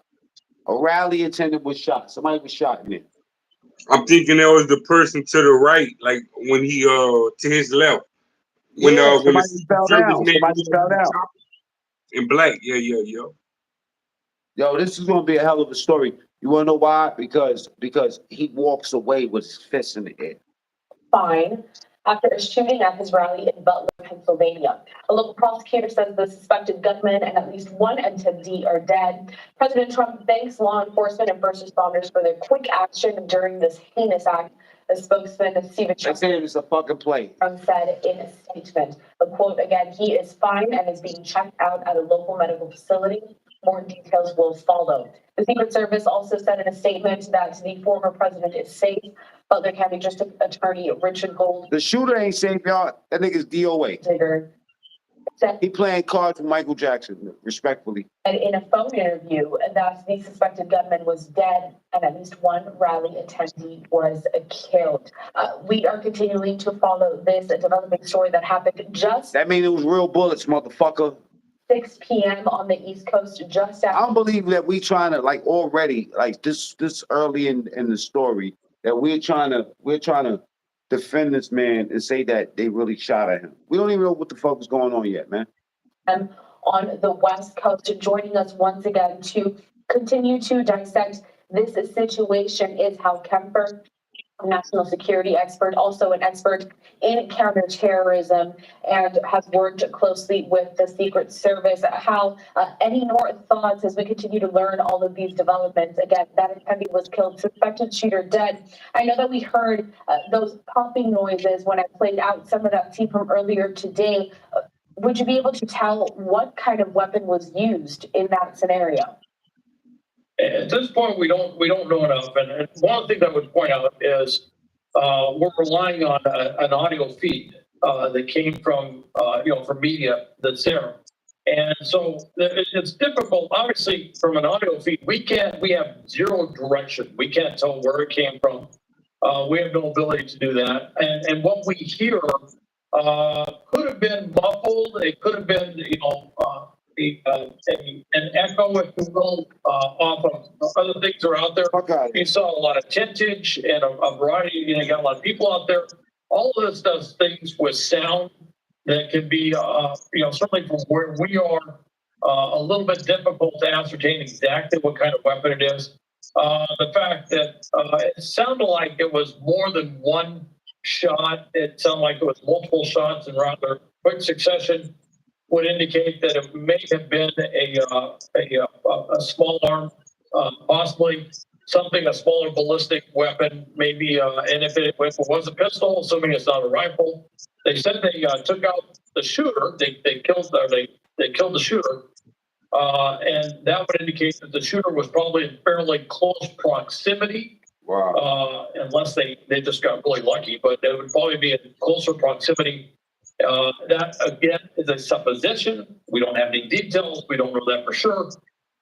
[SPEAKER 2] A rally attendant was shot. Somebody was shot in there.
[SPEAKER 19] I'm thinking that was the person to the right, like when he to his left. When
[SPEAKER 2] somebody fell down. Somebody fell down.
[SPEAKER 19] In black, yeah.
[SPEAKER 2] Yo, this is gonna be a hell of a story. You wanna know why? Because he walks away with his fists in the air.
[SPEAKER 4] Fine. After a shooting at his rally in Butler, Pennsylvania. A local prosecutor says the suspected gunman and at least one attendee are dead. President Trump thanks law enforcement and first responders for their quick action during this heinous act. The spokesman, Stephen Trump,
[SPEAKER 2] said it's a fucking play.
[SPEAKER 4] Said in a statement, the quote again, he is fine and is being checked out at a local medical facility. More details will follow. The Secret Service also said in a statement that the former president is safe. Butler County District Attorney Richard Gold.
[SPEAKER 2] The shooter ain't safe, y'all. That nigga's DOA.
[SPEAKER 4] Digger said
[SPEAKER 2] He playing cards with Michael Jackson, respectfully.
[SPEAKER 4] in a phone interview that the suspected gunman was dead and at least one rally attendee was killed. We are continuing to follow this developing story that happened just.
[SPEAKER 2] That means it was real bullets, motherfucker.
[SPEAKER 4] 6 p.m. on the East Coast, just after.
[SPEAKER 2] I don't believe that we trying to like already like this early in the story that we're trying to defend this man and say that they really shot at him. We don't even know what the fuck is going on yet, man.
[SPEAKER 4] On the West Coast, joining us once again to continue to dissect this situation is Hal Kemper, a national security expert, also an expert in counterterrorism, and has worked closely with the Secret Service. Hal, any more thoughts as we continue to learn all of these developments? Again, that attendee was killed, suspected shooter dead. I know that we heard those popping noises when I played out some of that scene from earlier today. Would you be able to tell what kind of weapon was used in that scenario?
[SPEAKER 3] At this point, we don't know enough. And one of the things I would point out is we're relying on an audio feed that came from from media that's there, and so it's difficult. Obviously, from an audio feed, we have zero direction. We can't tell where it came from. We have no ability to do that. And what we hear could have been muffled. It could have been an echo, if you will, off of other things that are out there. You saw a lot of tintage and a variety, you got a lot of people out there. All of this does things with sound that can be, certainly from where we are, a little bit difficult to ascertain exactly what kind of weapon it is. The fact that it sounded like it was more than one shot, it sounded like it was multiple shots in rather quick succession, would indicate that it may have been a small arm, possibly a smaller ballistic weapon, maybe, and if it was a pistol, assuming it's not a rifle. They said they took out the shooter, they killed the shooter, and that would indicate that the shooter was probably in fairly close proximity.
[SPEAKER 2] Wow.
[SPEAKER 3] Unless they just got really lucky, but it would probably be in closer proximity. That again is a supposition. We don't have any details. We don't know that for sure.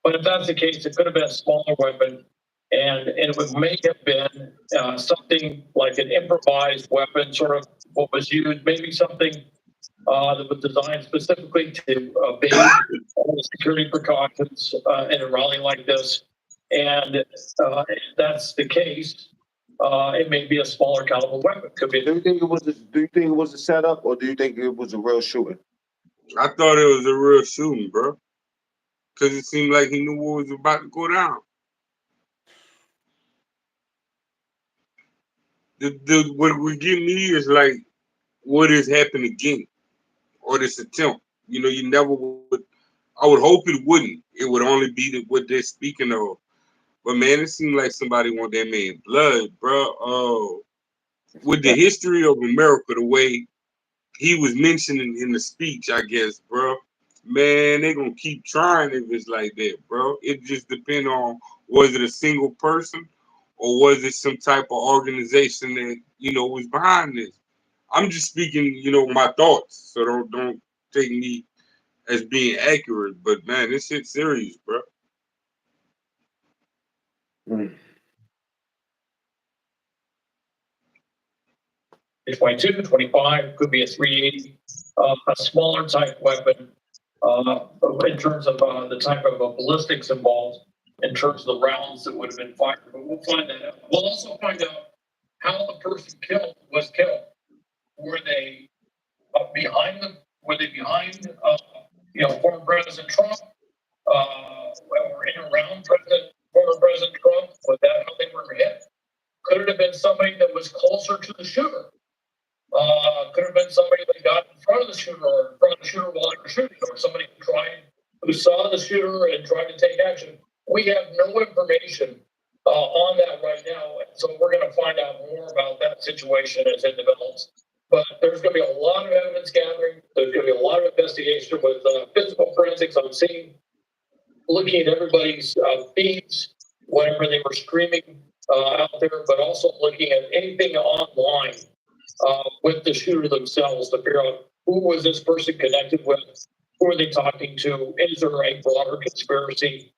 [SPEAKER 3] But if that's the case, it could have been a smaller weapon, and it may have been something like an improvised weapon, sort of what was used, maybe something that was designed specifically to obey all the security precautions in a rally like this. And if that's the case, it may be a smaller caliber weapon. Could be.
[SPEAKER 2] Do you think it was a setup, or do you think it was a real shooting?
[SPEAKER 19] I thought it was a real shooting, bro. Because it seemed like he knew what was about to go down. What would get me is like, what has happened again? Or this attempt. You never would. I would hope it wouldn't. It would only be what they're speaking of. But man, it seemed like somebody want that man blood, bro. With the history of America, the way he was mentioning in the speech, I guess, bro. Man, they gonna keep trying if it's like that, bro. It just depends on, was it a single person or was it some type of organization that was behind this. I'm just speaking, my thoughts, so don't take me as being accurate. But man, this shit's serious, bro.
[SPEAKER 3] 22, 25, could be a 380, a smaller type weapon in terms of the type of ballistics involved, in terms of the rounds that would have been fired. But we'll find that out. We'll also find out how the person was killed. Were they behind them? Were they behind, former President Trump? Or in around former President Trump? Was that how they were hit? Could it have been somebody that was closer to the shooter? Could have been somebody that got in front of the shooter or in front of the shooter while they were shooting, or somebody who saw the shooter and tried to take action. We have no information on that right now, and so we're going to find out more about that situation as it develops. But there's going to be a lot of evidence gathering. There's going to be a lot of investigation with physical forensics on scene. looking at everybody's feeds, whatever they were streaming out there, but also looking at anything online with the shooter themselves to figure out who was this person connected with, who are they talking to, is there a broader conspiracy,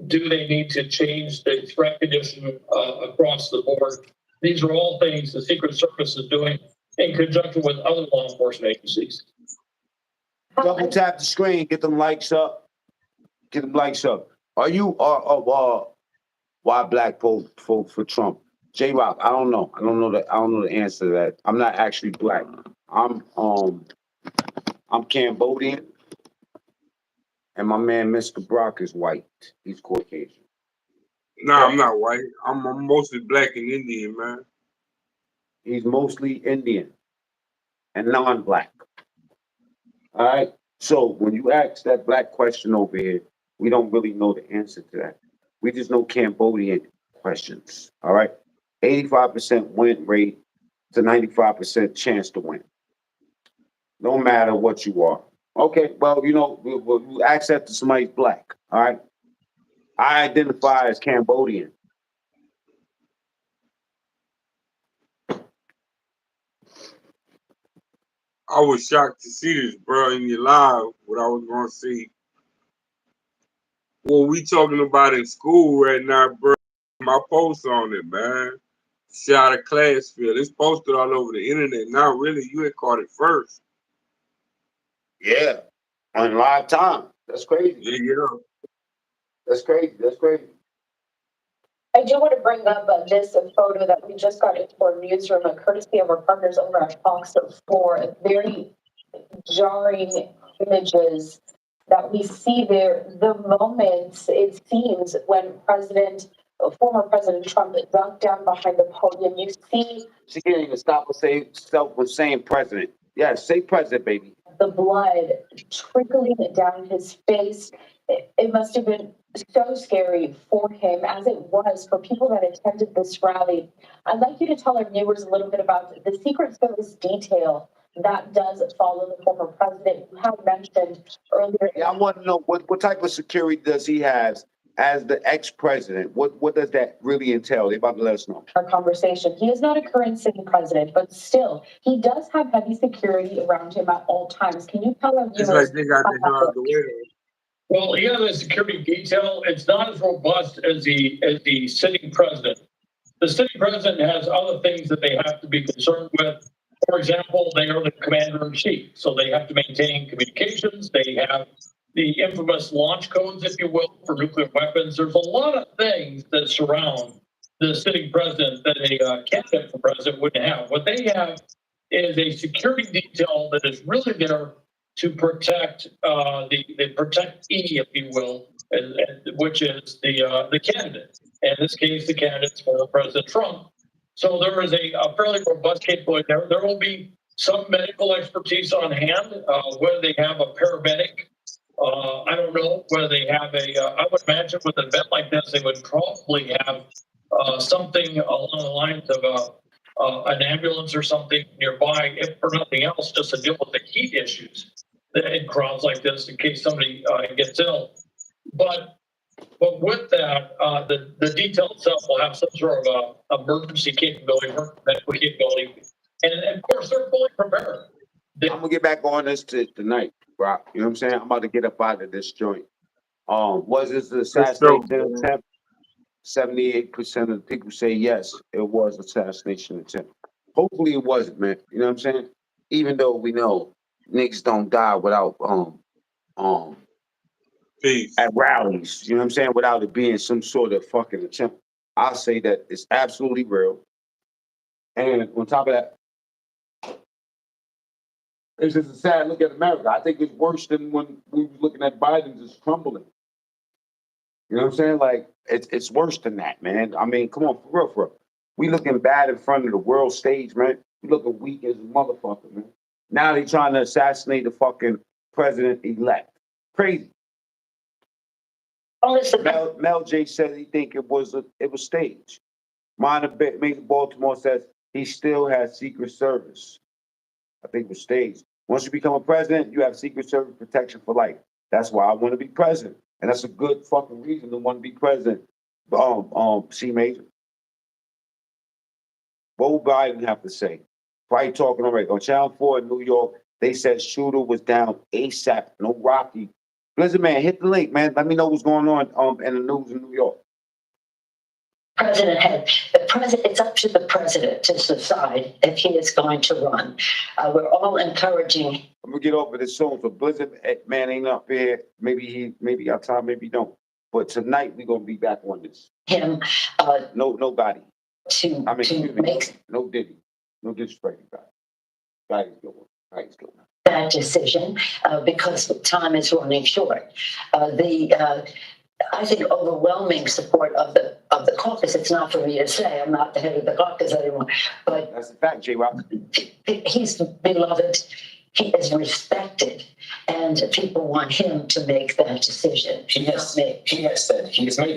[SPEAKER 3] do they need to change the threat condition across the board. These are all things the Secret Service is doing in conjunction with other law enforcement agencies.
[SPEAKER 2] Double tap the screen, get them likes up. Get them likes up. Are you why black vote for Trump? J-Rock, I don't know. I don't know the answer to that. I'm not actually black. I'm Cambodian, and my man Mr. Brock is white. He's Caucasian.
[SPEAKER 19] Nah, I'm not white. I'm mostly black and Indian, man.
[SPEAKER 2] He's mostly Indian and non-black. All right. So when you ask that black question over here, we don't really know the answer to that. We just know Cambodian questions. All right. 85% win rate to 95% chance to win. No matter what you are. Okay. Well, you ask that to somebody's black. All right. I identify as Cambodian.
[SPEAKER 19] I was shocked to see this, bro, in your live. What I was gonna see. What we talking about in school right now, bro? My post on it, man. Shot a class field. It's posted all over the internet. Now, really, you had caught it first.
[SPEAKER 2] Yeah. On live time. That's crazy.
[SPEAKER 19] Yeah.
[SPEAKER 2] That's crazy. That's crazy.
[SPEAKER 4] I do want to bring up this photo that we just got into our newsroom, courtesy of our partners over at Fox 4. Very jarring images that we see there. The moment, it seems, when former President Trump ducked down behind the podium, you see.
[SPEAKER 2] She can't even stop herself from saying president. Yeah, say president, baby.
[SPEAKER 4] The blood trickling down his face. It must have been so scary for him, as it was for people that attended this rally. I'd like you to tell our viewers a little bit about the Secret Service detail that does follow the former president. You have mentioned earlier.
[SPEAKER 2] Yeah, I want to know what type of security does he have as the ex-president? What does that really entail? They're about to let us know.
[SPEAKER 4] Our conversation. He is not a current sitting president, but still, he does have heavy security around him at all times. Can you tell our viewers?
[SPEAKER 19] It's like they got the hell out the way.
[SPEAKER 3] Well, he has a security detail. It's not as robust as the sitting president. The sitting president has other things that they have to be concerned with. For example, they are the commander in chief, so they have to maintain communications. They have the infamous launch codes, if you will, for nuclear weapons. There's a lot of things that surround the sitting president that a candidate for president wouldn't have. What they have is a security detail that is really there to protect the protectee, if you will, which is the candidate. In this case, the candidate's for President Trump. So there is a fairly robust capability there. There will be some medical expertise on hand, whether they have a paramedic. I don't know whether they have I would imagine with an event like this, they would probably have something along the lines of an ambulance or something nearby, if for nothing else, just to deal with the heat issues in crowds like this in case somebody gets ill. But with that, the detail itself will have some sort of emergency capability, medical capability, and of course they're fully prepared.
[SPEAKER 2] I'm gonna get back on this tonight, Brock. You know what I'm saying? I'm about to get up out of this joint. Was this an assassination attempt? 78% of the people say yes, it was an assassination attempt. Hopefully it wasn't, man. You know what I'm saying? Even though we know niggas don't die without
[SPEAKER 19] Peace.
[SPEAKER 2] At rallies, you know what I'm saying, without it being some sort of fucking attempt. I'll say that it's absolutely real. And on top of that, it's just a sad look at America. I think it's worse than when we were looking at Biden just crumbling. You know what I'm saying? Like, it's worse than that, man. I mean, come on, for real. We looking bad in front of the world stage, man. We looking weak as a motherfucker, man. Now they trying to assassinate the fucking president-elect. Crazy. Mel J said he think it was staged. Major Baltimore says he still has Secret Service. I think it was staged. Once you become a president, you have Secret Service protection for life. That's why I want to be president. And that's a good fucking reason to want to be president. C Major. What would Biden have to say? Probably talking already. On Channel 4 in New York, they said shooter was down ASAP, no Rocky. Listen, man, hit the link, man. Let me know what's going on in the news in New York.
[SPEAKER 20] It's up to the president to decide if he is going to run. We're all encouraging.
[SPEAKER 2] I'm gonna get over this soon. So Blizzard, man, ain't up here. Maybe got time, maybe he don't. But tonight we're gonna be back on this.
[SPEAKER 20] Him.
[SPEAKER 2] Nobody.
[SPEAKER 20] To make
[SPEAKER 2] no Diddy, no disrespect, God is good one. God is good one.
[SPEAKER 20] That decision because time is running short. I think overwhelming support of the caucus. It's not for me to say. I'm not the head of the caucus anymore. But
[SPEAKER 2] that's a fact, J-Rock.
[SPEAKER 20] He's beloved. He is respected, and people want him to make that decision.
[SPEAKER 12] He has made the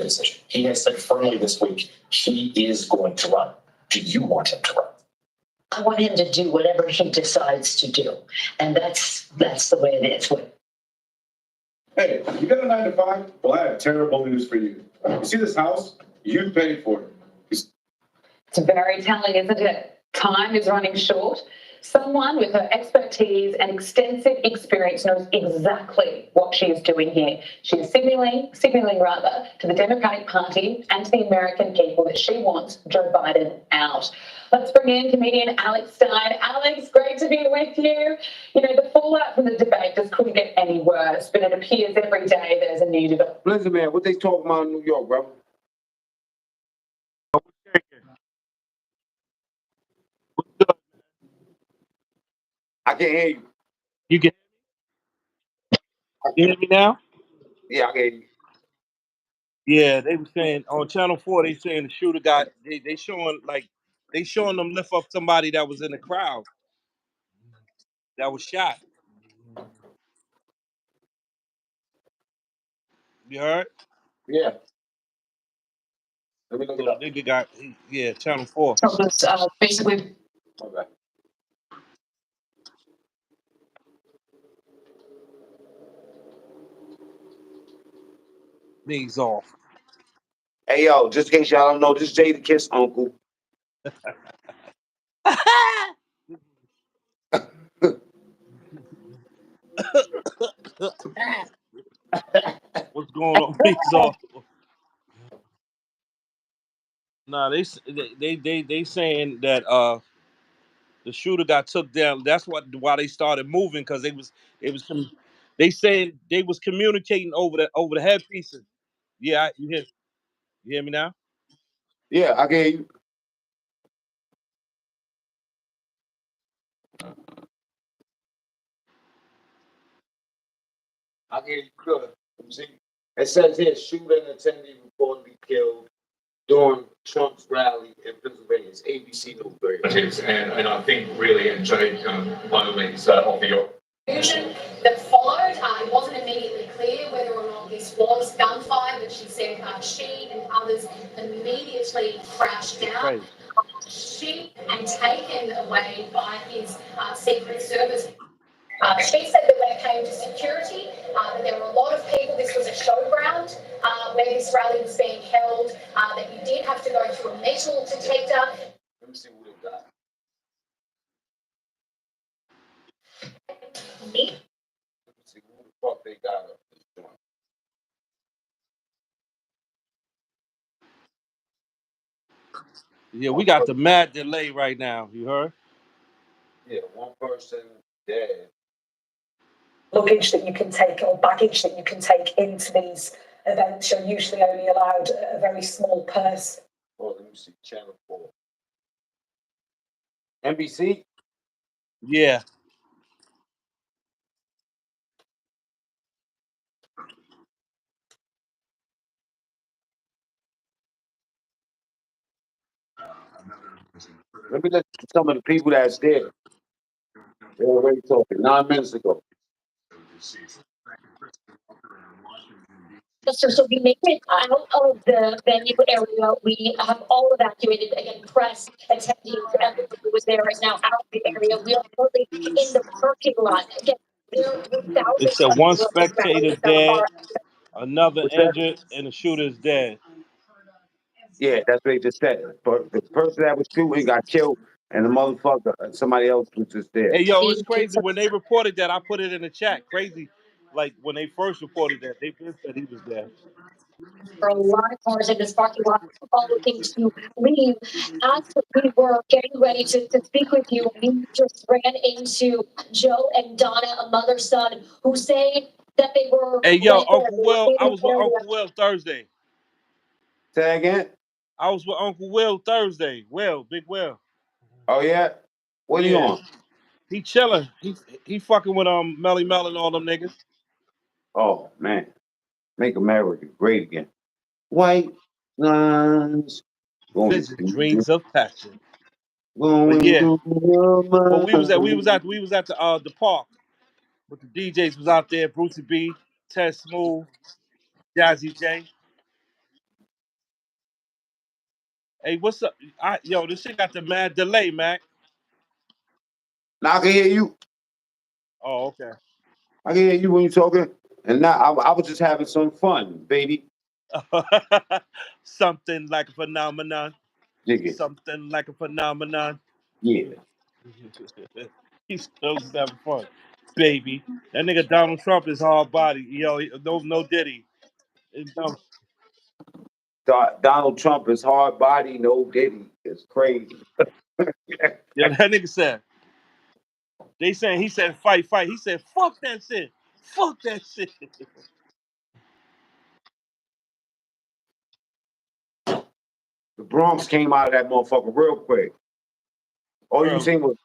[SPEAKER 12] decision. He has said firmly this week he is going to run. Do you want him to run?
[SPEAKER 20] I want him to do whatever he decides to do, and that's the way it is.
[SPEAKER 7] Hey, you got a 9 to 5? Well, I have terrible news for you. You see this house? You paid for it.
[SPEAKER 4] It's very telling, isn't it? Time is running short. Someone with her expertise and extensive experience knows exactly what she is doing here. She is signaling to the Democratic Party and to the American people that she wants Joe Biden out. Let's bring in comedian Alex Stein. Alex, great to be with you. You know, the fallout from the debate just couldn't get any worse, but it appears every day there's a new debate.
[SPEAKER 2] Listen, man, what they talking about in New York, bro? I can't hear you.
[SPEAKER 21] You can hear me now?
[SPEAKER 2] Yeah, I can hear you.
[SPEAKER 21] Yeah, they were saying on Channel 4, they saying the shooter got they showing them lift up somebody that was in the crowd that was shot. You heard?
[SPEAKER 2] Yeah. Let me look it up.
[SPEAKER 21] Nigga got Channel 4.
[SPEAKER 9] So this basically.
[SPEAKER 2] Okay.
[SPEAKER 21] Knees off.
[SPEAKER 2] Hey yo, just in case y'all don't know, this is Jay the Kiss uncle.
[SPEAKER 21] What's going on? Knees off. Nah, they saying that the shooter got took down. That's why they started moving, because they saying they was communicating over the headpieces. Yeah, you hear me now?
[SPEAKER 2] Yeah, I can hear you. I can hear you good. See, it says here, shooter and attendee reportedly killed during Trump's rally in Pennsylvania. It's ABC News.
[SPEAKER 22] And I think really enjoyed moments of the
[SPEAKER 23] that followed. It wasn't immediately clear whether or not this was gunfire, but she said she and others immediately crashed down. She and taken away by his Secret Service. She said that when it came to security, that there were a lot of people. This was a showground where this rally was being held. That you did have to go through a metal detector.
[SPEAKER 2] Let me see what they got. Let me see who the fuck they got up this joint.
[SPEAKER 21] Yeah, we got the mad delay right now. You heard?
[SPEAKER 2] Yeah, one person dead.
[SPEAKER 4] Luggage that you can take or baggage that you can take into these events, you're usually only allowed a very small purse.
[SPEAKER 2] Oh, let me see. Channel 4. NBC?
[SPEAKER 21] Yeah.
[SPEAKER 2] Let me let some of the people that's there. They were already talking 9 minutes ago.
[SPEAKER 18] So we make it out of the venue area. We have all evacuated. Again, press, attendees, everybody who was there is now out of the area. We are currently in the parking lot. Again, there were thousands
[SPEAKER 21] It's a one
[SPEAKER 18] of people at this rally
[SPEAKER 21] spectator
[SPEAKER 18] that
[SPEAKER 21] dead.
[SPEAKER 18] are
[SPEAKER 21] Another
[SPEAKER 2] What's that?
[SPEAKER 21] injured and the shooter is dead.
[SPEAKER 2] Yeah, that's what they just said. But the person that was shooting got killed, and the motherfucker, somebody else was just there.
[SPEAKER 21] Hey, yo, it's crazy. When they reported that, I put it in the chat. Crazy. Like, when they first reported that, they just said he was there.
[SPEAKER 23] For a lot of cars in this parking lot, all looking to leave. As we were getting ready to speak with you, we just ran into Joe and Donna, a mother-son, who say that they were
[SPEAKER 21] Hey, yo,
[SPEAKER 23] right there.
[SPEAKER 21] Uncle
[SPEAKER 23] They were
[SPEAKER 21] Will,
[SPEAKER 23] in
[SPEAKER 21] I
[SPEAKER 23] the
[SPEAKER 21] was with
[SPEAKER 23] area.
[SPEAKER 21] Uncle Will Thursday.
[SPEAKER 2] Say again?
[SPEAKER 21] I was with Uncle Will Thursday. Will, Big Will.
[SPEAKER 2] Oh, yeah? What are you
[SPEAKER 21] Yeah.
[SPEAKER 2] on?
[SPEAKER 21] He chilling. He fucking with Melly Mel and all them niggas.
[SPEAKER 2] Oh, man. Make America great again. White lines going
[SPEAKER 21] Vivid
[SPEAKER 2] through
[SPEAKER 21] dreams of passion. But
[SPEAKER 2] going
[SPEAKER 21] yeah.
[SPEAKER 2] through your
[SPEAKER 21] But we was at
[SPEAKER 2] mind.
[SPEAKER 21] the park. But the DJs was out there, Brucey B, Ted Smooth, Jazzy J. Hey, what's up? Yo, this shit got the mad delay, Mac.
[SPEAKER 2] Now I can hear you.
[SPEAKER 21] Oh, okay.
[SPEAKER 2] I can hear you when you're talking. And now I was just having some fun, baby.
[SPEAKER 21] Something like a phenomenon.
[SPEAKER 2] Dig it.
[SPEAKER 21] Something like a phenomenon.
[SPEAKER 2] Yeah.
[SPEAKER 21] He's still just having fun. Baby. That nigga Donald Trump is hard body. Yo, no Diddy. No.
[SPEAKER 2] Donald Trump is hard body, no diddy. It's crazy.
[SPEAKER 21] Yo, that nigga said. They saying he said fight. He said fuck that shit. Fuck that shit.
[SPEAKER 2] The Bronx came out of that motherfucker real quick. All you seen was,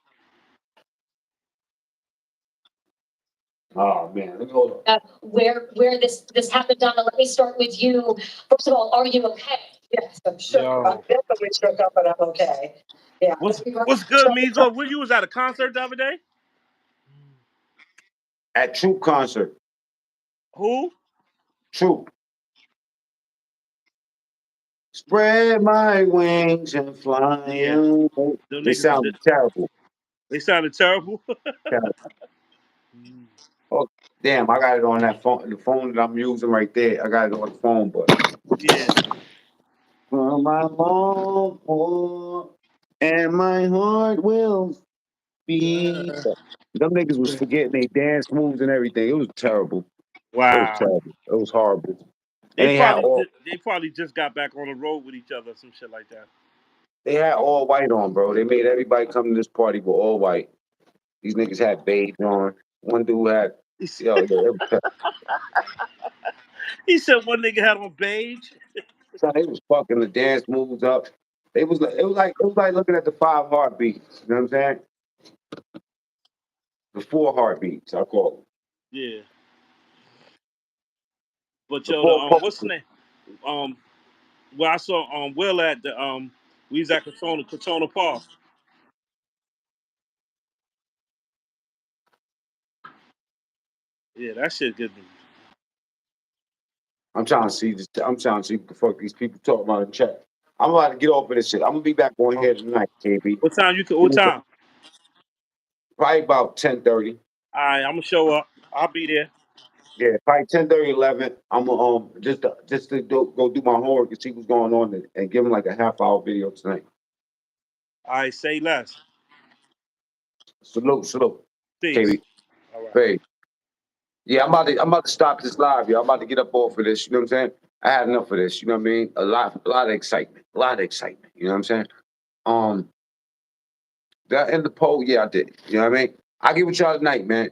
[SPEAKER 2] oh man, let me hold on.
[SPEAKER 23] Where this happened, Donna, let me start with you. First of all, are you okay?
[SPEAKER 8] Yes, I'm sure. I'm definitely shook up, but I'm okay. Yeah.
[SPEAKER 21] What's good, Measles? Where you was at a concert the other day?
[SPEAKER 2] At Troop concert.
[SPEAKER 21] Who?
[SPEAKER 2] Troop. Spread my wings and fly away.
[SPEAKER 21] Them
[SPEAKER 2] They
[SPEAKER 21] niggas
[SPEAKER 2] sounded terrible.
[SPEAKER 21] They sounded terrible.
[SPEAKER 2] Terrible. Oh, damn, I got it on that phone. The phone that I'm using right there. I got it on the phone, but.
[SPEAKER 21] Yeah.
[SPEAKER 2] For my long for, and my heart will beat. Them niggas was forgetting they dance moves and everything. It was terrible. It was
[SPEAKER 21] Wow.
[SPEAKER 2] terrible. It was horrible. And
[SPEAKER 21] They probably just got back on the road with each other, some shit like that.
[SPEAKER 2] they had all white on, bro. They made everybody come to this party with all white. These niggas had beige on. One dude had, yo, it was terrible.
[SPEAKER 21] He said one nigga had on beige.
[SPEAKER 2] So they was fucking the dance moves up. It was like looking at the 5 heartbeats. You know what I'm saying? The 4 heartbeats, I call them.
[SPEAKER 21] Yeah. But
[SPEAKER 2] The
[SPEAKER 21] yo,
[SPEAKER 2] 4
[SPEAKER 21] what's the
[SPEAKER 2] pulses.
[SPEAKER 21] name? Well, I saw Will at the we was at Katona Park. Yeah, that shit good.
[SPEAKER 2] I'm trying to see this. I'm trying to see what the fuck these people talking about in chat. I'm about to get off of this shit. I'm gonna be back on here tonight, KB.
[SPEAKER 21] What time?
[SPEAKER 2] Probably about 10:30.
[SPEAKER 21] All right, I'm gonna show up. I'll be there.
[SPEAKER 2] Yeah, probably 10:30, 11. I'm gonna just to go do my homework and see what's going on and give them like a half-hour video tonight.
[SPEAKER 21] All right, say less.
[SPEAKER 2] Salute,
[SPEAKER 21] Peace.
[SPEAKER 2] KB.
[SPEAKER 21] All right.
[SPEAKER 2] Hey. Yeah, I'm about to stop this live, yo. I'm about to get up off of this. You know what I'm saying? I had enough of this. You know what I mean? A lot of excitement. A lot of excitement. You know what I'm saying? Did I end the poll? Yeah, I did. You know what I mean? I'll get with y'all tonight, man.